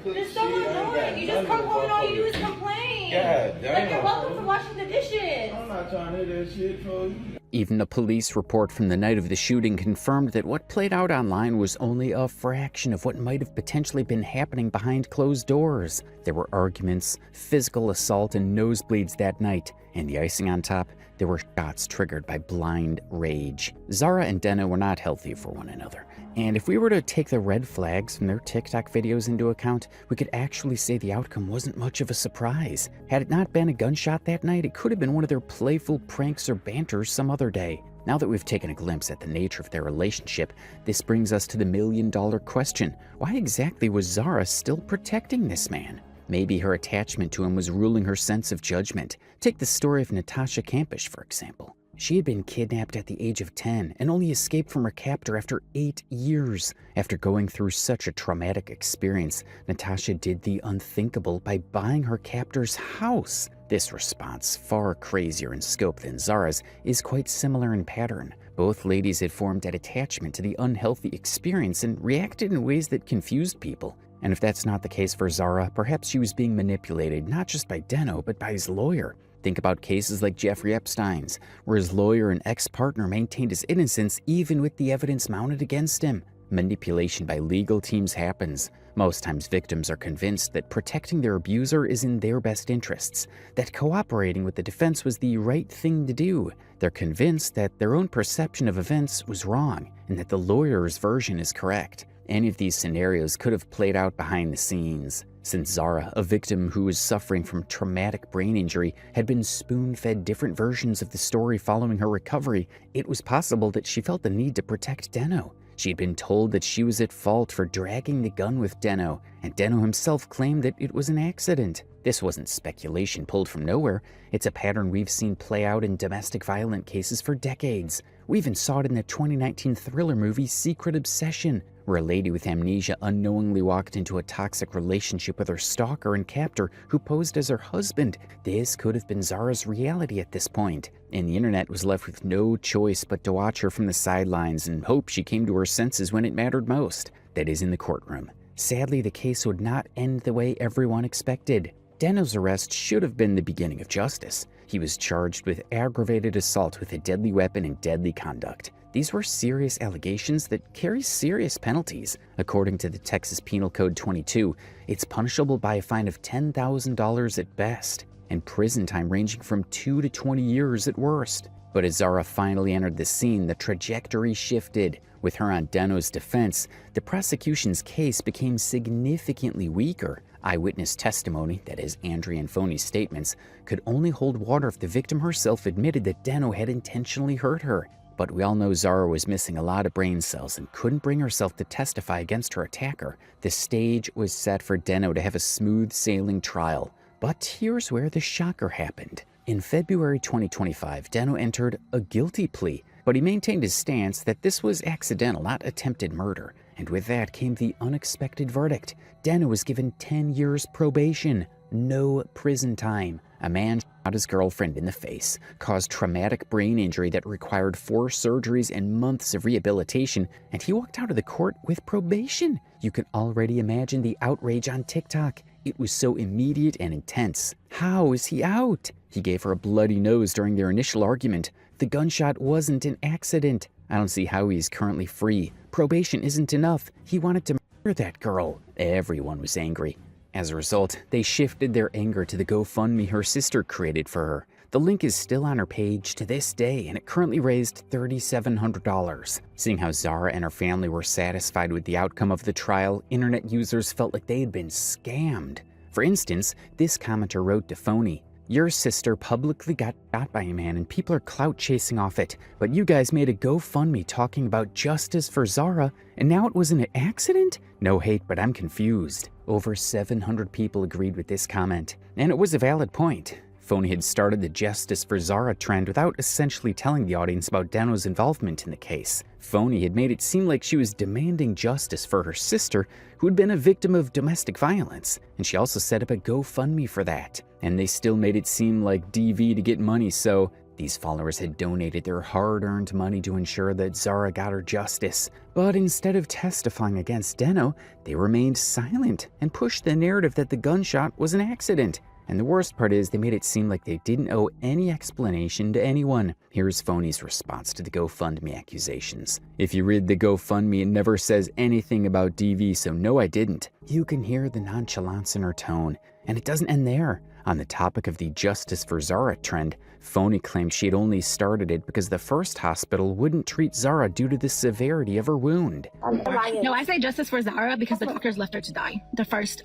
You're so annoying. You just come home and all you do is complain. God damn. Like, you're welcome for washing the dishes. I'm not trying to hear that shit, folks. Even a police report from the night of the shooting confirmed that what played out online was only a fraction of what might have potentially been happening behind closed doors. There were arguments, physical assault, and nosebleeds that night. And the icing on top, there were shots triggered by blind rage. Zara and Deno were not healthy for one another. And if we were to take the red flags from their TikTok videos into account, we could actually say the outcome wasn't much of a surprise. Had it not been a gunshot that night, it could have been one of their playful pranks or banters some other day. Now that we've taken a glimpse at the nature of their relationship, this brings us to the million-dollar question. Why exactly was Zara still protecting this man? Maybe her attachment to him was ruling her sense of judgment. Take the story of Natasha Kampusch, for example. She had been kidnapped at the age of 10 and only escaped from her captor after 8 years. After going through such a traumatic experience, Natasha did the unthinkable by buying her captor's house. This response, far crazier in scope than Zara's, is quite similar in pattern. Both ladies had formed an attachment to the unhealthy experience and reacted in ways that confused people. And if that's not the case for Zara, perhaps she was being manipulated not just by Deno, but by his lawyer. Think about cases like Jeffrey Epstein's, where his lawyer and ex-partner maintained his innocence even with the evidence mounted against him. Manipulation by legal teams happens. Most times victims are convinced that protecting their abuser is in their best interests, that cooperating with the defense was the right thing to do. They're convinced that their own perception of events was wrong, and that the lawyer's version is correct. any of these scenarios could have played out behind the scenes. Since Zara, a victim who was suffering from traumatic brain injury, had been spoon-fed different versions of the story following her recovery, it was possible that she felt the need to protect Deno. She had been told that she was at fault for dragging the gun with Deno, and Deno himself claimed that it was an accident. This wasn't speculation pulled from nowhere. It's a pattern we've seen play out in domestic violence cases for decades. We even saw it in the 2019 thriller movie Secret Obsession, where a lady with amnesia unknowingly walked into a toxic relationship with her stalker and captor who posed as her husband. This could have been Zara's reality at this point, and the internet was left with no choice but to watch her from the sidelines and hope she came to her senses when it mattered most, that is, in the courtroom. Sadly, the case would not end the way everyone expected. Deno's arrest should have been the beginning of justice. He was charged with aggravated assault with a deadly weapon and deadly conduct. These were serious allegations that carry serious penalties. According to the Texas Penal Code 22, it's punishable by a fine of $10,000 at best, and prison time ranging from 2 to 20 years at worst. But as Zara finally entered the scene, the trajectory shifted. With her on Deno's defense, the prosecution's case became significantly weaker. Eyewitness testimony, that is, Andrea and Phony's statements, could only hold water if the victim herself admitted that Deno had intentionally hurt her. But we all know Zara was missing a lot of brain cells and couldn't bring herself to testify against her attacker. The stage was set for Deno to have a smooth-sailing trial. But here's where the shocker happened. In February 2025, Deno entered a guilty plea, but he maintained his stance that this was accidental, not attempted murder. And with that came the unexpected verdict. Deno was given 10 years probation, no prison time. A man shot his girlfriend in the face, caused traumatic brain injury that required 4 surgeries and months of rehabilitation, and he walked out of the court with probation. You can already imagine the outrage on TikTok. It was so immediate and intense. How is he out? He gave her a bloody nose during their initial argument. The gunshot wasn't an accident. I don't see how he's currently free. Probation isn't enough. He wanted to murder that girl. Everyone was angry. As a result, they shifted their anger to the GoFundMe her sister created for her. The link is still on her page to this day, and it currently raised $3,700. Seeing how Zara and her family were satisfied with the outcome of the trial, internet users felt like they had been scammed. For instance, this commenter wrote to Phony, "Your sister publicly got shot by a man and people are clout chasing off it, but you guys made a GoFundMe talking about justice for Zara, and now it was an accident? No hate, but I'm confused." Over 700 people agreed with this comment, and it was a valid point. Phony had started the Justice for Zara trend without essentially telling the audience about Deno's involvement in the case. Phony had made it seem like she was demanding justice for her sister, who had been a victim of domestic violence, and she also set up a GoFundMe for that. And they still made it seem like DV to get money, so these followers had donated their hard-earned money to ensure that Zara got her justice. But instead of testifying against Deno, they remained silent and pushed the narrative that the gunshot was an accident. And the worst part is they made it seem like they didn't owe any explanation to anyone. Here's Phony's response to the GoFundMe accusations. "If you read the GoFundMe, it never says anything about DV, so no, I didn't." You can hear the nonchalance in her tone, and it doesn't end there. On the topic of the Justice for Zara trend, Phony claimed she had only started it because the first hospital wouldn't treat Zara due to the severity of her wound. No, I say justice for Zara because the doctors left her to die. The first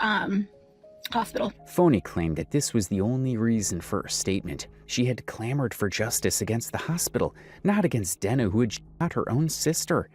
hospital. Phony claimed that this was the only reason for her statement. She had clamored for justice against the hospital, not against Deno, who had shot her own sister.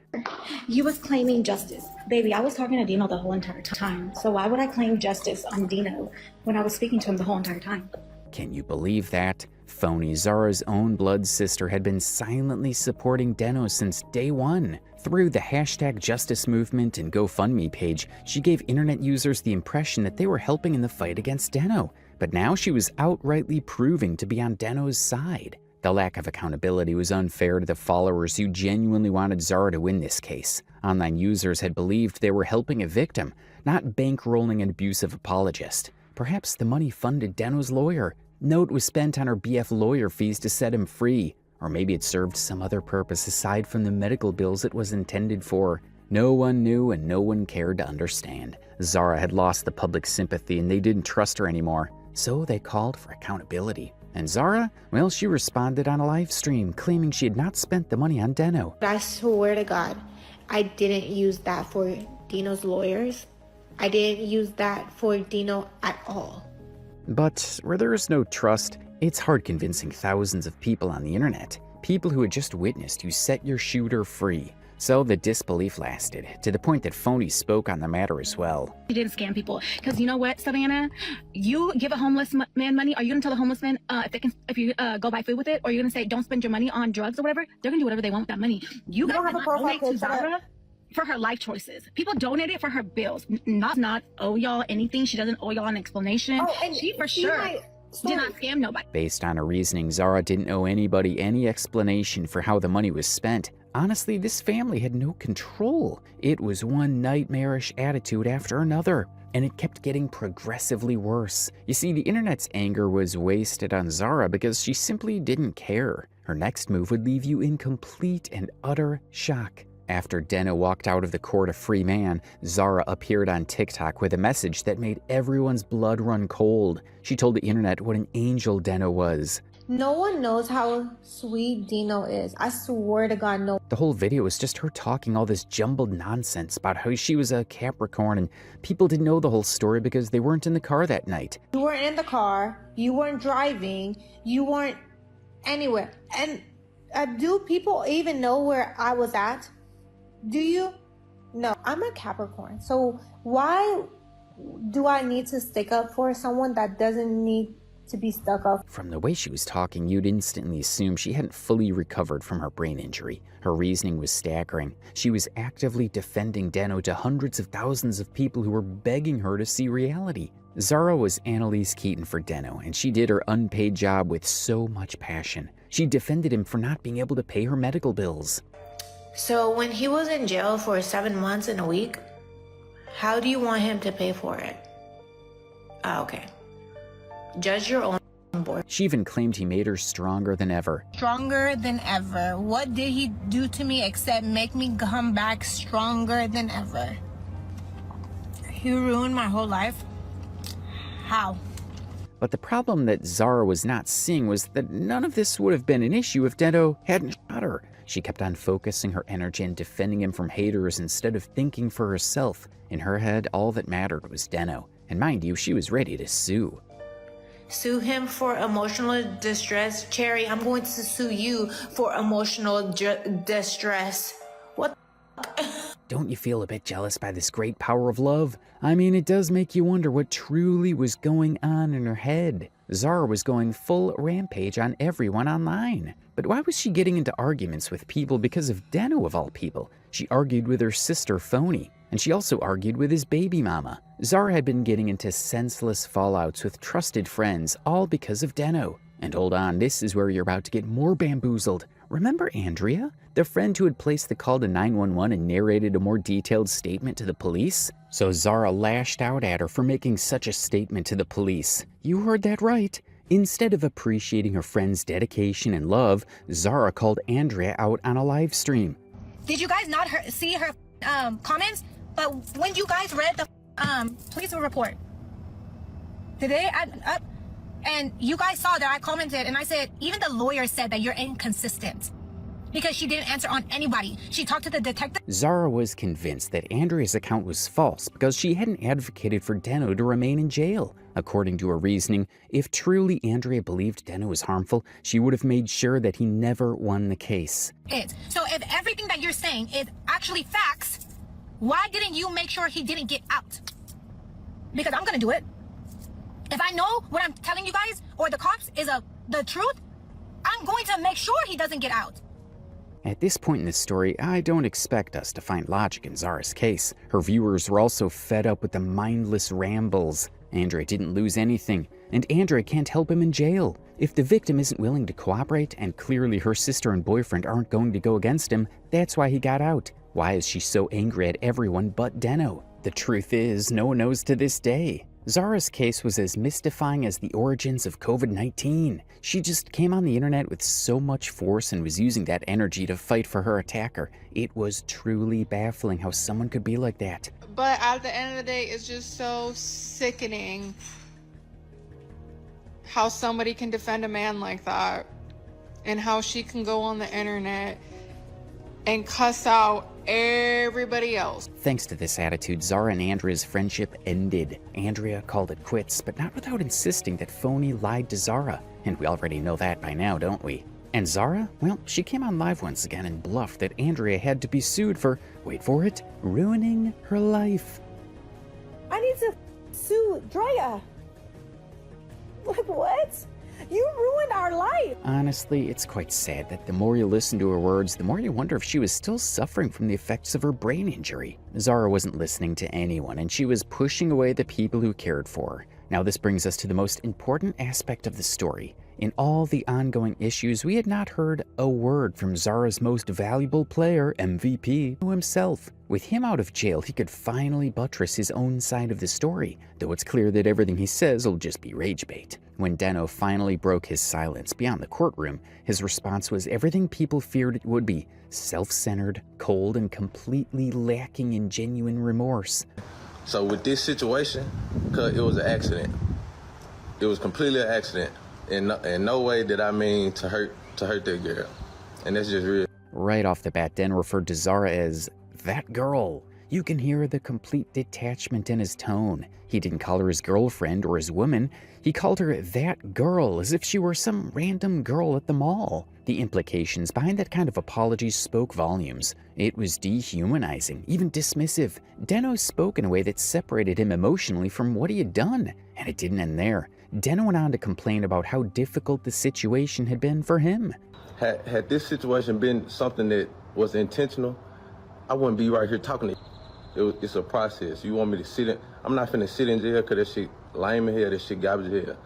You was claiming justice. Baby, I was talking to Dino the whole entire time. So why would I claim justice on Dino when I was speaking to him the whole entire time? Can you believe that? Phony, Zara's own blood sister, had been silently supporting Deno since day one. Through the hashtag Justice Movement and GoFundMe page, she gave internet users the impression that they were helping in the fight against Deno. But now she was outrightly proving to be on Deno's side. The lack of accountability was unfair to the followers who genuinely wanted Zara to win this case. Online users had believed they were helping a victim, not bankrolling an abusive apologist. Perhaps the money funded Deno's lawyer. Note was spent on her BF lawyer fees to set him free. Or maybe it served some other purpose aside from the medical bills it was intended for. No one knew and no one cared to understand. Zara had lost the public sympathy and they didn't trust her anymore. So they called for accountability. And Zara, well, she responded on a live stream, claiming she had not spent the money on Deno. I swear to God, I didn't use that for Dino's lawyers. I didn't use that for Dino at all. But where there is no trust, it's hard convincing thousands of people on the internet, people who had just witnessed you set your shooter free. So the disbelief lasted, to the point that Phony spoke on the matter as well. You didn't scam people. Because you know what, Savannah? You give a homeless man money, are you going to tell the homeless man if you go buy food with it? Or are you going to say, don't spend your money on drugs or whatever? They're going to do whatever they want with that money. You guys did not donate to Zara for her life choices. People donated for her bills. Not owe y'all anything. She doesn't owe y'all an explanation. Oh, and she for sure did not scam nobody. Based on her reasoning, Zara didn't owe anybody any explanation for how the money was spent. Honestly, this family had no control. It was one nightmarish attitude after another, and it kept getting progressively worse. You see, the internet's anger was wasted on Zara because she simply didn't care. Her next move would leave you in complete and utter shock. After Deno walked out of the court a free man, Zara appeared on TikTok with a message that made everyone's blood run cold. She told the internet what an angel Deno was. No one knows how sweet Dino is. I swear to God, no. The whole video was just her talking all this jumbled nonsense about how she was a Capricorn, and people didn't know the whole story because they weren't in the car that night. You weren't in the car. You weren't driving. You weren't anywhere. And do people even know where I was at? Do you? No, I'm a Capricorn. So why do I need to stick up for someone that doesn't need to be stuck up? From the way she was talking, you'd instantly assume she hadn't fully recovered from her brain injury. Her reasoning was staggering. She was actively defending Deno to hundreds of thousands of people who were begging her to see reality. Zara was Annalise Keaton for Deno, and she did her unpaid job with so much passion. She defended him for not being able to pay her medical bills. So when he was in jail for 7 months and a week, how do you want him to pay for it? Okay. Judge your own board. She even claimed he made her stronger than ever. Stronger than ever. What did he do to me except make me come back stronger than ever? He ruined my whole life. How? But the problem that Zara was not seeing was that none of this would have been an issue if Deno hadn't shot her. She kept on focusing her energy and defending him from haters instead of thinking for herself. In her head, all that mattered was Deno. And mind you, she was ready to sue. Sue him for emotional distress. Cherry, I'm going to sue you for emotional distress. What the Don't you feel a bit jealous by this great power of love? I mean, it does make you wonder what truly was going on in her head. Zara was going full rampage on everyone online. But why was she getting into arguments with people because of Deno of all people? She argued with her sister Phony, and she also argued with his baby mama. Zara had been getting into senseless fallouts with trusted friends, all because of Deno. And hold on, this is where you're about to get more bamboozled. Remember Andrea, the friend who had placed the call to 911 and narrated a more detailed statement to the police? So Zara lashed out at her for making such a statement to the police. You heard that right. Instead of appreciating her friend's dedication and love, Zara called Andrea out on a live stream. Did you guys not see her comments? But when you guys read the police report, did they add up? And you guys saw that I commented and I said, even the lawyer said that you're inconsistent because she didn't answer on anybody. She talked to the detective. Zara was convinced that Andrea's account was false because she hadn't advocated for Deno to remain in jail. According to her reasoning, if truly Andrea believed Deno was harmful, she would have made sure that he never won the case. So if everything that you're saying is actually facts, why didn't you make sure he didn't get out? Because I'm gonna do it. If I know what I'm telling you guys or the cops is the truth, I'm going to make sure he doesn't get out. At this point in the story, I don't expect us to find logic in Zara's case. Her viewers were also fed up with the mindless rambles. Andrea didn't lose anything, and Andrea can't help him in jail. If the victim isn't willing to cooperate, and clearly her sister and boyfriend aren't going to go against him, that's why he got out. Why is she so angry at everyone but Deno? The truth is, no one knows to this day. Zara's case was as mystifying as the origins of COVID-19. She just came on the internet with so much force and was using that energy to fight for her attacker. It was truly baffling how someone could be like that. But at the end of the day, it's just so sickening how somebody can defend a man like that and how she can go on the internet and cuss out everybody else. Thanks to this attitude, Zara and Andrea's friendship ended. Andrea called it quits, but not without insisting that Phony lied to Zara. And we already know that by now, don't we? And Zara, well, she came on live once again and bluffed that Andrea had to be sued for, wait for it, ruining her life. I need to sue Drea. Like, what? You ruined our life. Honestly, it's quite sad that the more you listen to her words, the more you wonder if she was still suffering from the effects of her brain injury. Zara wasn't listening to anyone, and she was pushing away the people who cared for her. Now this brings us to the most important aspect of the story. In all the ongoing issues, we had not heard a word from Zara's most valuable player, MVP, himself. With him out of jail, he could finally buttress his own side of the story, though it's clear that everything he says will just be rage bait. When Deno finally broke his silence beyond the courtroom, his response was everything people feared it would be: self-centered, cold, and completely lacking in genuine remorse. So with this situation, cause it was an accident. It was completely an accident. In no way did I mean to hurt that girl. And that's just real. Right off the bat, Den referred to Zara as that girl. You can hear the complete detachment in his tone. He didn't call her his girlfriend or his woman. He called her that girl, as if she were some random girl at the mall. The implications behind that kind of apology spoke volumes. It was dehumanizing, even dismissive. Deno spoke in a way that separated him emotionally from what he had done. And it didn't end there. Deno went on to complain about how difficult the situation had been for him. Had this situation been something that was intentional, I wouldn't be right here talking to you. It's a process. You want me to sit in? I'm not finna sit in jail because that shit lame in here, that shit garbage here.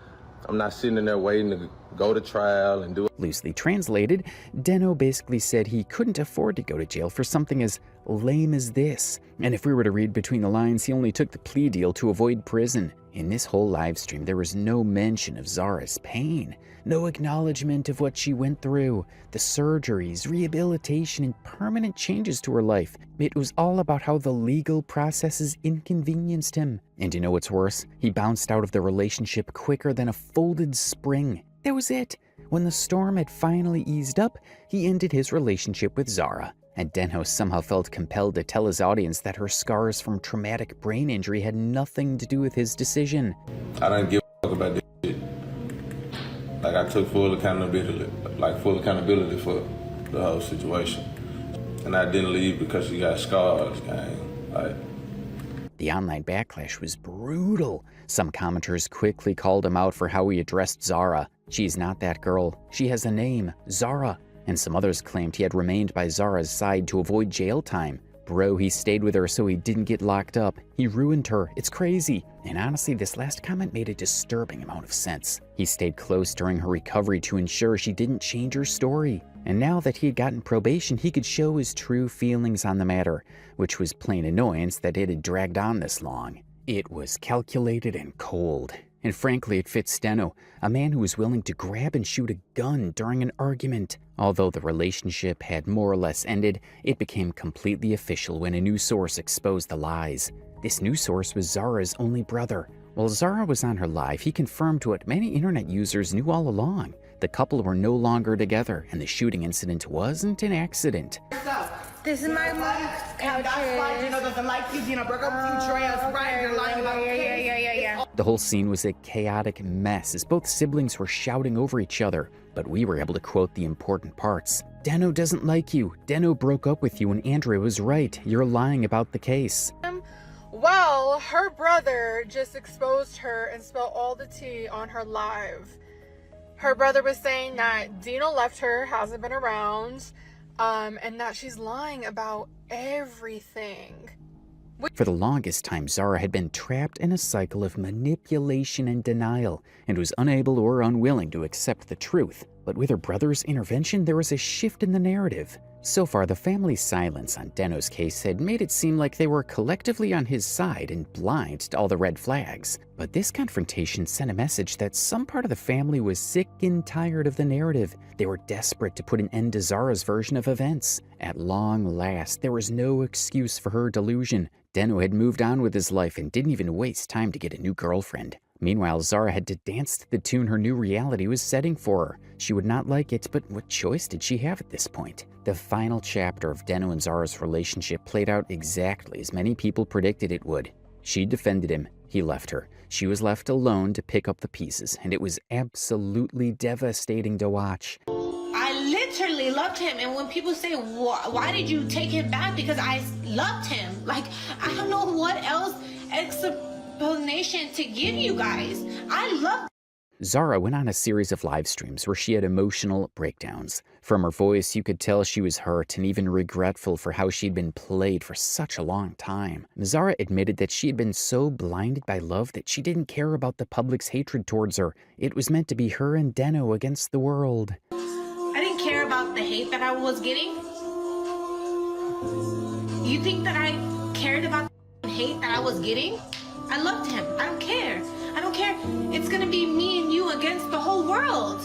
I'm not sitting in there waiting to go to trial and do it. Loosely translated, Deno basically said he couldn't afford to go to jail for something as lame as this. And if we were to read between the lines, he only took the plea deal to avoid prison. In this whole live stream, there was no mention of Zara's pain, no acknowledgement of what she went through, the surgeries, rehabilitation, and permanent changes to her life. It was all about how the legal processes inconvenienced him. And you know what's worse? He bounced out of the relationship quicker than a folded spring. That was it. When the storm had finally eased up, he ended his relationship with Zara. And Deno somehow felt compelled to tell his audience that her scars from traumatic brain injury had nothing to do with his decision. I didn't give a fuck about this shit. Like, I took full accountability for the whole situation. And I didn't leave because she got scars, gang. Like, the online backlash was brutal. Some commenters quickly called him out for how he addressed Zara. She's not that girl. She has a name, Zara. And some others claimed he had remained by Zara's side to avoid jail time. Bro, he stayed with her so he didn't get locked up. He ruined her. It's crazy. And honestly, this last comment made a disturbing amount of sense. He stayed close during her recovery to ensure she didn't change her story. And now that he had gotten probation, he could show his true feelings on the matter, which was plain annoyance that it had dragged on this long. It was calculated and cold. And frankly, it fits Deno, a man who was willing to grab and shoot a gun during an argument. Although the relationship had more or less ended, it became completely official when a new source exposed the lies. This new source was Zara's only brother. While Zara was on her live, he confirmed what many internet users knew all along. The couple were no longer together, and the shooting incident wasn't an accident. This is my mom's couch. That's why Gino doesn't like you. Gino broke up with you, Drea's right. You're lying about Yeah. The whole scene was a chaotic mess as both siblings were shouting over each other, but we were able to quote the important parts. Deno doesn't like you. Deno broke up with you and Andrea was right. You're lying about the case. Well, her brother just exposed her and spilled all the tea on her live. Her brother was saying that Dino left her, hasn't been around, and that she's lying about everything. For the longest time, Zara had been trapped in a cycle of manipulation and denial, and was unable or unwilling to accept the truth. But with her brother's intervention, there was a shift in the narrative. So far, the family's silence on Deno's case had made it seem like they were collectively on his side and blind to all the red flags. But this confrontation sent a message that some part of the family was sick and tired of the narrative. They were desperate to put an end to Zara's version of events. At long last, there was no excuse for her delusion. Deno had moved on with his life and didn't even waste time to get a new girlfriend. Meanwhile, Zara had to dance to the tune her new reality was setting for her. She would not like it, but what choice did she have at this point? The final chapter of Deno and Zara's relationship played out exactly as many people predicted it would. She defended him, he left her. She was left alone to pick up the pieces, and it was absolutely devastating to watch. I literally loved him, and when people say, why did you take him back? Because I loved him. Like, I don't know what else explanation to give you guys. I love. Zara went on a series of live streams where she had emotional breakdowns. From her voice, you could tell she was hurt and even regretful for how she'd been played for such a long time. Zara admitted that she had been so blinded by love that she didn't care about the public's hatred towards her. It was meant to be her and Deno against the world. I didn't care about the hate that I was getting. You think that I cared about the hate that I was getting? I loved him. I don't care. I don't care. It's gonna be me and you against the whole world.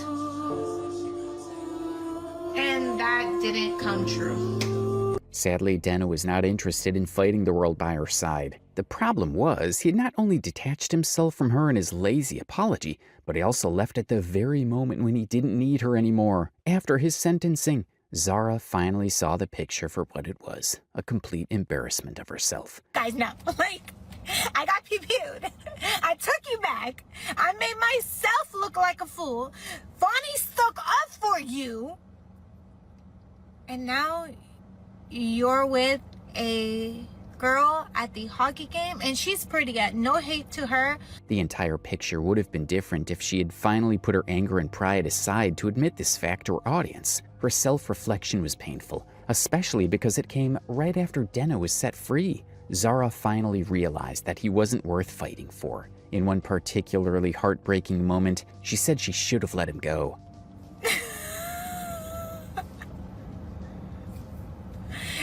And that didn't come true. Sadly, Deno was not interested in fighting the world by her side. The problem was, he had not only detached himself from her in his lazy apology, but he also left at the very moment when he didn't need her anymore. After his sentencing, Zara finally saw the picture for what it was, a complete embarrassment of herself. Guys, no, like, I got PPU'd. I took you back. I made myself look like a fool. Bonnie stuck up for you. And now you're with a girl at the hockey game, and she's pretty good. No hate to her. The entire picture would have been different if she had finally put her anger and pride aside to admit this fact to her audience. Her self-reflection was painful, especially because it came right after Deno was set free. Zara finally realized that he wasn't worth fighting for. In one particularly heartbreaking moment, she said she should have let him go.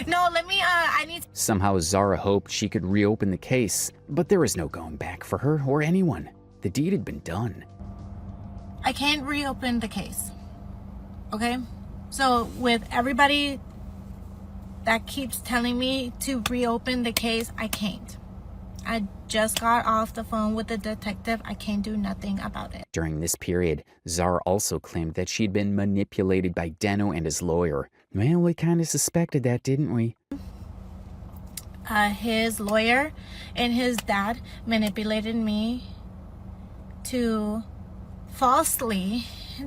No, I need to... Somehow Zara hoped she could reopen the case, but there was no going back for her or anyone. The deed had been done. I can't reopen the case. Okay? So with everybody that keeps telling me to reopen the case, I can't. I just got off the phone with the detective. I can't do nothing about it. During this period, Zara also claimed that she'd been manipulated by Deno and his lawyer. Well, we kind of suspected that, didn't we? His lawyer and his dad manipulated me to falsely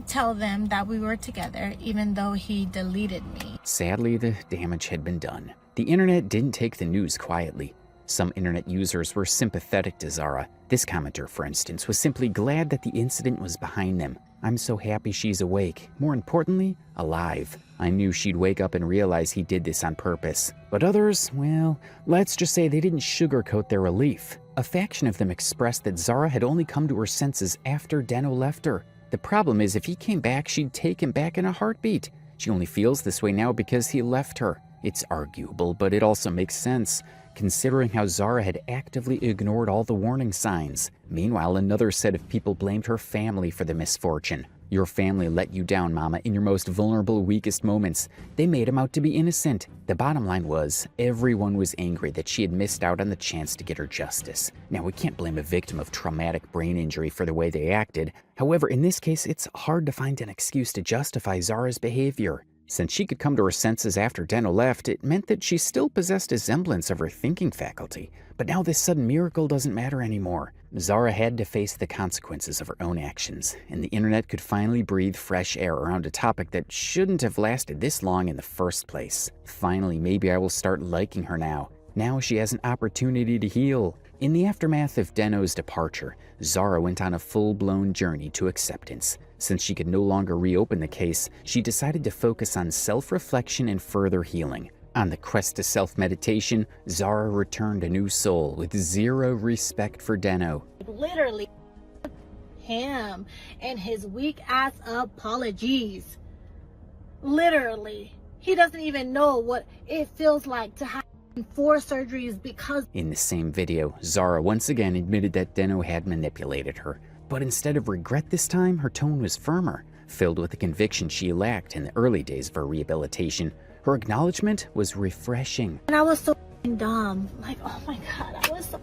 tell them that we were together, even though he deleted me. Sadly, the damage had been done. The internet didn't take the news quietly. Some internet users were sympathetic to Zara. This commenter, for instance, was simply glad that the incident was behind them. I'm so happy she's awake. More importantly, alive. I knew she'd wake up and realize he did this on purpose. But others, well, let's just say they didn't sugarcoat their relief. A faction of them expressed that Zara had only come to her senses after Deno left her. The problem is, if he came back, she'd take him back in a heartbeat. She only feels this way now because he left her. It's arguable, but it also makes sense, considering how Zara had actively ignored all the warning signs. Meanwhile, another set of people blamed her family for the misfortune. Your family let you down, Mama, in your most vulnerable, weakest moments. They made him out to be innocent. The bottom line was, everyone was angry that she had missed out on the chance to get her justice. Now, we can't blame a victim of traumatic brain injury for the way they acted. However, in this case, it's hard to find an excuse to justify Zara's behavior. Since she could come to her senses after Deno left, it meant that she still possessed a semblance of her thinking faculty. But now this sudden miracle doesn't matter anymore. Zara had to face the consequences of her own actions, and the internet could finally breathe fresh air around a topic that shouldn't have lasted this long in the first place. Finally, maybe I will start liking her now. Now she has an opportunity to heal. In the aftermath of Deno's departure, Zara went on a full-blown journey to acceptance. Since she could no longer reopen the case, she decided to focus on self-reflection and further healing. On the quest to self-meditation, Zara returned a new soul with zero respect for Deno. Literally, him and his weak-ass apologies. Literally. He doesn't even know what it feels like to have 4 surgeries because... In the same video, Zara once again admitted that Deno had manipulated her. But instead of regret this time, her tone was firmer, filled with the conviction she lacked in the early days of her rehabilitation. Her acknowledgement was refreshing. And I was so dumb. Like, oh my God, I was so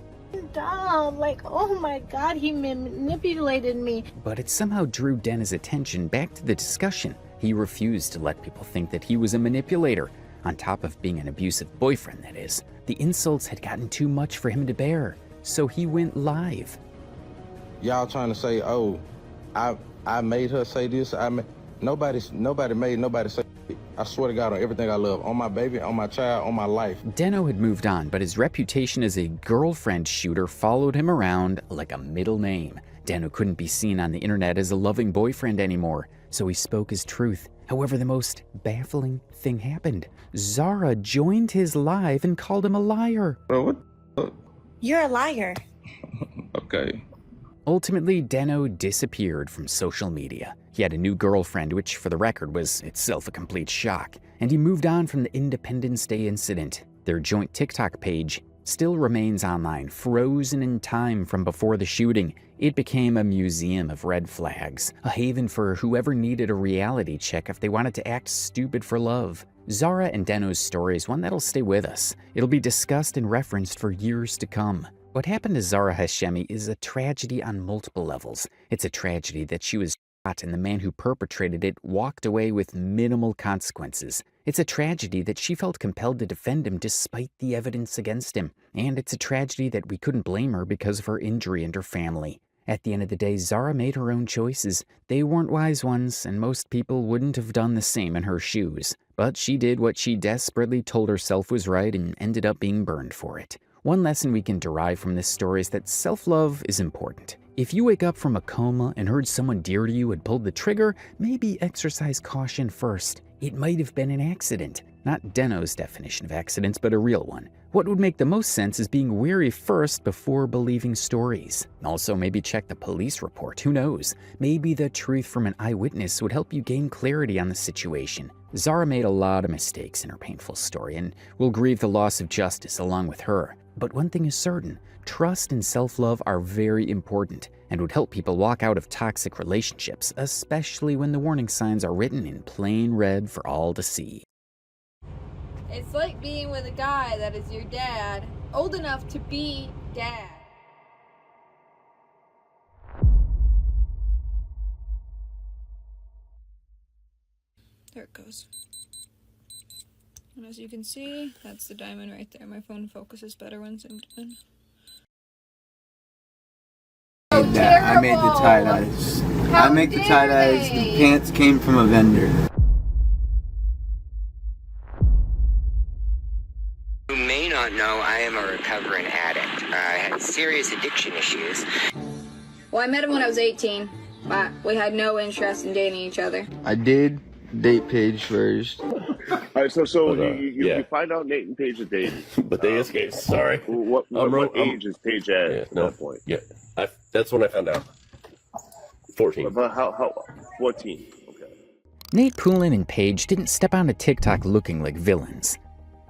dumb. Like, oh my God, he manipulated me. But it somehow drew Denna's attention back to the discussion. He refused to let people think that he was a manipulator. On top of being an abusive boyfriend, that is. The insults had gotten too much for him to bear, so he went live. Y'all trying to say, oh, I made her say this. Nobody made nobody say it. I swear to God on everything I love, on my baby, on my child, on my life. Deno had moved on, but his reputation as a girlfriend shooter followed him around like a middle name. Deno couldn't be seen on the internet as a loving boyfriend anymore, so he spoke his truth. However, the most baffling thing happened. Zara joined his live and called him a liar. Bro, what? You're a liar. Okay. Ultimately, Deno disappeared from social media. He had a new girlfriend, which for the record was itself a complete shock, and he moved on from the Independence Day incident. Their joint TikTok page still remains online, frozen in time from before the shooting. It became a museum of red flags, a haven for whoever needed a reality check if they wanted to act stupid for love. Zara and Deno's story is one that'll stay with us. It'll be discussed and referenced for years to come. What happened to Zara Hashemi is a tragedy on multiple levels. It's a tragedy that she was shot and the man who perpetrated it walked away with minimal consequences. It's a tragedy that she felt compelled to defend him despite the evidence against him. And it's a tragedy that we couldn't blame her because of her injury and her family. At the end of the day, Zara made her own choices. They weren't wise ones, and most people wouldn't have done the same in her shoes. But she did what she desperately told herself was right and ended up being burned for it. One lesson we can derive from this story is that self-love is important. If you wake up from a coma and heard someone dear to you had pulled the trigger, maybe exercise caution first. It might have been an accident. Not Deno's definition of accidents, but a real one. What would make the most sense is being wary first before believing stories. Also, maybe check the police report, who knows? Maybe the truth from an eyewitness would help you gain clarity on the situation. Zara made a lot of mistakes in her painful story, and will grieve the loss of justice along with her. But one thing is certain, trust and self-love are very important and would help people walk out of toxic relationships, especially when the warning signs are written in plain red for all to see. It's like being with a guy that is your dad, old enough to be dad. There it goes. And as you can see, that's the diamond right there. My phone focuses better when zoomed in. Yeah, I made the tie-dyes. I make the tie-dyes. The pants came from a vendor. You may not know I am a recovering addict. I had serious addiction issues. Well, I met him when I was 18, but we had no interest in dating each other. I did date Paige first. All right, so you find out Nate and Paige are dating. But they escaped, sorry. What age is Paige at that point? Yeah, that's when I found out. 14. But how 14? Okay. Nate Poulin and Paige didn't step onto TikTok looking like villains.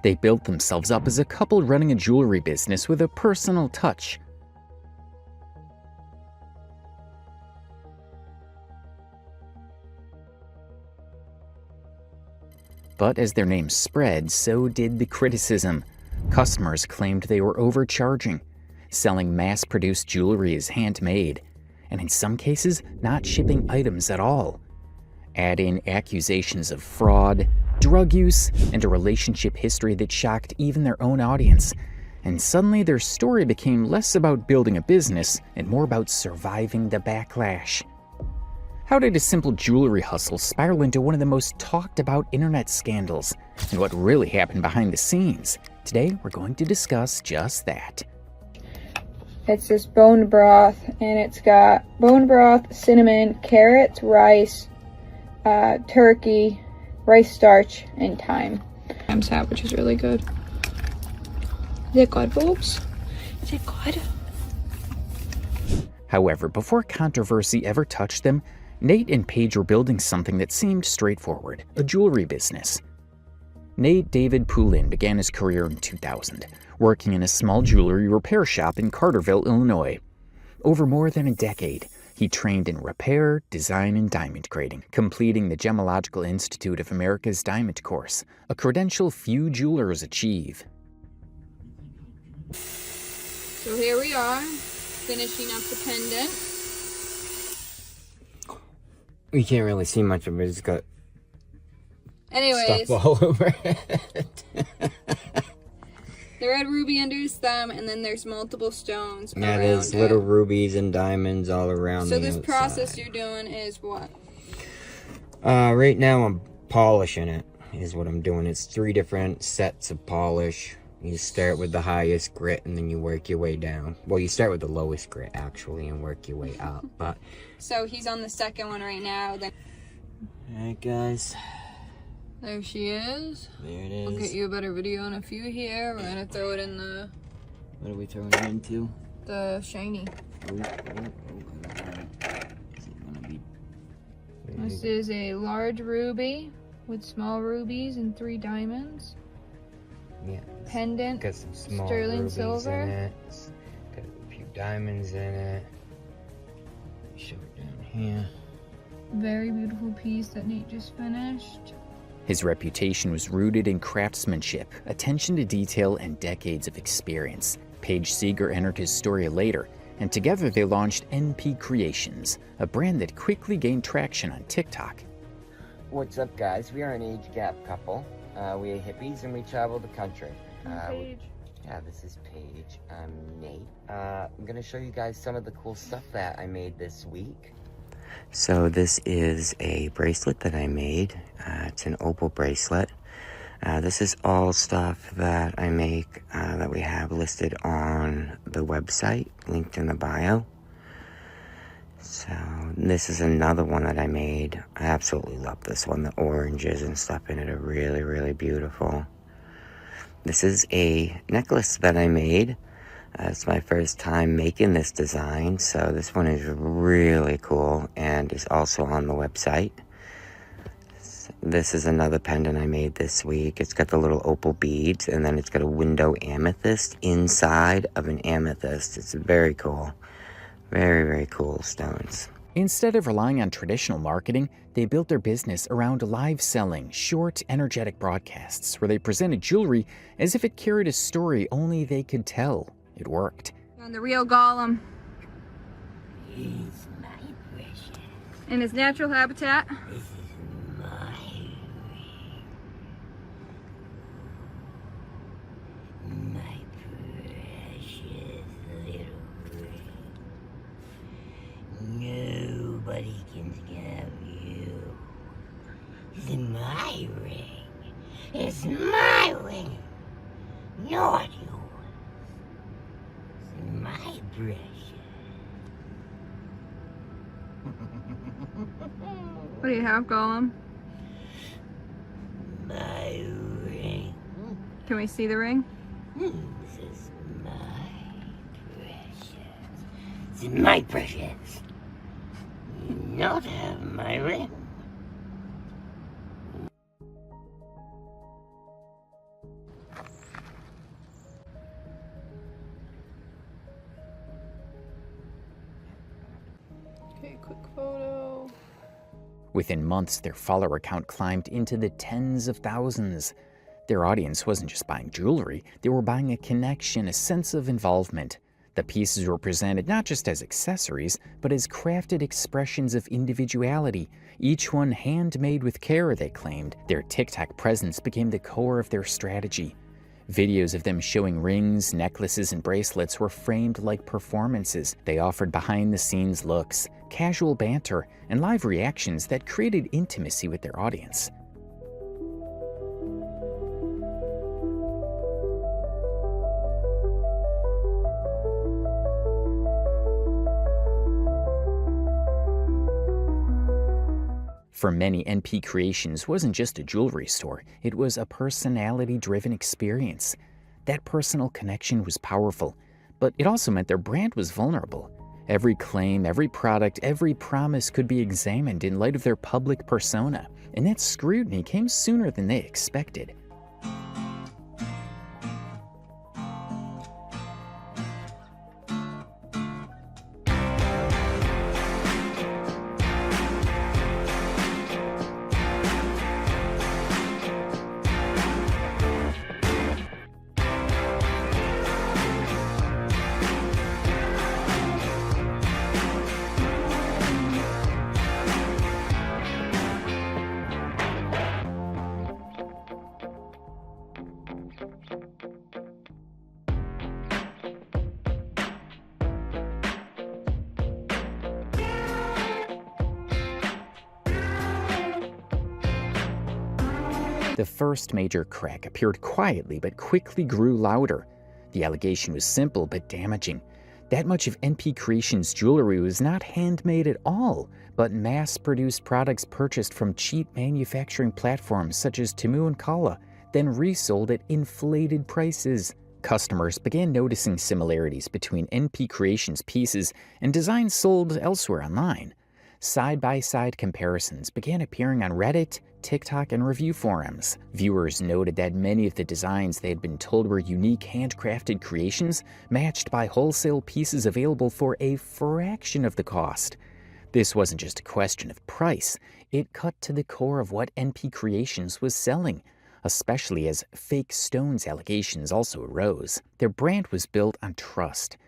They built themselves up as a couple running a jewelry business with a personal touch. But as their name spread, so did the criticism. Customers claimed they were overcharging, selling mass-produced jewelry as handmade, and in some cases, not shipping items at all. Add in accusations of fraud, drug use, and a relationship history that shocked even their own audience, and suddenly their story became less about building a business and more about surviving the backlash. How did a simple jewelry hustle spiral into one of the most talked about internet scandals? And what really happened behind the scenes? Today, we're going to discuss just that. It's this bone broth, and it's got bone broth, cinnamon, carrots, rice, turkey, rice starch, and thyme. Ham sap, which is really good. Is it good, folks? Is it good? However, before controversy ever touched them, Nate and Paige were building something that seemed straightforward, a jewelry business. Nate David Poulin began his career in 2000, working in a small jewelry repair shop in Carterville, Illinois. Over more than a decade, he trained in repair, design, and diamond grading, completing the Gemological Institute of America's Diamond Course, a credential few jewelers achieve. So here we are, finishing up the pendant. You can't really see much of it, it's got Anyways, stuff all over it. the red ruby under his thumb, and then there's multiple stones Yeah, around there's little rubies and diamonds all around So the this outside. process you're doing is what? Right now I'm polishing it, is what I'm doing. It's 3 different sets of polish. You start with the highest grit and then you work your way down. Well, you start with the lowest grit actually and work your way up. But So he's on the second one right now. Then alright guys. there she is. There it is. I'll get you a better video on a few here. We're gonna throw it in the What are we throwing it into? shiny. Is This is a large ruby with small rubies and 3 diamonds. Yeah. Pendant, Got some small sterling rubies silver. in it. It's got a few diamonds in it. Show it down here. Very beautiful piece that Nate just finished. His reputation was rooted in craftsmanship, attention to detail, and decades of experience. Paige Seeger entered his story later, and together they launched NP Creations, a brand that quickly gained traction on TikTok. What's up, guys? We are an age gap couple. We are hippies and we travel the country. Yeah, this is Paige. I'm Nate. I'm gonna show you guys some of the cool stuff that I made this week. So this is a bracelet that I made. It's an opal bracelet. This is all stuff that I make that we have listed on the website, linked in the bio. So this is another one that I made. I absolutely love this one. The oranges and stuff in it are really, really beautiful. This is a necklace that I made. It's my first time making this design, so this one is really cool and is also on the website. This is another pendant I made this week. It's got the little opal beads, and then it's got a window amethyst inside of an amethyst. It's very cool. Very, very cool stones. Instead of relying on traditional marketing, they built their business around live selling, short, energetic broadcasts where they presented jewelry as if it carried a story only they could tell. It worked. And the real golem. He's my precious. In his natural habitat. This is my ring. My precious little ring. Nobody can have you. It's my ring. It's my ring. Not yours. It's my precious. What do you have, golem? My ring. Can we see the ring? This is my precious. It's my precious. You not have my ring. Okay, quick photo. Within months, their follower count climbed into the tens of thousands. Their audience wasn't just buying jewelry, they were buying a connection, a sense of involvement. The pieces were presented not just as accessories, but as crafted expressions of individuality, each one handmade with care, they claimed. Their TikTok presence became the core of their strategy. Videos of them showing rings, necklaces, and bracelets were framed like performances. They offered behind-the-scenes looks, casual banter, and live reactions that created intimacy with their audience. For many, NP Creations wasn't just a jewelry store, it was a personality-driven experience. That personal connection was powerful, but it also meant their brand was vulnerable. Every claim, every product, every promise could be examined in light of their public persona, and that scrutiny came sooner than they expected. The first major crack appeared quietly but quickly grew louder. The allegation was simple but damaging. That much of NP Creations' jewelry was not handmade at all, but mass-produced products purchased from cheap manufacturing platforms such as Temu and Kala, then resold at inflated prices. Customers began noticing similarities between NP Creations' pieces and designs sold elsewhere online. Side-by-side comparisons began appearing on Reddit, TikTok, and review forums. Viewers noted that many of the designs they had been told were unique handcrafted creations matched by wholesale pieces available for a fraction of the cost. This wasn't just a question of price, it cut to the core of what NP Creations was selling, especially as fake stones allegations also arose. Their brand was built on trust.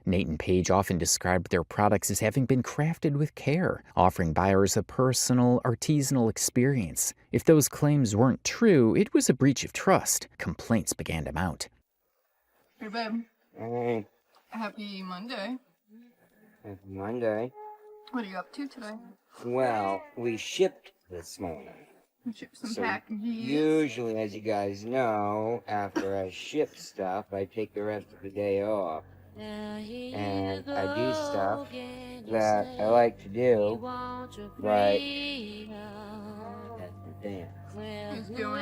Nate and Paige often described their products as having been crafted with care, offering buyers a personal, artisanal experience. If those claims weren't true, it was a breach of trust. Complaints began to mount. Hey, babe. Hey, Happy Monday. it's Monday. What are you up to today? Well, we shipped this morning. You shipped some So packages. usually, as you guys know, after I ship stuff, I take the rest of the day off. And I do stuff that I like to do, like He's doing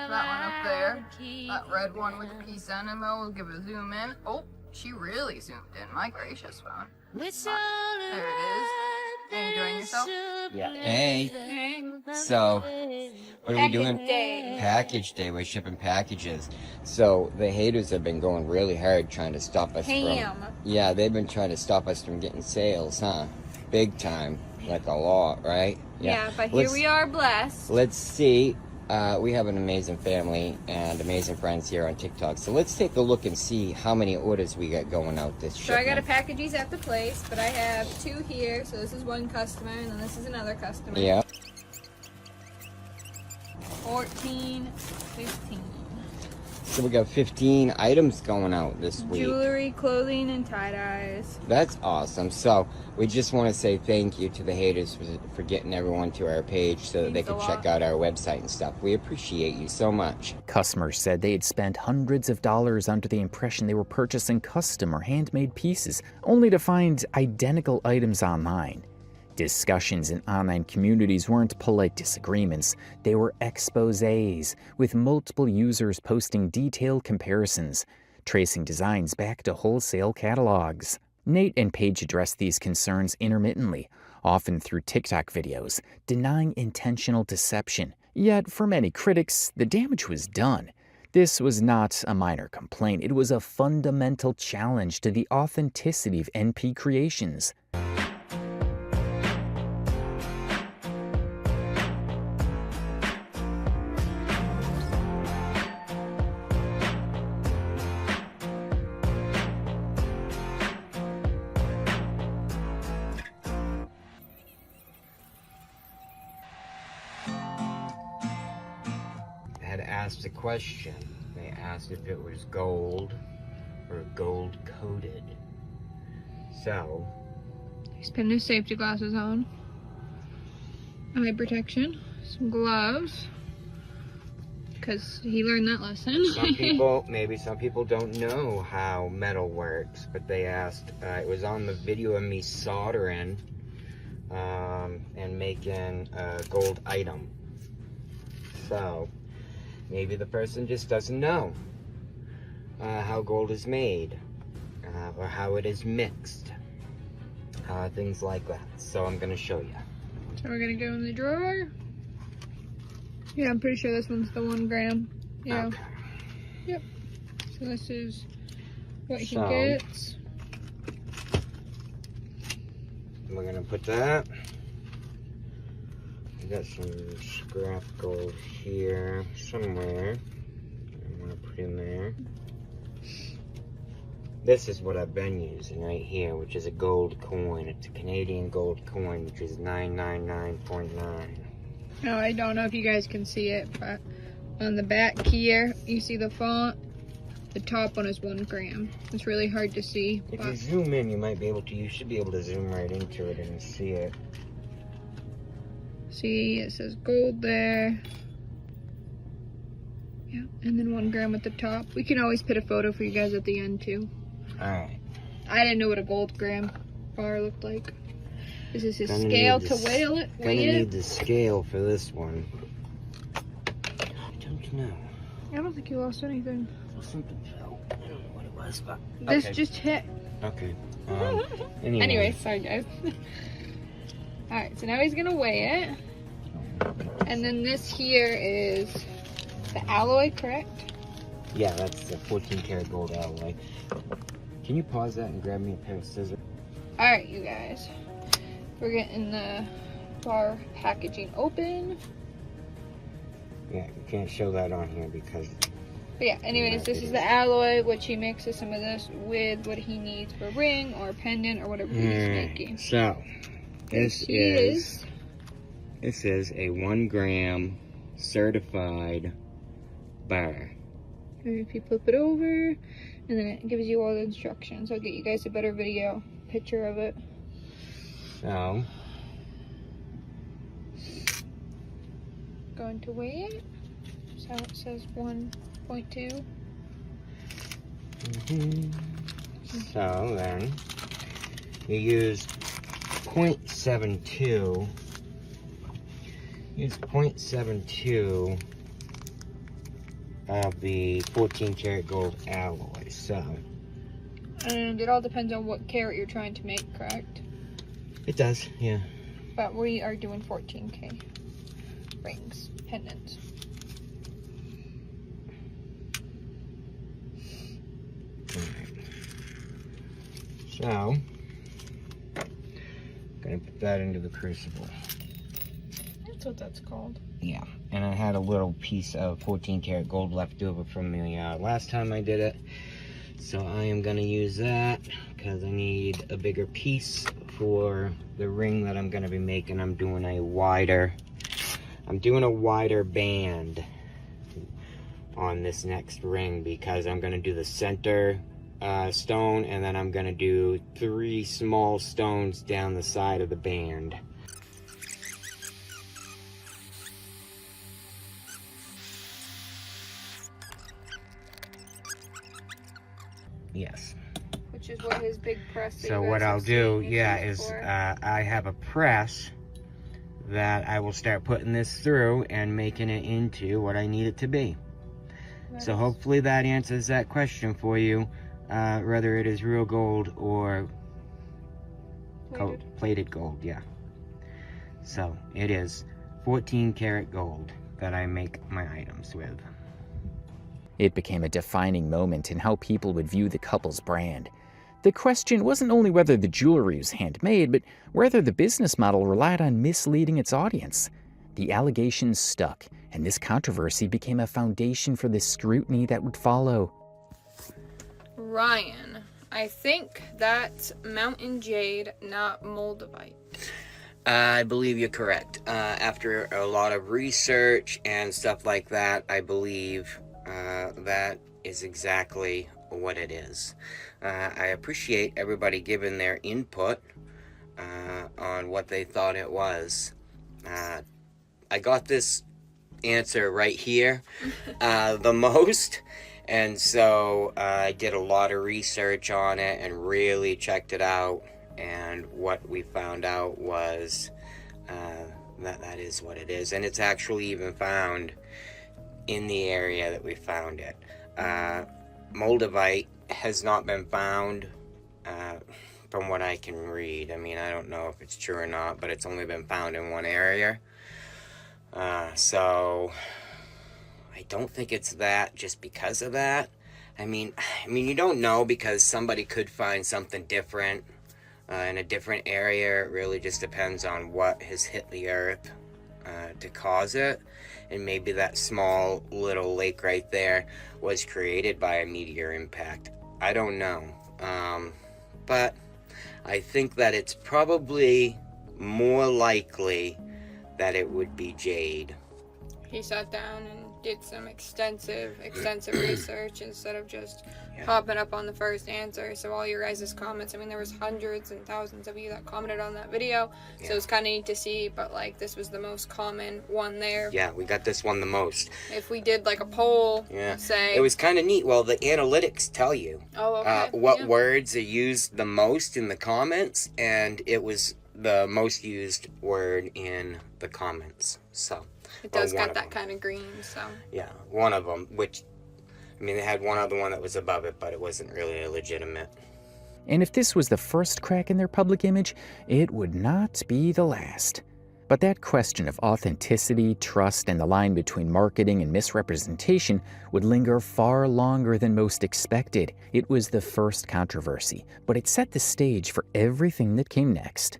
that one up there. That red one with the peace animal. We'll give it a zoom in. Oh, she really zoomed in. My gracious phone. There it is. Enjoying yourself? Yeah. Hey. So, what are we doing? Package day. We're shipping packages. So, the haters have been going really hard trying to stop us from... Yeah, they've been trying to stop us from getting sales, huh? Big time. Like a lot, right? Yeah, but here we are blessed. Let's see. We have an amazing family and amazing friends here on TikTok. So let's take a look and see how many orders we got going out this So I got shipment. a packages at the place, but I have 2 here. So this is one customer, and then this is another customer. Yeah. 14, 15. So we got 15 items going out this week. Jewelry, clothing, and tie-dyes. That's awesome. So we just want to say thank you to the haters for getting everyone to our page so that they can check out our website and stuff. We appreciate you so much. Customers said they had spent hundreds of dollars under the impression they were purchasing custom or handmade pieces, only to find identical items online. Discussions in online communities weren't polite disagreements, they were exposés, with multiple users posting detailed comparisons, tracing designs back to wholesale catalogs. Nate and Paige addressed these concerns intermittently, often through TikTok videos, denying intentional deception. Yet, for many critics, the damage was done. This was not a minor complaint, it was a fundamental challenge to the authenticity of NP Creations. Asked a question. They asked if it was gold or gold coated. So He's putting his safety glasses on. Eye protection. Some gloves. Because he learned that lesson. maybe some people don't know how metal works, but they asked, it was on the video of me soldering and making a gold item. So maybe the person just doesn't know how gold is made or how it is mixed. Things like that. So I'm going to show you. So we're going to go in the drawer. Yeah, I'm pretty sure this one's the 1 gram. Yeah. Okay. Yep. So this is what he So, gets. We're going to put that. We got some scrap gold here somewhere. I'm going to put in there. This is what I've been using right here, which is a gold coin. It's a Canadian gold coin, which is 999.9. Now, I don't know if you guys can see it, but on the back here, you see the font. The top one is 1 gram. It's really hard to see. If you zoom in, you should be able to zoom right into it and see it. See, it says gold there. Yeah, and then 1 gram at the top. We can always put a photo for you guys at the end too. Alright. I didn't know what a gold gram bar looked like. Is this his scale to weigh it? Gonna need the scale for this one. I don't know. I don't think you lost anything. Something fell. I don't know what it was, but This just hit. Okay. Anyway, sorry guys. Alright, so now he's gonna weigh it. And then this here is the alloy, correct? Yeah, that's the 14 karat gold alloy. Can you pause that and grab me a pair of scissors? Alright, you guys. We're getting the bar packaging open. Yeah, you can't show that on here because... But yeah, anyways, this is the alloy, which he mixes some of this with what he needs for a ring or a pendant or whatever he's making. So, this is a 1 gram certified bar. If you flip it over, and then it gives you all the instructions. I'll get you guys a better video picture of it. So, going to weigh it. So it says 1.2. So then you use 0.72. Use 0.72 of the 14 karat gold alloy. So, and it all depends on what carat you're trying to make, correct? it does, yeah. But we are doing 14K rings, pendants. So, gonna put that into the crucible. That's what that's called. Yeah, and I had a little piece of 14 karat gold left over from the last time I did it. So I am gonna use that because I need a bigger piece for the ring that I'm gonna be making. I'm doing a wider band on this next ring because I'm gonna do the center stone, and then I'm gonna do 3 small stones down the side of the band. Yes. Which is what his big press. So what I'll do, is I have a press that I will start putting this through and making it into what I need it to be. Nice. So hopefully that answers that question for you, whether it is real gold or plated gold, yeah. So it is 14 karat gold that I make my items with. It became a defining moment in how people would view the couple's brand. The question wasn't only whether the jewelry was handmade, but whether the business model relied on misleading its audience. The allegations stuck, and this controversy became a foundation for the scrutiny that would follow. Ryan, I think that's mountain jade, not moldavite. I believe you're correct. After a lot of research and stuff like that, I believe that is exactly what it is. I appreciate everybody giving their input on what they thought it was. I got this answer right here the most, and so I did a lot of research on it and really checked it out, and what we found out was that is what it is, and it's actually even found in the area that we found it. Moldavite has not been found from what I can read. I mean, I don't know if it's true or not, but it's only been found in one area. So I don't think it's that just because of that. I mean, you don't know, because somebody could find something different in a different area. It really just depends on what has hit the earth to cause it. And maybe that small little lake right there was created by a meteor impact. I don't know. But I think that it's probably more likely that it would be jade. He sat down and did some extensive research instead of just popping up on the first answer. So all your guys' comments, I mean, there was hundreds and thousands of you that commented on that video. So it was kind of neat to see, but like this was the most common one there. Yeah, we got this one the most. If we did like a poll, say... It was kind of neat. Well, the analytics tell you what words are used the most in the comments, and it was the most used word in the comments. So it does got that kind of green, so... Yeah, one of them, which... I mean, they had one other one that was above it, but it wasn't really legitimate. And if this was the first crack in their public image, it would not be the last. But that question of authenticity, trust, and the line between marketing and misrepresentation would linger far longer than most expected. It was the first controversy, but it set the stage for everything that came next.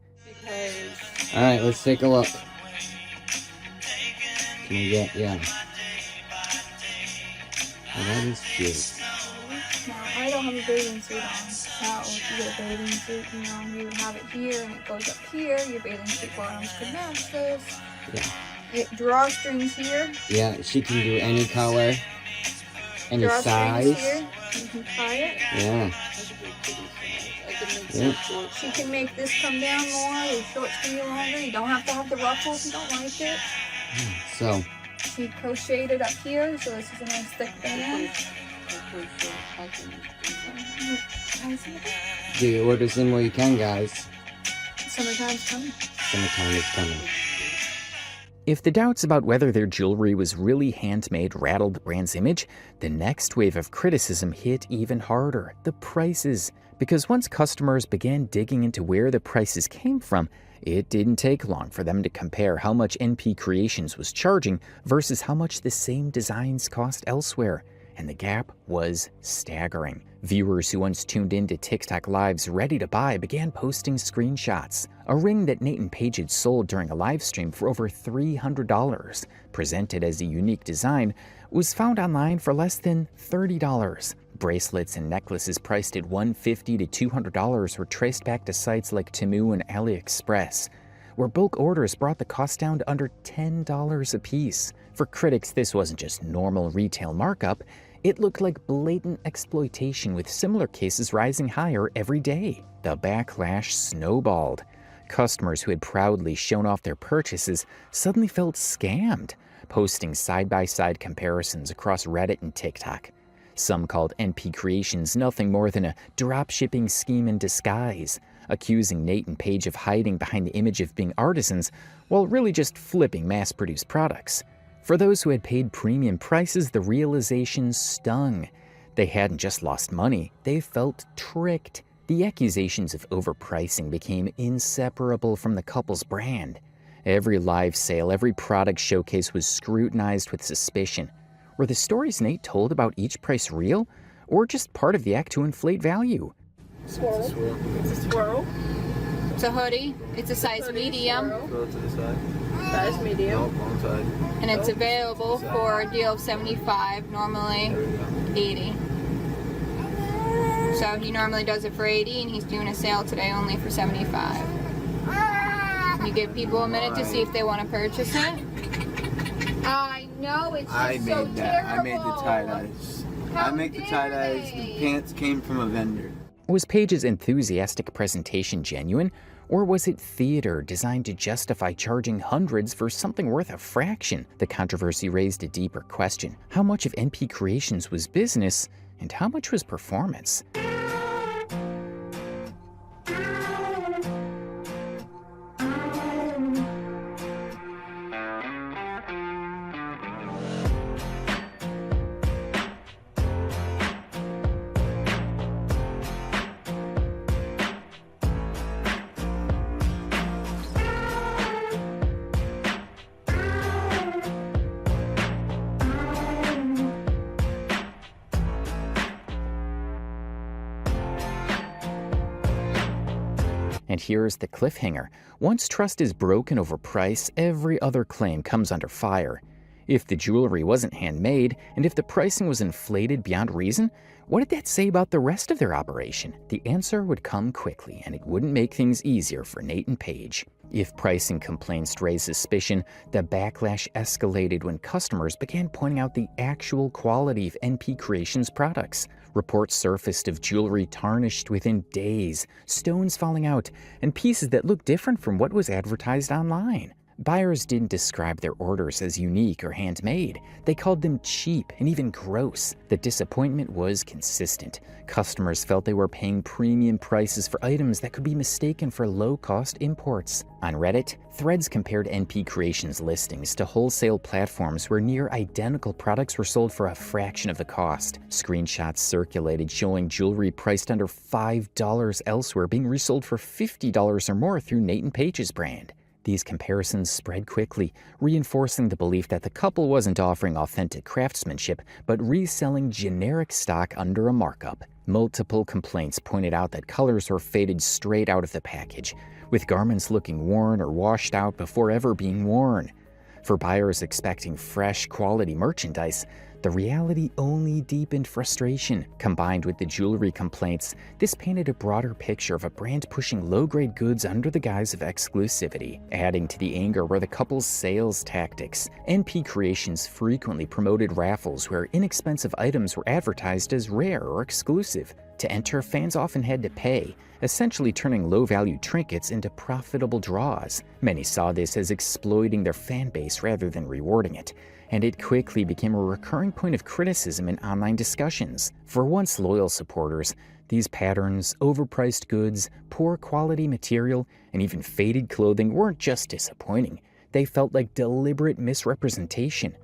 All right, let's take a look. Can we get, Oh, that is cute. Now, I don't have a bathing suit on. Now, if you get a bathing suit, you have it here and it goes up here. Your bathing suit bottoms could match this. Yeah. It drawstrings here. Yeah, she can do any color, any size. Here. You can tie it. Yeah. She can make this come down more. The shorts can be longer. You don't have to have the ruffle if you don't like it. So. She crocheted it up here, so this is a nice thick band. Do your orders in where you can, guys. Summertime's coming. Summertime is coming. If the doubts about whether their jewelry was really handmade rattled the brand's image, the next wave of criticism hit even harder: the prices. Because once customers began digging into where the prices came from, it didn't take long for them to compare how much NP Creations was charging versus how much the same designs cost elsewhere. And the gap was staggering. Viewers who once tuned into TikTok Live's Ready to Buy began posting screenshots. A ring that Nate and Paige had sold during a live stream for over $300, presented as a unique design, was found online for less than $30. Bracelets and necklaces priced at $150 to $200 were traced back to sites like Temu and AliExpress, where bulk orders brought the cost down to under $10 a piece. For critics, this wasn't just normal retail markup. It looked like blatant exploitation, with similar cases rising higher every day. The backlash snowballed. Customers who had proudly shown off their purchases suddenly felt scammed, posting side-by-side comparisons across Reddit and TikTok. Some called NP Creations nothing more than a drop-shipping scheme in disguise, accusing Nate and Paige of hiding behind the image of being artisans, while really just flipping mass-produced products. For those who had paid premium prices, the realization stung. They hadn't just lost money, they felt tricked. The accusations of overpricing became inseparable from the couple's brand. Every live sale, every product showcase was scrutinized with suspicion. Were the stories Nate told about each price real, or just part of the act to inflate value? Swirl. It's a swirl. It's a hoodie. It's a size medium. Go to the side. Size medium. Nope, wrong side. And it's available for a deal of $75, normally $80. So he normally does it for $80, and he's doing a sale today only for $75. You give people a minute to see if they want to purchase it. I know, it's just so terrible. I made the tie-dyes. I make the tie-dyes. The pants came from a vendor. Was Paige's enthusiastic presentation genuine, or was it theater designed to justify charging hundreds for something worth a fraction? The controversy raised a deeper question: how much of NP Creations was business, and how much was performance? And here's the cliffhanger. Once trust is broken over price, every other claim comes under fire. If the jewelry wasn't handmade, and if the pricing was inflated beyond reason, what did that say about the rest of their operation? The answer would come quickly, and it wouldn't make things easier for Nate and Paige. If pricing complaints raised suspicion, the backlash escalated when customers began pointing out the actual quality of NP Creations products. Reports surfaced of jewelry tarnished within days, stones falling out, and pieces that looked different from what was advertised online. Buyers didn't describe their orders as unique or handmade. They called them cheap and even gross. The disappointment was consistent. Customers felt they were paying premium prices for items that could be mistaken for low-cost imports. On Reddit, threads compared NP Creations listings to wholesale platforms where near-identical products were sold for a fraction of the cost. Screenshots circulated showing jewelry priced under $5 elsewhere being resold for $50 or more through Nathan Page's brand. These comparisons spread quickly, reinforcing the belief that the couple wasn't offering authentic craftsmanship, but reselling generic stock under a markup. Multiple complaints pointed out that colors were faded straight out of the package, with garments looking worn or washed out before ever being worn. For buyers expecting fresh, quality merchandise, the reality only deepened frustration. Combined with the jewelry complaints, this painted a broader picture of a brand pushing low-grade goods under the guise of exclusivity. Adding to the anger were the couple's sales tactics. NP Creations frequently promoted raffles where inexpensive items were advertised as rare or exclusive. To enter, fans often had to pay, essentially turning low-value trinkets into profitable draws. Many saw this as exploiting their fan base rather than rewarding it, and it quickly became a recurring point of criticism in online discussions. For once loyal supporters, these patterns, overpriced goods, poor quality material, and even faded clothing weren't just disappointing. They felt like deliberate misrepresentation.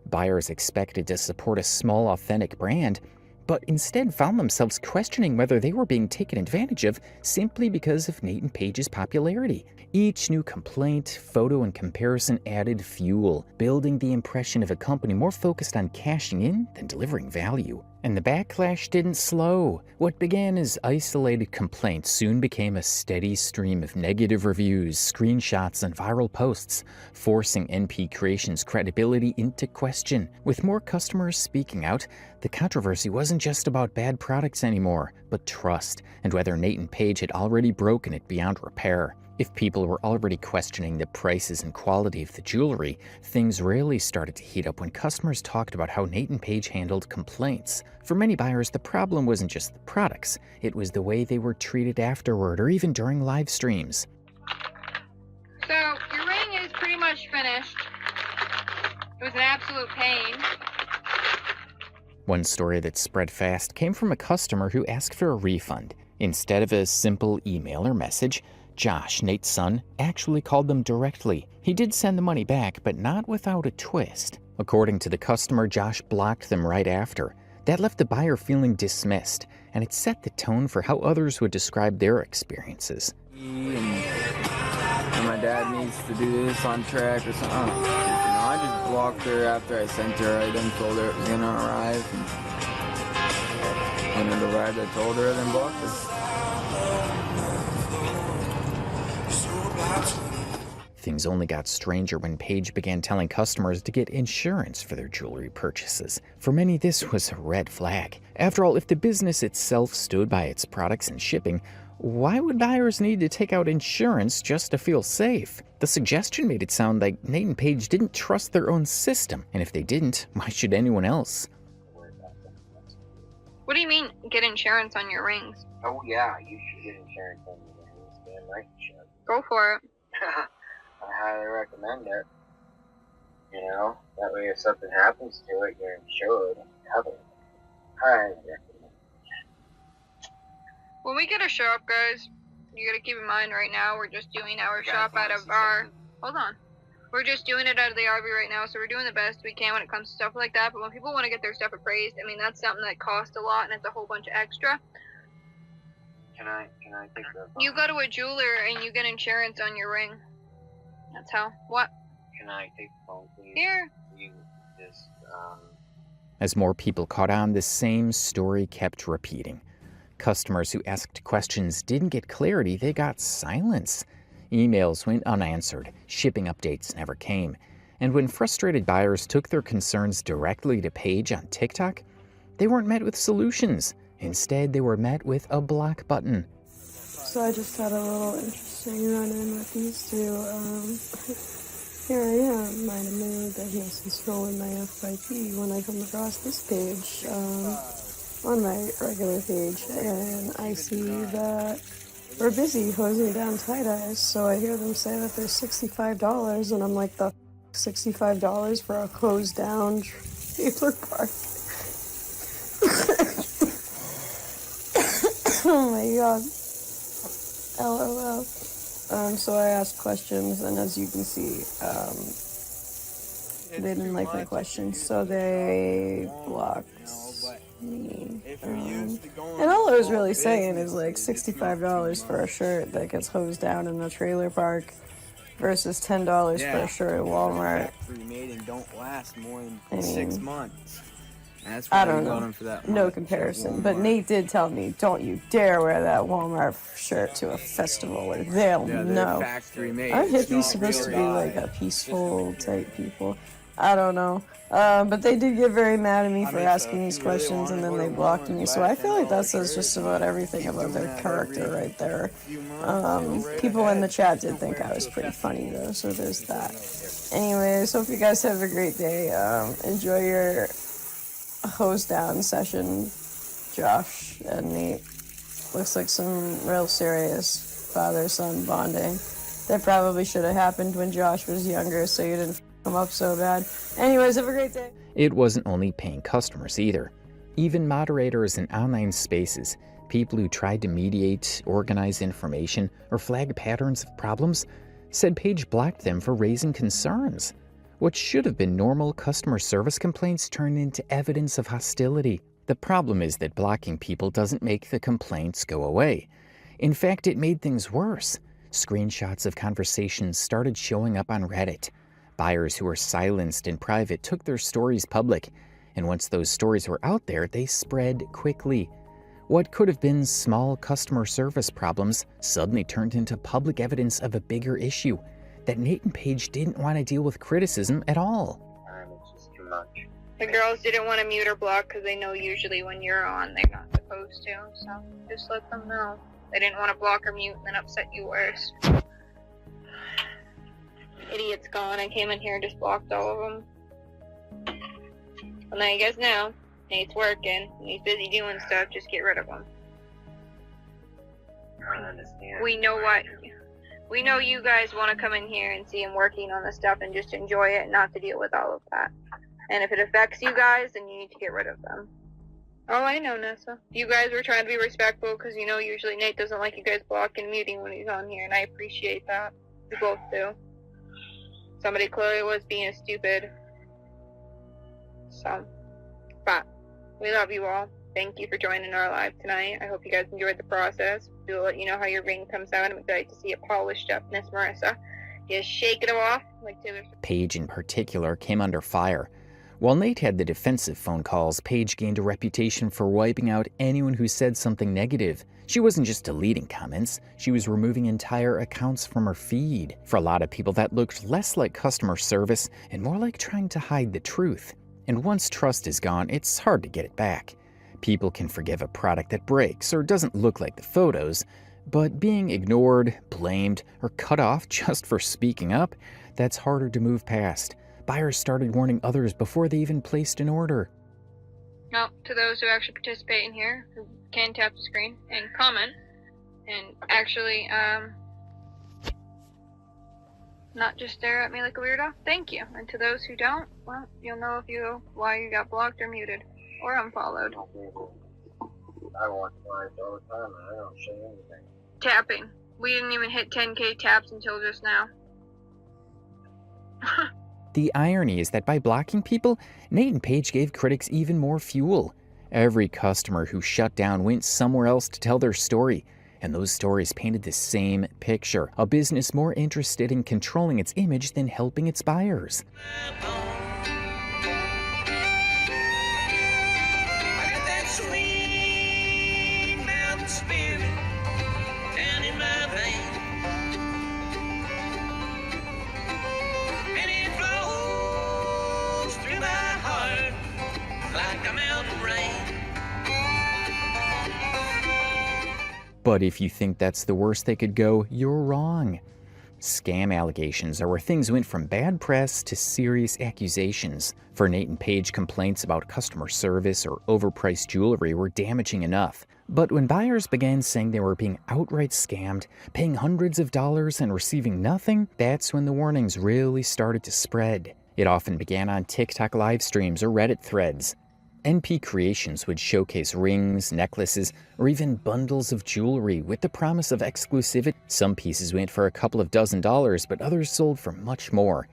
Buyers expected to support a small, authentic brand, but instead found themselves questioning whether they were being taken advantage of simply because of Nathan Page's popularity. Each new complaint, photo, and comparison added fuel, building the impression of a company more focused on cashing in than delivering value. And the backlash didn't slow. What began as isolated complaints soon became a steady stream of negative reviews, screenshots, and viral posts, forcing NP Creations' credibility into question. With more customers speaking out, the controversy wasn't just about bad products anymore, but trust, and whether Nathan Page had already broken it beyond repair. If people were already questioning the prices and quality of the jewelry, things really started to heat up when customers talked about how Nathan Page handled complaints. For many buyers, the problem wasn't just the products, it was the way they were treated afterward or even during live streams. So, your ring is pretty much finished. It was an absolute pain. One story that spread fast came from a customer who asked for a refund. Instead of a simple email or message, Josh, Nate's son, actually called them directly. He did send the money back, but not without a twist. According to the customer, Josh blocked them right after. That left the buyer feeling dismissed, and it set the tone for how others would describe their experiences. And my dad needs to do this on track or something. I just blocked her after I sent her item, told her it was gonna arrive. And when it arrived, I told her, then blocked her. Things only got stranger when Page began telling customers to get insurance for their jewelry purchases. For many, this was a red flag. After all, if the business itself stood by its products and shipping, why would buyers need to take out insurance just to feel safe? The suggestion made it sound like Nathan Page didn't trust their own system, and if they didn't, why should anyone else? What do you mean, get insurance on your rings? Oh yeah, you should get insurance on your rings. Damn right you should. Go for it. I highly recommend it. You know, that way if something happens to it, you're insured and covered. Highly recommend it. When we get a shop, guys, you gotta keep in mind right now we're just doing our shop out of our... Hold on. We're just doing it out of the RV right now, so we're doing the best we can when it comes to stuff like that. But when people want to get their stuff appraised, I mean, that's something that costs a lot and it's a whole bunch of extra. Can I take the phone? You go to a jeweler and you get insurance on your ring. That's how. What? Can I take the phone, please? Here. You just, As more people caught on, the same story kept repeating. Customers who asked questions didn't get clarity, they got silence. Emails went unanswered, shipping updates never came. And when frustrated buyers took their concerns directly to Page on TikTok, they weren't met with solutions. Instead, they were met with a block button. So I just had a little interest just hanging on in with these two. Here I am, minding my own business and scrolling my FYP when I come across this page on my regular page, and I see that we're busy hosing down tie-dyes, so I hear them say that they're $65, and I'm like, the $65 for a hosed down trailer park? Oh my god. LOL. So I asked questions, and as you can see, they didn't like my questions, so they blocked me. And all I was really saying is like $65 for a shirt that gets hosed down in a trailer park versus $10 for a shirt at Walmart. Don't last more than I mean, 6 months. That's I why don't we got know. them for that No much. comparison. But Nate did tell me, don't you dare wear that Walmart shirt to a festival or they'll know. Factory made. Aren't hippies supposed to be like a peaceful type people? I don't know. But they did get very mad at me for asking these questions, and then they blocked me. So I feel like that says just about everything about their character right there. People in the chat did think I was pretty funny though, so there's that. Anyways, hope you guys have a great day. Enjoy your hose down session, Josh and Nate. Looks like some real serious father-son bonding. That probably should have happened when Josh was younger, so you didn't come up so bad. Anyways, have a great day. It wasn't only paying customers either. Even moderators in online spaces, people who tried to mediate, organize information, or flag patterns of problems, said Paige blocked them for raising concerns. What should have been normal customer service complaints turned into evidence of hostility. The problem is that blocking people doesn't make the complaints go away. In fact, it made things worse. Screenshots of conversations started showing up on Reddit. Buyers who were silenced in private took their stories public, and once those stories were out there, they spread quickly. What could have been small customer service problems suddenly turned into public evidence of a bigger issue, that Nate and Paige didn't want to deal with criticism at all. It's just too much. The girls didn't want to mute or block because they know usually when you're on, they're not supposed to, so just let them know. They didn't want to block or mute and then upset you worse. Idiot's gone. I came in here and just blocked all of them. Well, now you guys know. Nate's working. He's busy doing stuff. Just get rid of him. I don't understand. We know what... We know you guys want to come in here and see him working on the stuff and just enjoy it and not to deal with all of that. And if it affects you guys, then you need to get rid of them. Oh, I know, Nessa. You guys were trying to be respectful because you know usually Nate doesn't like you guys blocking and muting when he's on here, and I appreciate that. We both do. Somebody clearly was being stupid. So, but we love you all. Thank you for joining our live tonight. I hope you guys enjoyed the process. We'll let you know how your ring comes out. I'm excited to see it polished up, Miss Marissa. Just shake it off like Taylor Swift. Paige in particular came under fire. While Nate had the defensive phone calls, Paige gained a reputation for wiping out anyone who said something negative. She wasn't just deleting comments, she was removing entire accounts from her feed. For a lot of people, that looked less like customer service and more like trying to hide the truth. And once trust is gone, it's hard to get it back. People can forgive a product that breaks or doesn't look like the photos, but being ignored, blamed, or cut off just for speaking up, that's harder to move past. Buyers started warning others before they even placed an order. Well, to those who actually participate in here, who can tap the screen and comment, and actually, not just stare at me like a weirdo, thank you. And to those who don't, well, you'll know why you got blocked or muted. Or unfollowed. I watch live all the time and I don't say anything. Tapping. We didn't even hit 10K taps until just now. The irony is that by blocking people, Nate and Paige gave critics even more fuel. Every customer who shut down went somewhere else to tell their story, and those stories painted the same picture, a business more interested in controlling its image than helping its buyers. But if you think that's the worst they could go, you're wrong. Scam allegations are where things went from bad press to serious accusations. For Nate and Paige, complaints about customer service or overpriced jewelry were damaging enough. But when buyers began saying they were being outright scammed, paying hundreds of dollars and receiving nothing, that's when the warnings really started to spread. It often began on TikTok live streams or Reddit threads. NP Creations would showcase rings, necklaces, or even bundles of jewelry with the promise of exclusivity. Some pieces went for a couple of $dozen, but others sold for much more.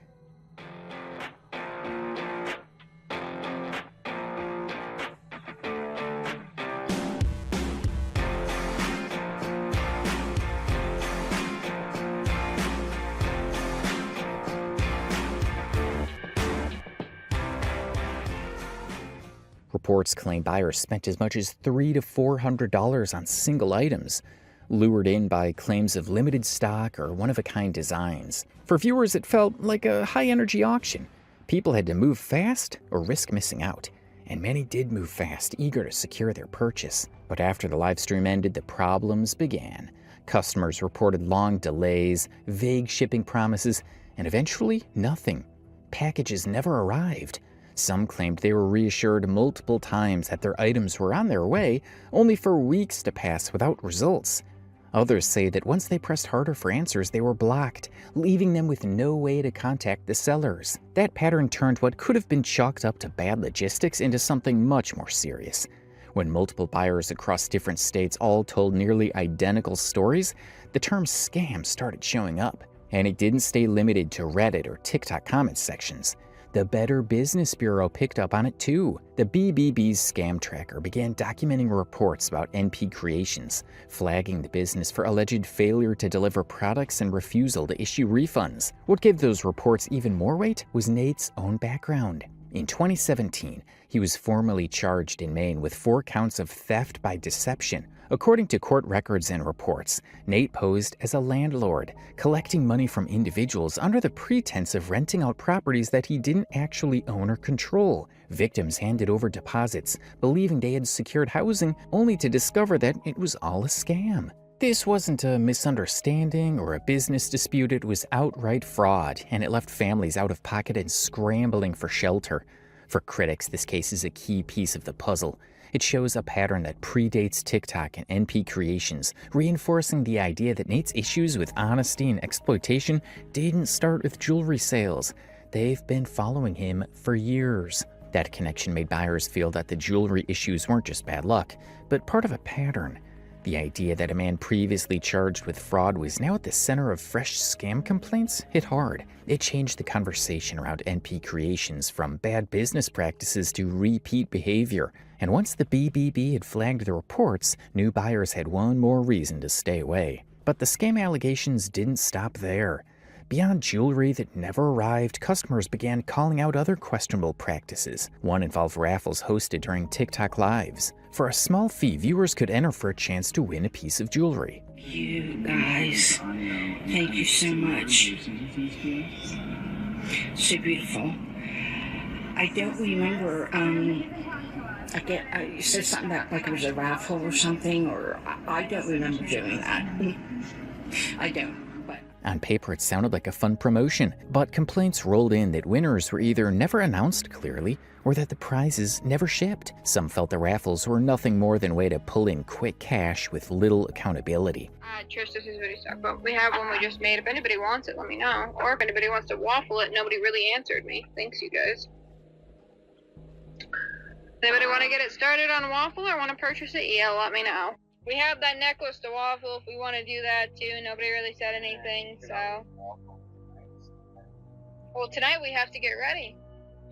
Reports claim buyers spent as much as $300 to $400 on single items, lured in by claims of limited stock or one-of-a-kind designs. For viewers, it felt like a high-energy auction. People had to move fast or risk missing out, and many did move fast, eager to secure their purchase. But after the live stream ended, the problems began. Customers reported long delays, vague shipping promises, and eventually nothing. Packages never arrived. Some claimed they were reassured multiple times that their items were on their way, only for weeks to pass without results. Others say that once they pressed harder for answers, they were blocked, leaving them with no way to contact the sellers. That pattern turned what could have been chalked up to bad logistics into something much more serious. When multiple buyers across different states all told nearly identical stories, the term scam started showing up. And it didn't stay limited to Reddit or TikTok comment sections. The Better Business Bureau picked up on it too. The BBB's scam tracker began documenting reports about NP Creations, flagging the business for alleged failure to deliver products and refusal to issue refunds. What gave those reports even more weight was Nate's own background. In 2017, he was formally charged in Maine with 4 counts of theft by deception. According to court records and reports, Nate posed as a landlord, collecting money from individuals under the pretense of renting out properties that he didn't actually own or control. Victims handed over deposits, believing they had secured housing, only to discover that it was all a scam. This wasn't a misunderstanding or a business dispute, it was outright fraud, and it left families out of pocket and scrambling for shelter. For critics, this case is a key piece of the puzzle. It shows a pattern that predates TikTok and NP Creations, reinforcing the idea that Nate's issues with honesty and exploitation didn't start with jewelry sales. They've been following him for years. That connection made buyers feel that the jewelry issues weren't just bad luck, but part of a pattern. The idea that a man previously charged with fraud was now at the center of fresh scam complaints hit hard. It changed the conversation around NP Creations from bad business practices to repeat behavior. And once the BBB had flagged the reports, new buyers had one more reason to stay away. But the scam allegations didn't stop there. Beyond jewelry that never arrived, customers began calling out other questionable practices. One involved raffles hosted during TikTok Lives. For a small fee, viewers could enter for a chance to win a piece of jewelry. You guys, thank you so much. So beautiful. I don't remember, you said something about like it was a raffle or something, or I don't remember doing that. I don't. On paper, it sounded like a fun promotion, but complaints rolled in that winners were either never announced clearly or that the prizes never shipped. Some felt the raffles were nothing more than a way to pull in quick cash with little accountability. Trish, this is really stuck, but we have one we just made. If anybody wants it, let me know. Or if anybody wants to waffle it, nobody really answered me. Thanks, you guys. Anybody want to get it started on waffle or want to purchase it? Yeah, let me know. We have that necklace to waffle if we want to do that too. Nobody really said anything, so. Well, tonight we have to get ready.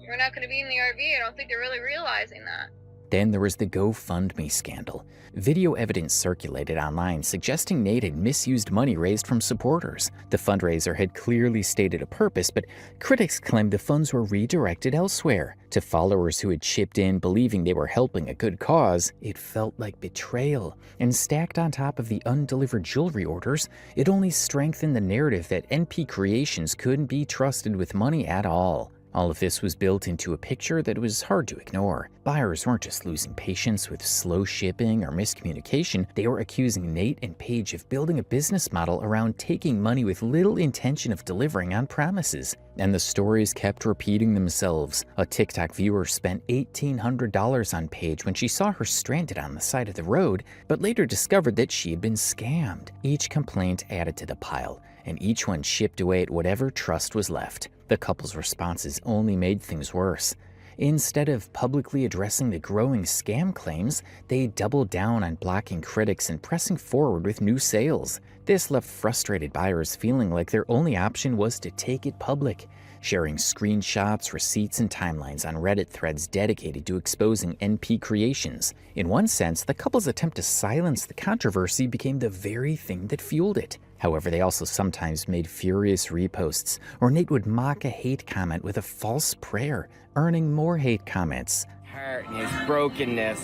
We're not going to be in the RV. I don't think they're really realizing that. Then there was the GoFundMe scandal. Video evidence circulated online suggesting Nate had misused money raised from supporters. The fundraiser had clearly stated a purpose, but critics claimed the funds were redirected elsewhere. To followers who had chipped in believing they were helping a good cause, it felt like betrayal. And stacked on top of the undelivered jewelry orders, it only strengthened the narrative that NP Creations couldn't be trusted with money at all. All of this was built into a picture that was hard to ignore. Buyers weren't just losing patience with slow shipping or miscommunication, they were accusing Nate and Paige of building a business model around taking money with little intention of delivering on promises. And the stories kept repeating themselves. A TikTok viewer spent $1,800 on Paige when she saw her stranded on the side of the road, but later discovered that she had been scammed. Each complaint added to the pile, and each one chipped away at whatever trust was left. The couple's responses only made things worse. Instead of publicly addressing the growing scam claims, they doubled down on blocking critics and pressing forward with new sales. This left frustrated buyers feeling like their only option was to take it public, sharing screenshots, receipts, and timelines on Reddit threads dedicated to exposing NP creations. In one sense, the couple's attempt to silence the controversy became the very thing that fueled it. However, they also sometimes made furious reposts, or Nate would mock a hate comment with a false prayer, earning more hate comments. Hurt and his brokenness,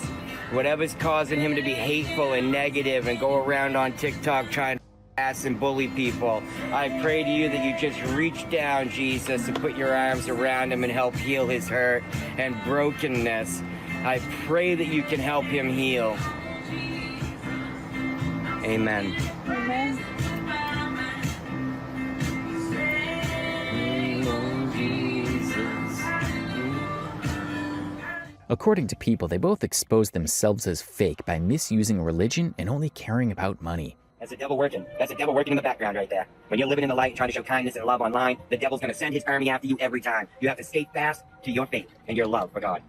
whatever's causing him to be hateful and negative and go around on TikTok trying to ass and bully people. I pray to you that you just reach down, Jesus, and put your arms around him and help heal his hurt and brokenness. I pray that you can help him heal. Amen. Amen. According to People, they both exposed themselves as fake by misusing religion and only caring about money. That's the devil working. That's the devil working in the background right there. When you're living in the light, trying to show kindness and love online, the devil's going to send his army after you every time. You have to stay fast to your faith and your love for God.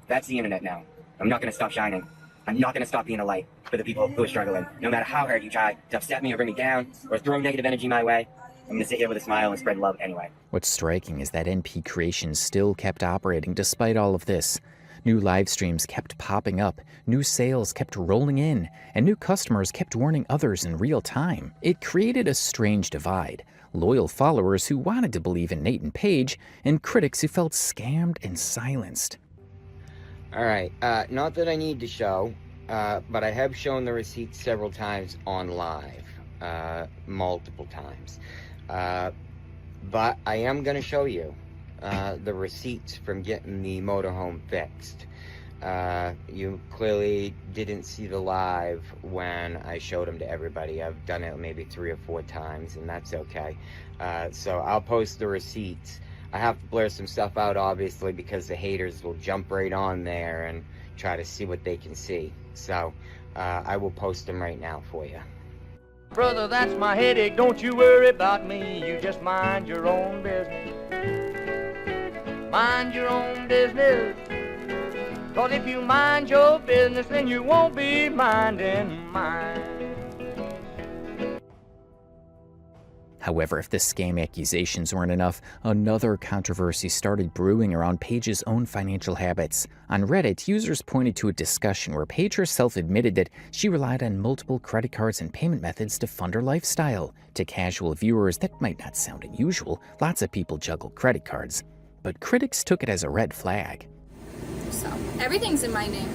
That's the internet now. I'm not going to stop shining. I'm not going to stop being a light for the people who are struggling. No matter how hard you try to upset me or bring me down or throw negative energy my way, I'm going to sit here with a smile and spread love anyway. What's striking is that NP Creations still kept operating despite all of this. New live streams kept popping up, new sales kept rolling in, and new customers kept warning others in real time. It created a strange divide. Loyal followers who wanted to believe in Nate and Paige, and critics who felt scammed and silenced. Alright, not that I need to show, but I have shown the receipts several times on live, multiple times. But I am going to show you the receipts from getting the motorhome fixed. You clearly didn't see the live when I showed them to everybody. I've done it maybe 3 or 4 times, and that's okay. So I'll post the receipts. I have to blur some stuff out, obviously, because the haters will jump right on there and try to see what they can see. So I will post them right now for you. Brother, that's my headache. Don't you worry about me. You just mind your own business. Mind your own business. 'Cause if you mind your business, then you won't be minding mine. However, if the scam accusations weren't enough, another controversy started brewing around Paige's own financial habits. On Reddit, users pointed to a discussion where Paige herself admitted that she relied on multiple credit cards and payment methods to fund her lifestyle. To casual viewers, that might not sound unusual. Lots of people juggle credit cards. But critics took it as a red flag. So, everything's in my name.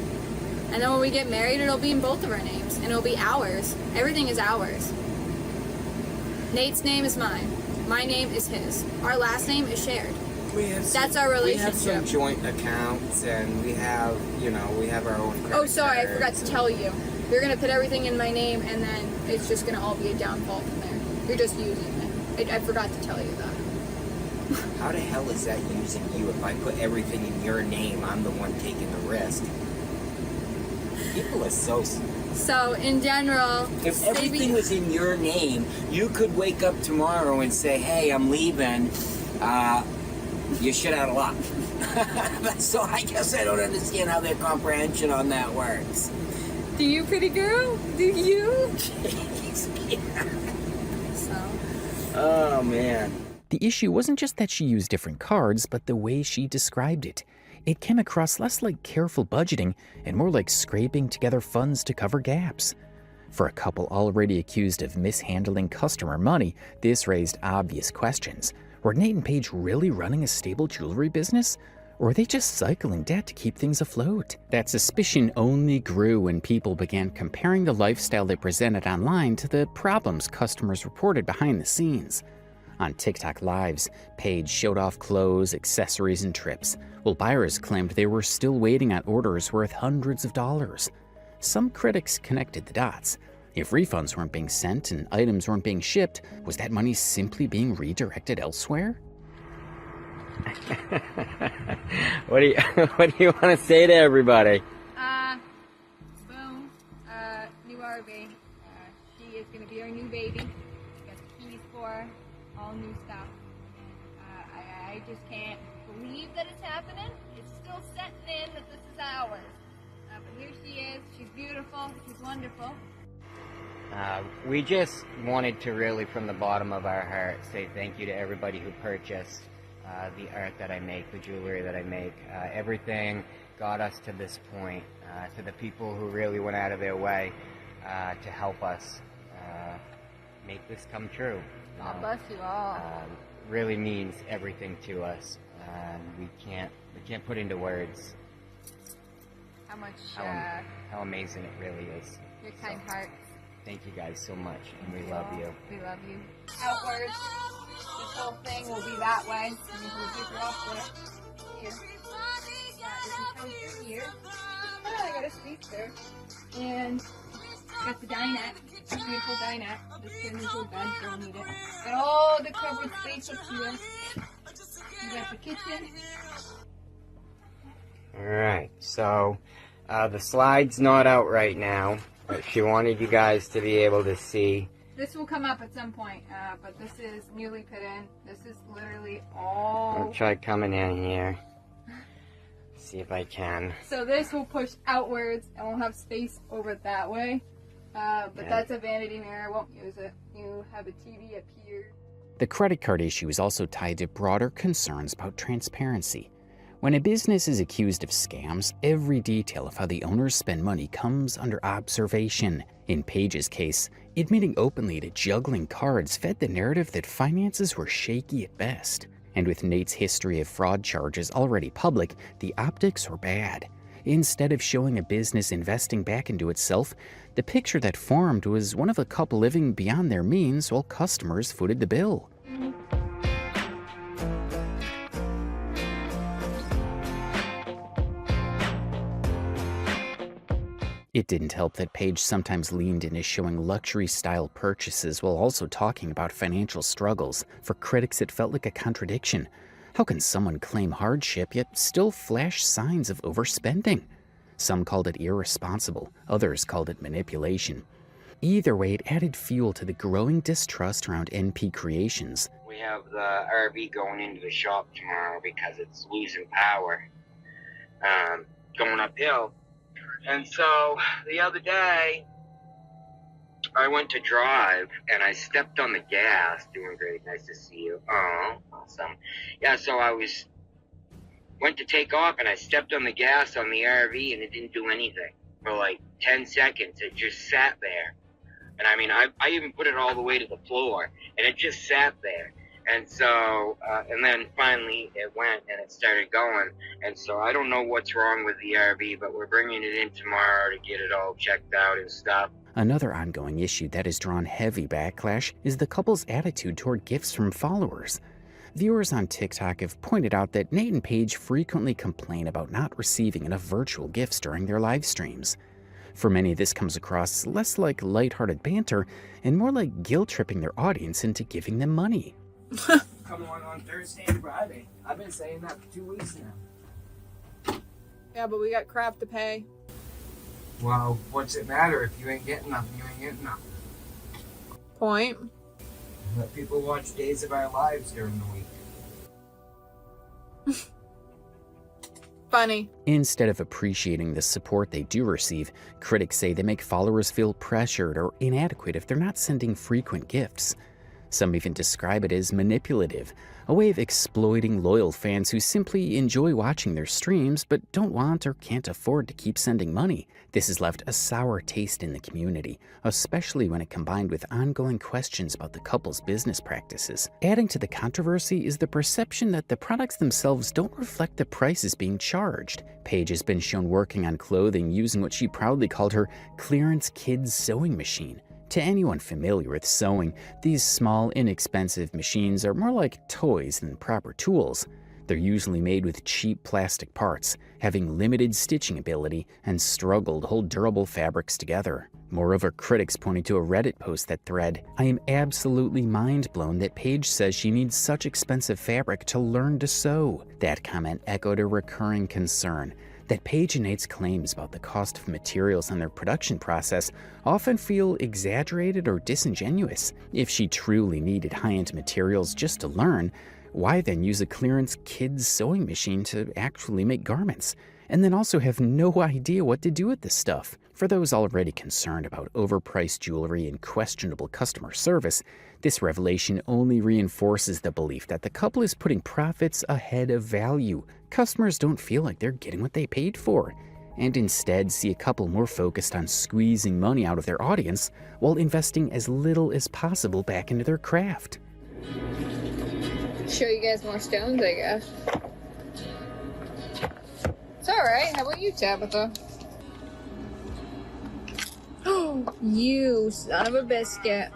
And then when we get married, it'll be in both of our names. And it'll be ours. Everything is ours. Nate's name is mine. My name is his. Our last name is shared. That's our relationship. We have some joint accounts, and we have, we have our own credit Oh, sorry, I cards. forgot to tell you. You're going to put everything in my name, and then it's just going to all be a downfall from there. You're just using it. I forgot to tell you that. How the hell is that using you? If I put everything in your name, I'm the one taking the risk. People are so... So, in general... If everything was in your name, you could wake up tomorrow and say, hey, I'm leaving. You're shit out of luck. So I guess I don't understand how their comprehension on that works. Do you, pretty girl? Do you? Jeez, yeah. So... Oh, man. The issue wasn't just that she used different cards, but the way she described it. It came across less like careful budgeting and more like scraping together funds to cover gaps. For a couple already accused of mishandling customer money, this raised obvious questions. Were Nate and Paige really running a stable jewelry business? Or were they just cycling debt to keep things afloat? That suspicion only grew when people began comparing the lifestyle they presented online to the problems customers reported behind the scenes. On TikTok Lives, Paige showed off clothes, accessories, and trips, while buyers claimed they were still waiting on orders worth hundreds of dollars. Some critics connected the dots. If refunds weren't being sent and items weren't being shipped, was that money simply being redirected elsewhere? What do you want to say to everybody? Boom. New RV. She is going to be our new baby. Got the keys for all new stuff. I just can't believe that it's happening. It's still setting in that this is ours. But here she is. She's beautiful. She's wonderful. We just wanted to really, from the bottom of our heart, say thank you to everybody who purchased the art that I make, the jewelry that I make. Everything got us to this point, to the people who really went out of their way to help us make this come true. God bless you all. Really means everything to us. We can't put into words How much how amazing it really is. your kind heart. Thank you guys so much, and we love you. We love you. Outwards. This whole thing will be that way. And we'll keep it off there. Here. If you come through here. Oh, I got a speaker. And got the dinette. A beautiful dinette. This is into a bed. Don't need it. Got all the covered space up here. You got the kitchen. Alright, so the slide's not out right now, but she wanted you guys to be able to see. This will come up at some point, but this is newly put in. This is literally all... I'll try coming in here. See if I can. So this will push outwards, and we'll have space over that way. But that's a vanity mirror. I won't use it. You have a TV up here. The credit card issue is also tied to broader concerns about transparency. When a business is accused of scams, every detail of how the owners spend money comes under observation. In Paige's case, admitting openly to juggling cards fed the narrative that finances were shaky at best. And with Nate's history of fraud charges already public, the optics were bad. Instead of showing a business investing back into itself, the picture that formed was one of a couple living beyond their means while customers footed the bill. It didn't help that Paige sometimes leaned into showing luxury-style purchases while also talking about financial struggles. For critics, it felt like a contradiction. How can someone claim hardship yet still flash signs of overspending? Some called it irresponsible, others called it manipulation. Either way, it added fuel to the growing distrust around NP Creations. We have the RV going into the shop tomorrow because it's losing power, going uphill. And so the other day, I went to drive and I stepped on the gas. Doing great, nice to see you. Oh, awesome. Yeah, so went to take off and I stepped on the gas on the RV and it didn't do anything for like 10 seconds. It just sat there. And I mean, I even put it all the way to the floor and it just sat there. And so, and then finally it went and it started going. And so I don't know what's wrong with the RV, but we're bringing it in tomorrow to get it all checked out and stuff. Another ongoing issue that has drawn heavy backlash is the couple's attitude toward gifts from followers. Viewers on TikTok have pointed out that Nate and Paige frequently complain about not receiving enough virtual gifts during their live streams. For many, this comes across less like lighthearted banter and more like guilt-tripping their audience into giving them money. Come on Thursday and Friday. I've been saying that for 2 weeks now. Yeah, but we got crap to pay. Well, what's it matter? If you ain't getting nothing, you ain't getting nothing. Point. Let people watch Days of Our Lives during the week. Funny. Instead of appreciating the support they do receive, critics say they make followers feel pressured or inadequate if they're not sending frequent gifts. Some even describe it as manipulative, a way of exploiting loyal fans who simply enjoy watching their streams but don't want or can't afford to keep sending money. This has left a sour taste in the community, especially when it combined with ongoing questions about the couple's business practices. Adding to the controversy is the perception that the products themselves don't reflect the prices being charged. Paige has been shown working on clothing using what she proudly called her clearance kids sewing machine. To anyone familiar with sewing, these small, inexpensive machines are more like toys than proper tools. They're usually made with cheap plastic parts, having limited stitching ability and struggle to hold durable fabrics together. Moreover, critics pointed to a Reddit post that read, "I am absolutely mind-blown that Paige says she needs such expensive fabric to learn to sew." That comment echoed a recurring concern that Paige and Nate's claims about the cost of materials and their production process often feel exaggerated or disingenuous. If she truly needed high-end materials just to learn, why then use a clearance kid's sewing machine to actually make garments, and then also have no idea what to do with this stuff? For those already concerned about overpriced jewelry and questionable customer service, this revelation only reinforces the belief that the couple is putting profits ahead of value. Customers don't feel like they're getting what they paid for, and instead see a couple more focused on squeezing money out of their audience while investing as little as possible back into their craft. Show you guys more stones, I guess. It's alright. How about you, Tabitha? Oh, you son of a biscuit.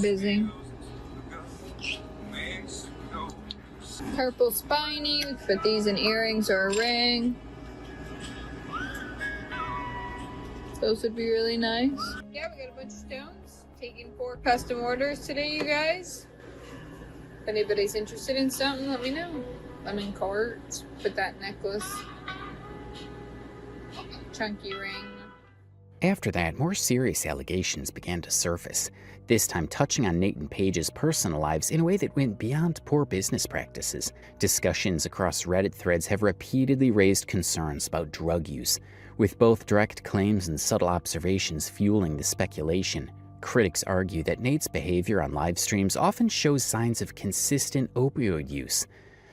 Busy. Purple spiny. We could put these in earrings or a ring. Those would be really nice. Yeah, we got a bunch of stones. Taking 4 custom orders today, you guys. If anybody's interested in something, let me know. I'm in cart. Put that necklace. Chunky ring. After that, more serious allegations began to surface, this time touching on Nate and Paige's personal lives in a way that went beyond poor business practices. Discussions across Reddit threads have repeatedly raised concerns about drug use, with both direct claims and subtle observations fueling the speculation. Critics argue that Nate's behavior on live streams often shows signs of consistent opioid use.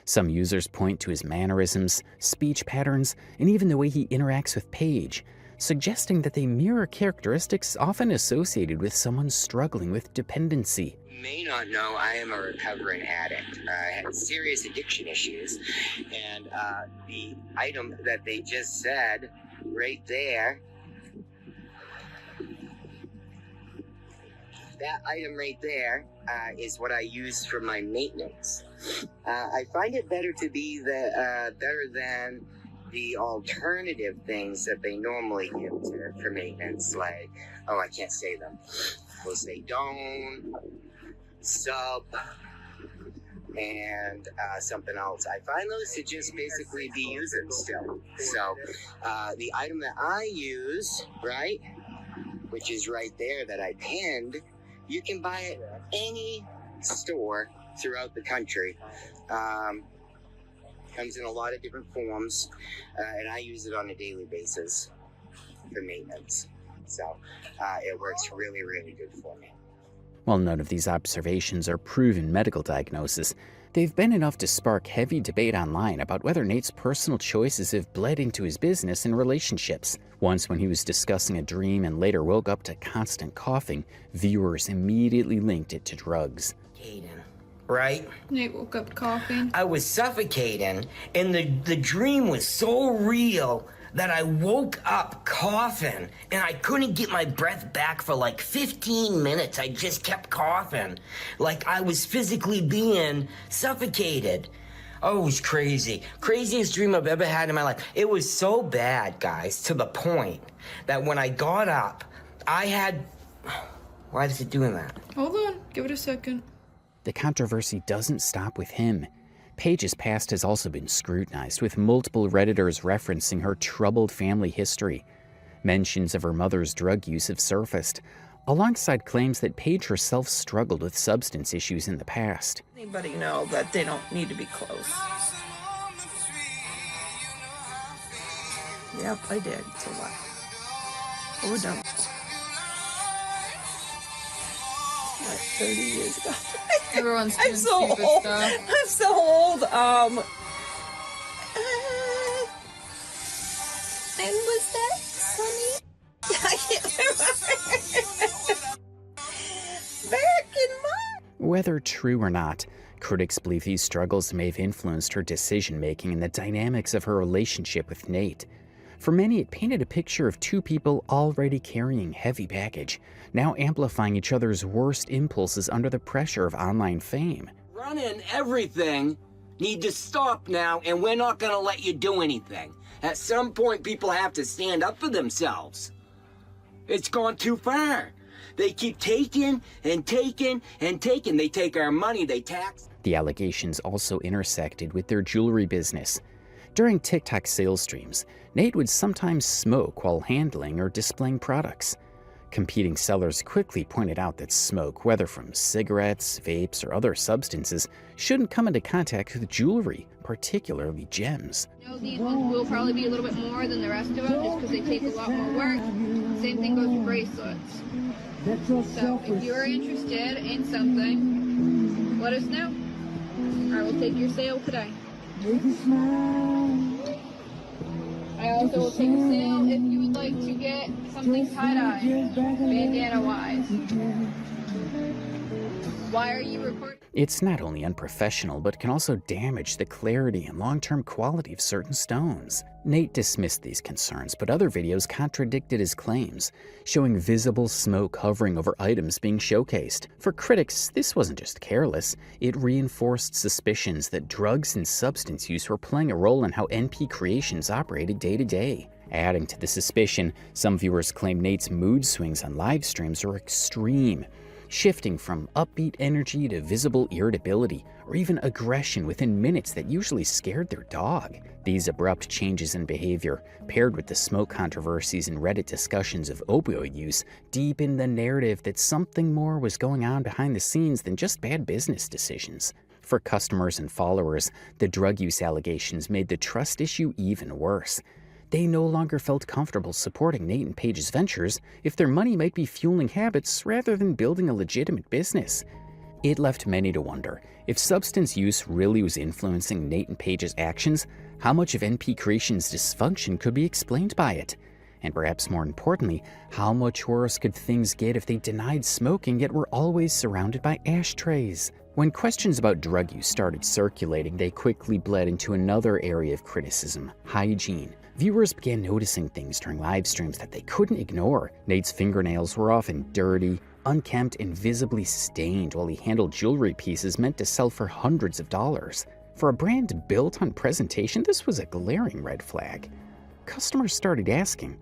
Some users point to his mannerisms, speech patterns, and even the way he interacts with Paige, suggesting that they mirror characteristics often associated with someone struggling with dependency. You may not know I am a recovering addict. I had serious addiction issues, and the item that they just said right there, that item right there is what I use for my maintenance. I find it better to be better than the alternative things that they normally give for maintenance, like, oh, I can't say them. We'll say Don't, Sub, and something else. I find those to just basically be using still. So the item that I use, right, which is right there that I pinned, you can buy it at any store throughout the country. Comes in a lot of different forms, and I use it on a daily basis for maintenance. So it works really, really good for me. While none of these observations are proven medical diagnosis, they've been enough to spark heavy debate online about whether Nate's personal choices have bled into his business and relationships. Once, when he was discussing a dream and later woke up to constant coughing, viewers immediately linked it to drugs. Right? Nate woke up coughing. I was suffocating, and the dream was so real that I woke up coughing, and I couldn't get my breath back for like 15 minutes. I just kept coughing, like I was physically being suffocated. Oh, it was crazy. Craziest dream I've ever had in my life. It was so bad, guys, to the point that when I got up, I had... Why is it doing that? Hold on, give it a second. The controversy doesn't stop with him. Paige's past has also been scrutinized, with multiple Redditors referencing her troubled family history. Mentions of her mother's drug use have surfaced, alongside claims that Paige herself struggled with substance issues in the past. Anybody know that they don't need to be close? Yep, I did. So what? We're done. Like 30 years ago. Everyone's I'm doing so stupid old. stuff. I'm so old. And was that Sunny? I can't remember. Back in March. Whether true or not, critics believe these struggles may have influenced her decision-making and the dynamics of her relationship with Nate. For many, it painted a picture of two people already carrying heavy baggage, now amplifying each other's worst impulses under the pressure of online fame. Running everything need to stop now, and we're not gonna let you do anything. At some point, people have to stand up for themselves. It's gone too far. They keep taking and taking and taking. They take our money, they tax. The allegations also intersected with their jewelry business. During TikTok sales streams, Nate would sometimes smoke while handling or displaying products. Competing sellers quickly pointed out that smoke, whether from cigarettes, vapes, or other substances, shouldn't come into contact with jewelry, particularly gems. These ones will probably be a little bit more than the rest of them just because they take a lot more work. Same thing goes with bracelets. So if you're interested in something, let us know. I will take your sale today. I also will take a sale if you would like to get something tie-dye, bandana-wise. Why are you recording? It's not only unprofessional, but can also damage the clarity and long-term quality of certain stones. Nate dismissed these concerns, but other videos contradicted his claims, showing visible smoke hovering over items being showcased. For critics, this wasn't just careless, it reinforced suspicions that drugs and substance use were playing a role in how NP Creations operated day to day. Adding to the suspicion, some viewers claim Nate's mood swings on live streams are extreme, shifting from upbeat energy to visible irritability or even aggression within minutes that usually scared their dog. These abrupt changes in behavior, paired with the smoke controversies and Reddit discussions of opioid use, deepened the narrative that something more was going on behind the scenes than just bad business decisions. For customers and followers, the drug use allegations made the trust issue even worse. They no longer felt comfortable supporting Nate and Paige's ventures if their money might be fueling habits rather than building a legitimate business. It left many to wonder, if substance use really was influencing Nate and Paige's actions, how much of NP Creations' dysfunction could be explained by it? And perhaps more importantly, how much worse could things get if they denied smoking yet were always surrounded by ashtrays? When questions about drug use started circulating, they quickly bled into another area of criticism: hygiene. Viewers began noticing things during live streams that they couldn't ignore. Nate's fingernails were often dirty, unkempt, and visibly stained while he handled jewelry pieces meant to sell for hundreds of dollars. For a brand built on presentation, this was a glaring red flag. Customers started asking,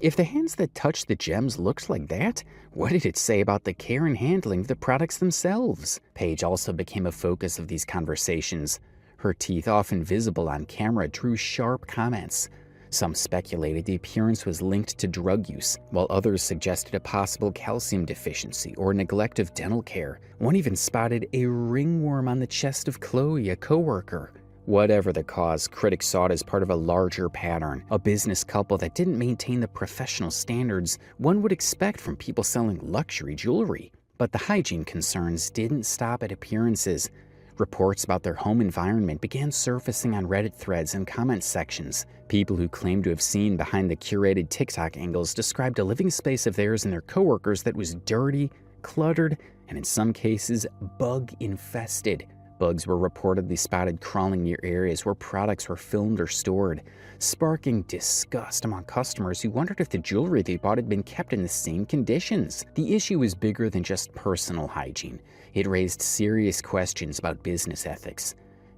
if the hands that touched the gems looked like that, what did it say about the care and handling of the products themselves? Paige also became a focus of these conversations. Her teeth, often visible on camera, drew sharp comments. Some speculated the appearance was linked to drug use, while others suggested a possible calcium deficiency or neglect of dental care. One even spotted a ringworm on the chest of Chloe, a coworker. Whatever the cause, critics saw it as part of a larger pattern, a business couple that didn't maintain the professional standards one would expect from people selling luxury jewelry. But the hygiene concerns didn't stop at appearances. Reports about their home environment began surfacing on Reddit threads and comment sections. People who claimed to have seen behind the curated TikTok angles described a living space of theirs and their coworkers that was dirty, cluttered, and in some cases, bug-infested. Bugs were reportedly spotted crawling near areas where products were filmed or stored, sparking disgust among customers who wondered if the jewelry they bought had been kept in the same conditions. The issue was bigger than just personal hygiene. It raised serious questions about business ethics.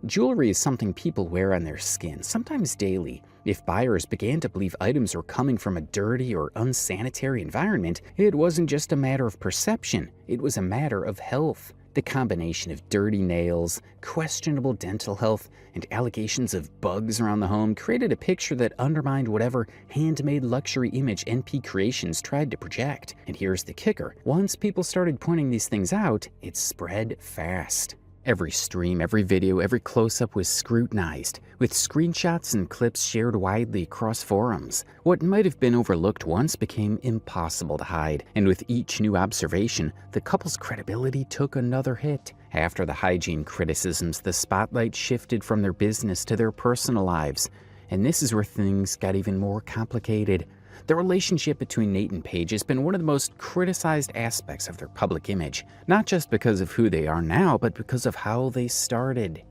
Jewelry is something people wear on their skin, sometimes daily. If buyers began to believe items were coming from a dirty or unsanitary environment, it wasn't just a matter of perception, it was a matter of health. The combination of dirty nails, questionable dental health, and allegations of bugs around the home created a picture that undermined whatever handmade luxury image NP Creations tried to project. And here's the kicker. Once people started pointing these things out, it spread fast. Every stream, every video, every close-up was scrutinized, with screenshots and clips shared widely across forums. What might have been overlooked once became impossible to hide, and with each new observation, the couple's credibility took another hit. After the hygiene criticisms, the spotlight shifted from their business to their personal lives, and this is where things got even more complicated. The relationship between Nate and Paige has been one of the most criticized aspects of their public image, not just because of who they are now, but because of how they started.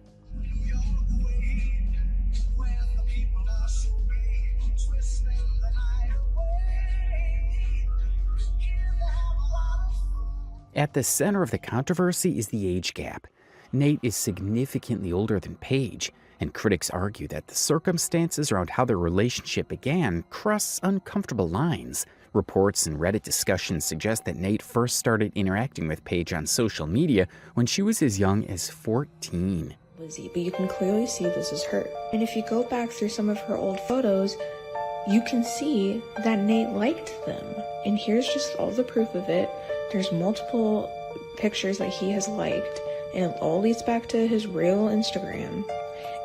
At the center of the controversy is the age gap. Nate is significantly older than Paige, and critics argue that the circumstances around how their relationship began cross uncomfortable lines. Reports and Reddit discussions suggest that Nate first started interacting with Paige on social media when she was as young as 14. Lizzie, but you can clearly see this is her. And if you go back through some of her old photos, you can see that Nate liked them. And here's just all the proof of it. There's multiple pictures that he has liked, and it all leads back to his real Instagram.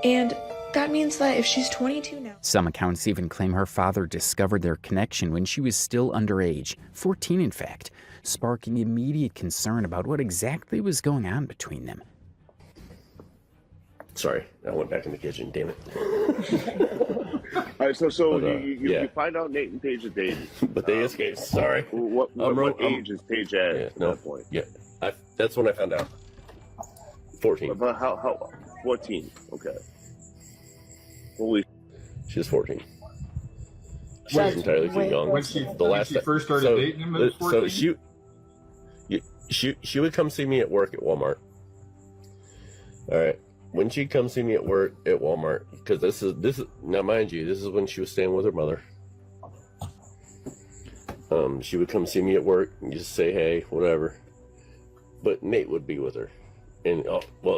And that means that if she's 22 now... Some accounts even claim her father discovered their connection when she was still underage, 14 in fact, sparking immediate concern about what exactly was going on between them. Sorry, I went back in the kitchen, damn it. All right, so you find out Nate and Paige are dating. But they escaped, sorry. What age is Paige at that point? Yeah, that's when I found out. 14. But how 14, okay. Holy... She was 14. She was entirely too young. When she first started dating him, it was 14? So she would come see me at work at Walmart. All right. When she'd come see me at work at Walmart, because this is now mind you, this is when she was staying with her mother. She would come see me at work and just say hey, whatever. But Nate would be with her, and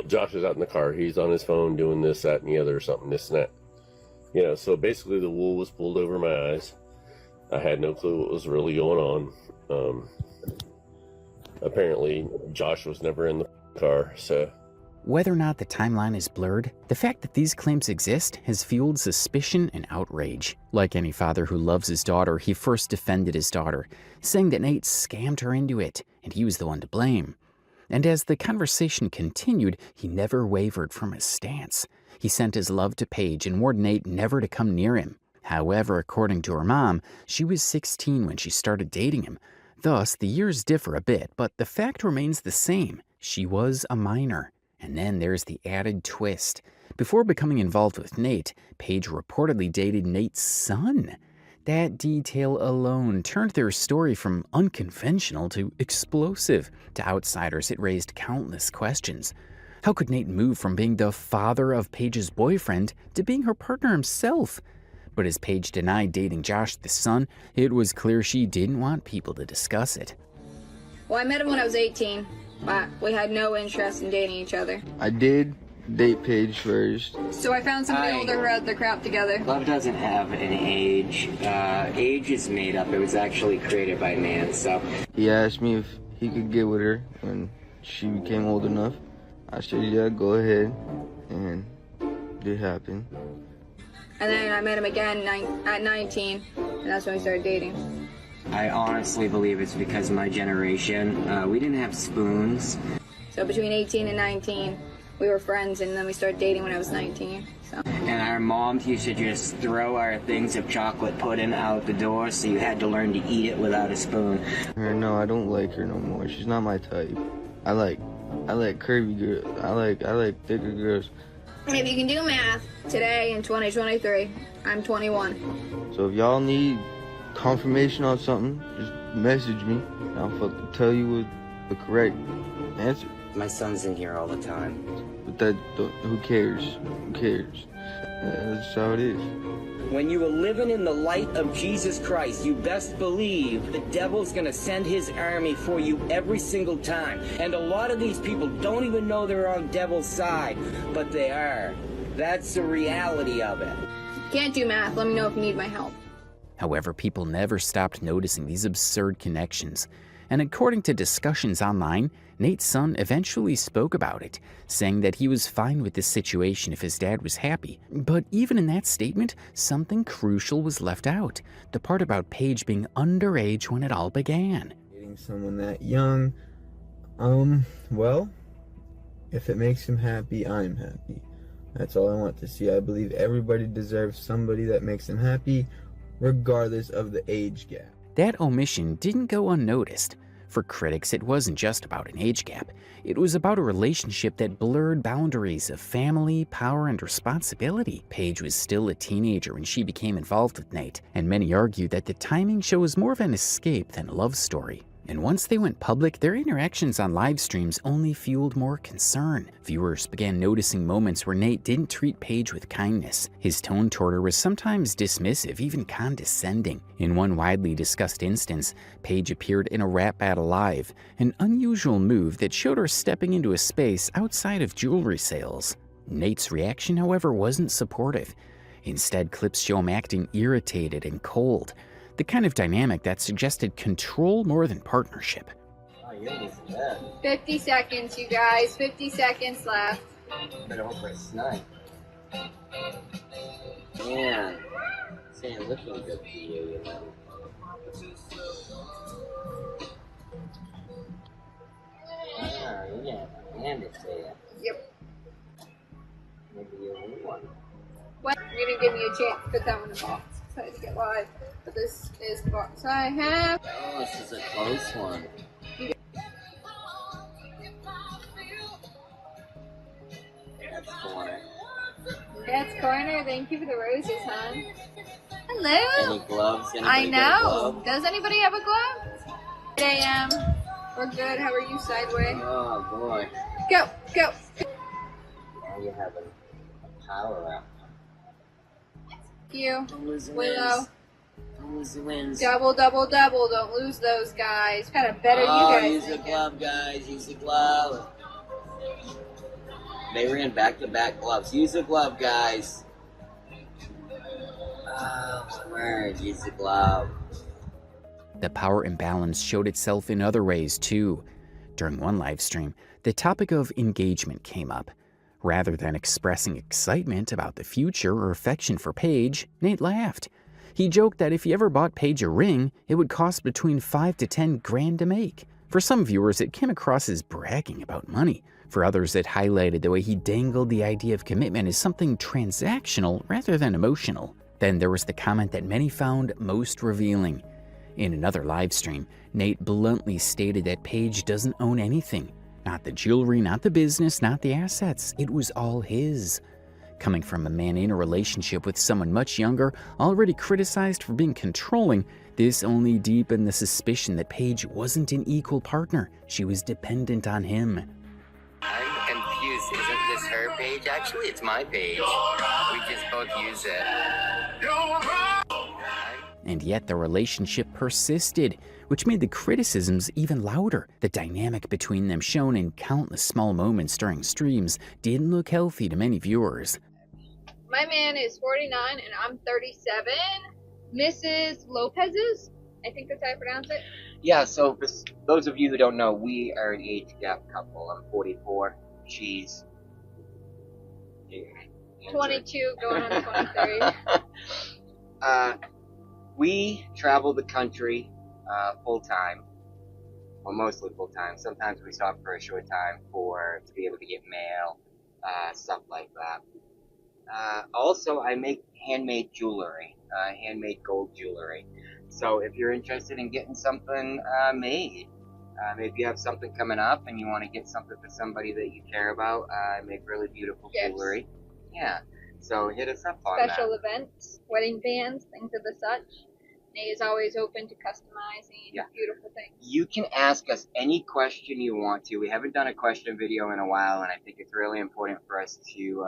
Josh is out in the car. He's on his phone doing this, that, and the other, or something, this and that. You know, so basically the wool was pulled over my eyes. I had no clue what was really going on. Apparently, Josh was never in the car, so. Whether or not the timeline is blurred, the fact that these claims exist has fueled suspicion and outrage. Like any father who loves his daughter, he first defended his daughter, saying that Nate scammed her into it, and he was the one to blame. And as the conversation continued, he never wavered from his stance. He sent his love to Paige and warned Nate never to come near him. However, according to her mom, she was 16 when she started dating him. Thus, the years differ a bit, but the fact remains the same. She was a minor. And then there's the added twist. Before becoming involved with Nate, Paige reportedly dated Nate's son. That detail alone turned their story from unconventional to explosive. To outsiders, it raised countless questions. How could Nate move from being the father of Paige's boyfriend to being her partner himself? But as Paige denied dating Josh the son, it was clear she didn't want people to discuss it. Well, I met him when I was 18. But we had no interest in dating each other. I did date Paige first. So I found somebody older who had their crap together. Love doesn't have an age. Age is made up. It was actually created by man, so. He asked me if he could get with her when she became old enough. I said, yeah, go ahead. And it did happen. And then I met him again at 19, and that's when we started dating. I honestly believe it's because my generation, we didn't have spoons. So between 18 and 19, we were friends, and then we started dating when I was 19. So. And our moms used to just throw our things of chocolate pudding out the door, so you had to learn to eat it without a spoon. No, I don't like her no more. She's not my type. I like curvy girls. I like thicker girls. If you can do math, today in 2023, I'm 21. So if y'all need confirmation on something, just message me. I'll tell you what the correct answer. My son's in here all the time. But who cares? Who cares? That's how it is. When you are living in the light of Jesus Christ, you best believe the devil's gonna send his army for you every single time. And a lot of these people don't even know they're on devil's side, but they are. That's the reality of it. Can't do math. Let me know if you need my help. However, people never stopped noticing these absurd connections. And according to discussions online, Nate's son eventually spoke about it, saying that he was fine with this situation if his dad was happy. But even in that statement, something crucial was left out. The part about Paige being underage when it all began. Dating someone that young, well, if it makes him happy, I'm happy. That's all I want to see. I believe everybody deserves somebody that makes them happy, regardless of the age gap. That omission didn't go unnoticed. For critics, it wasn't just about an age gap. It was about a relationship that blurred boundaries of family, power, and responsibility. Paige was still a teenager when she became involved with Nate, and many argue that the timing shows more of an escape than a love story. And once they went public, their interactions on live streams only fueled more concern. Viewers began noticing moments where Nate didn't treat Paige with kindness. His tone toward her was sometimes dismissive, even condescending. In one widely discussed instance, Paige appeared in a rap battle live, an unusual move that showed her stepping into a space outside of jewelry sales. Nate's reaction, however, wasn't supportive. Instead, clips show him acting irritated and cold, the kind of dynamic that suggested control more than partnership. 50 seconds, you guys. 50 seconds left. Better hope for a snipe. Man, Sam, looking good for you, you know. Ah, yeah, hand it to you. Yep. Maybe you win one. What? You're gonna give me a chance to put that one in the box. Excited to get live. But this is the box I have. Oh, this is a close one. That's corner. That's corner. Thank you for the roses, hon. Hello. Any gloves? I know. Does anybody have a glove? 8 a.m. We're good. How are you, Sideway? Oh, boy. Go, go. Now you have a power up. You, Willow. Don't lose the wins. Double, double, double. Don't lose those guys. Kind of better you guys. Use the glove, guys. Use the glove. They ran back-to-back gloves. Use the glove, guys. Oh, word. Use the glove. The power imbalance showed itself in other ways, too. During one live stream, the topic of engagement came up. Rather than expressing excitement about the future or affection for Paige, Nate laughed. He joked that if he ever bought Paige a ring, it would cost between $5 to $10 grand to make. For some viewers, it came across as bragging about money. For others, it highlighted the way he dangled the idea of commitment as something transactional rather than emotional. Then there was the comment that many found most revealing. In another live stream, Nate bluntly stated that Paige doesn't own anything. Not the jewelry, not the business, not the assets. It was all his. Coming from a man in a relationship with someone much younger, already criticized for being controlling, this only deepened the suspicion that Paige wasn't an equal partner. She was dependent on him. I'm confused. Isn't this her page? Actually, it's my page. We just both use it. And yet the relationship persisted, which made the criticisms even louder. The dynamic between them, shown in countless small moments during streams, didn't look healthy to many viewers. My man is 49 and I'm 37. Mrs. Lopez's, I think that's how I pronounce it. Yeah, so for those of you who don't know, we are an age gap couple. I'm 44. She's 22, going on 23. We travel the country full-time, well, mostly full-time. Sometimes we stop for a short time to be able to get mail, stuff like that. Also, I make handmade jewelry, handmade gold jewelry. So if you're interested in getting something made, if you have something coming up and you want to get something for somebody that you care about, I make really beautiful jewelry. Yeah, so hit us up on that. Special events, wedding bands, things of the such. Nate is always open to customizing beautiful things. You can ask us any question you want to. We haven't done a question video in a while, and I think it's really important for us to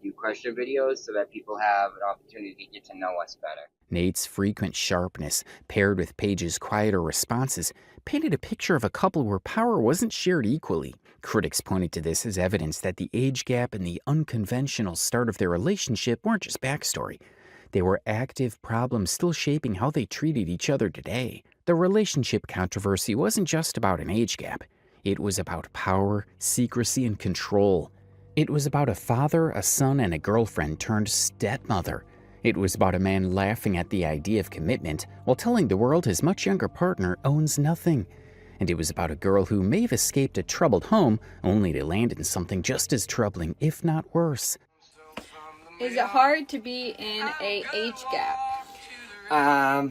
do question videos so that people have an opportunity to get to know us better. Nate's frequent sharpness, paired with Paige's quieter responses, painted a picture of a couple where power wasn't shared equally. Critics pointed to this as evidence that the age gap and the unconventional start of their relationship weren't just backstory. They were active problems still shaping how they treated each other today. The relationship controversy wasn't just about an age gap. It was about power, secrecy, and control. It was about a father, a son, and a girlfriend turned stepmother. It was about a man laughing at the idea of commitment while telling the world his much younger partner owns nothing. And it was about a girl who may have escaped a troubled home only to land in something just as troubling, if not worse. Is it hard to be in a age gap? I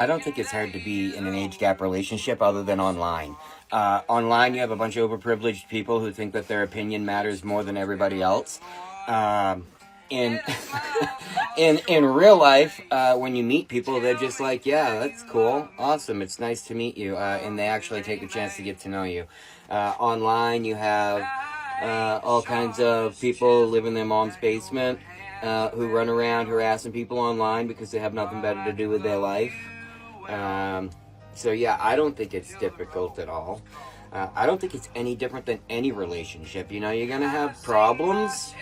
don't think it's hard to be in an age gap relationship other than online. Online, you have a bunch of overprivileged people who think that their opinion matters more than everybody else. in real life, when you meet people, they're just like, yeah, that's cool, awesome, it's nice to meet you, and they actually take a chance to get to know you. Online, you have all kinds of people who live in their mom's basement, who run around harassing people online because they have nothing better to do with their life. So yeah, I don't think it's difficult at all. I don't think it's any different than any relationship. You know, you're going to have problems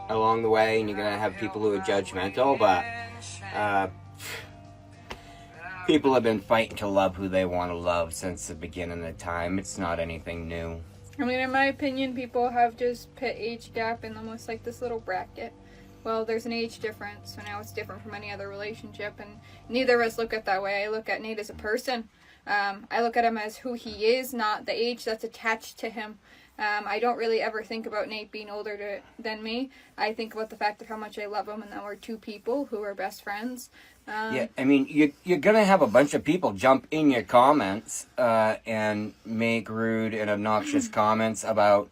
along the way, and you're going to have people who are judgmental, but people have been fighting to love who they want to love since the beginning of time. It's not anything new. I mean, in my opinion, people have just put age gap in almost like this little bracket. Well, there's an age difference, so now it's different from any other relationship, and neither of us look at it that way. I look at Nate as a person. I look at him as who he is, not the age that's attached to him. I don't really ever think about Nate being older than me. I think about the fact of how much I love him, and that we're two people who are best friends. Yeah, I mean, you're going to have a bunch of people jump in your comments and make rude and obnoxious comments about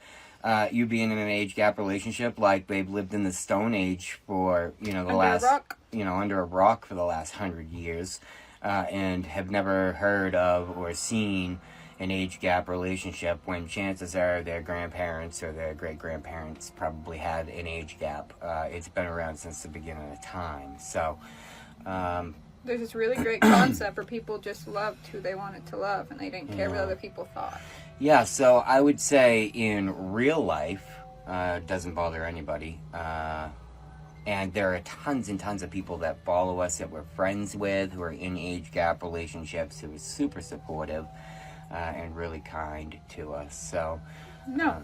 you being in an age gap relationship, like they've lived in the Stone Age for, under a rock for the last 100 years, and have never heard of or seen an age gap relationship, when chances are their grandparents or their great-grandparents probably had an age gap. It's been around since the beginning of time. So there's this really great concept where people just loved who they wanted to love, and they didn't care what other people thought. Yeah, so I would say in real life, it doesn't bother anybody. And there are tons and tons of people that follow us, that we're friends with, who are in age gap relationships, who are super supportive and really kind to us. So no,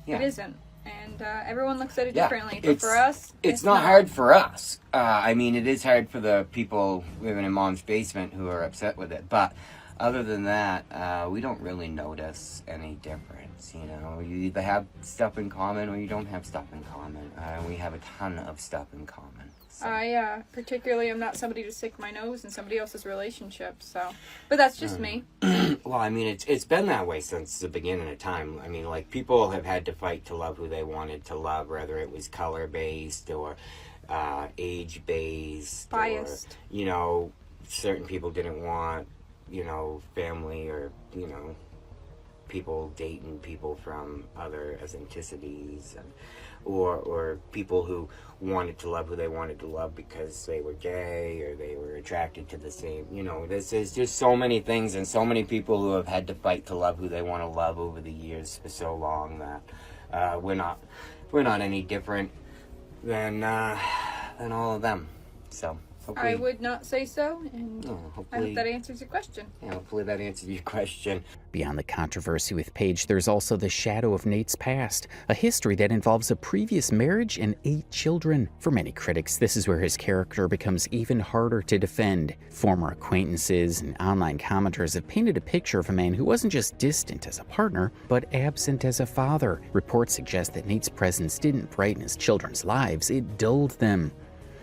yeah. It isn't. And everyone looks at it differently. But It's, for us, it's not hard for us. I mean, it is hard for the people living in mom's basement who are upset with it. But other than that, we don't really notice any difference. You know, you either have stuff in common or you don't have stuff in common. We have a ton of stuff in common. So. Particularly, I'm not somebody to stick my nose in somebody else's relationship. So, but that's just me. Well, I mean, it's been that way since the beginning of time. I mean, like, people have had to fight to love who they wanted to love, whether it was color-based or age-based. Biased. Or, you know, certain people didn't want, you know, family or, you know, people dating people from other ethnicities, and or people who wanted to love who they wanted to love because they were gay or they were attracted to the same, you know, there's just so many things, and so many people who have had to fight to love who they want to love over the years for so long that we're not any different than all of them. So hopefully, I would not say so, and I hope that answers your question. Yeah, hopefully that answers your question. Beyond the controversy with Paige, there's also the shadow of Nate's past, a history that involves a previous marriage and 8 children. For many critics, this is where his character becomes even harder to defend. Former acquaintances and online commenters have painted a picture of a man who wasn't just distant as a partner, but absent as a father. Reports suggest that Nate's presence didn't brighten his children's lives, it dulled them.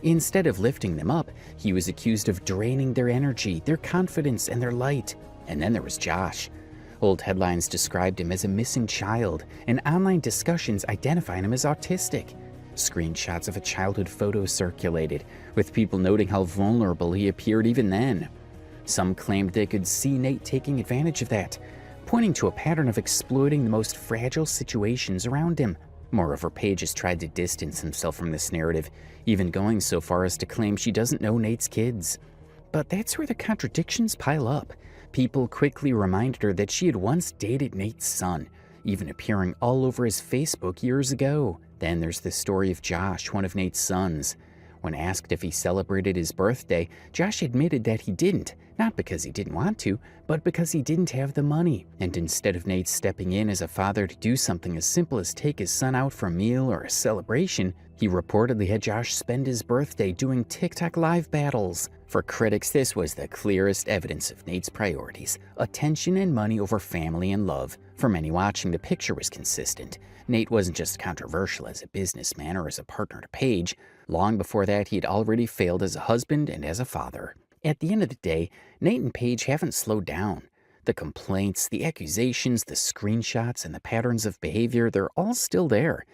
Instead of lifting them up, he was accused of draining their energy, their confidence, and their light. And then there was Josh. Old headlines described him as a missing child, and online discussions identified him as autistic. Screenshots of a childhood photo circulated, with people noting how vulnerable he appeared even then. Some claimed they could see Nate taking advantage of that, pointing to a pattern of exploiting the most fragile situations around him. Moreover, Paige has tried to distance himself from this narrative, even going so far as to claim she doesn't know Nate's kids. But that's where the contradictions pile up. People quickly reminded her that she had once dated Nate's son, even appearing all over his Facebook years ago. Then there's the story of Josh, one of Nate's sons. When asked if he celebrated his birthday, Josh admitted that he didn't, not because he didn't want to, but because he didn't have the money. And instead of Nate stepping in as a father to do something as simple as take his son out for a meal or a celebration, he reportedly had Josh spend his birthday doing TikTok live battles. For critics, this was the clearest evidence of Nate's priorities: attention and money over family and love. For many watching, the picture was consistent. Nate wasn't just controversial as a businessman or as a partner to Paige. Long before that, he had already failed as a husband and as a father. At the end of the day, Nate and Paige haven't slowed down. The complaints, the accusations, the screenshots, and the patterns of behavior, they're all still there.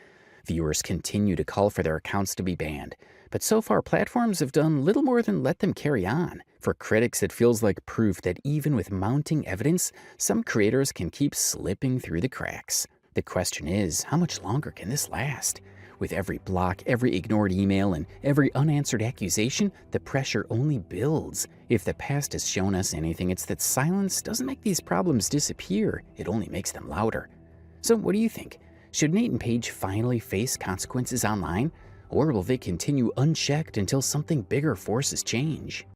Viewers continue to call for their accounts to be banned, but so far platforms have done little more than let them carry on. For critics, it feels like proof that even with mounting evidence, some creators can keep slipping through the cracks. The question is, how much longer can this last? With every block, every ignored email, and every unanswered accusation, the pressure only builds. If the past has shown us anything, it's that silence doesn't make these problems disappear, it only makes them louder. So what do you think? Should Nate and Paige finally face consequences online? Or will they continue unchecked until something bigger forces change?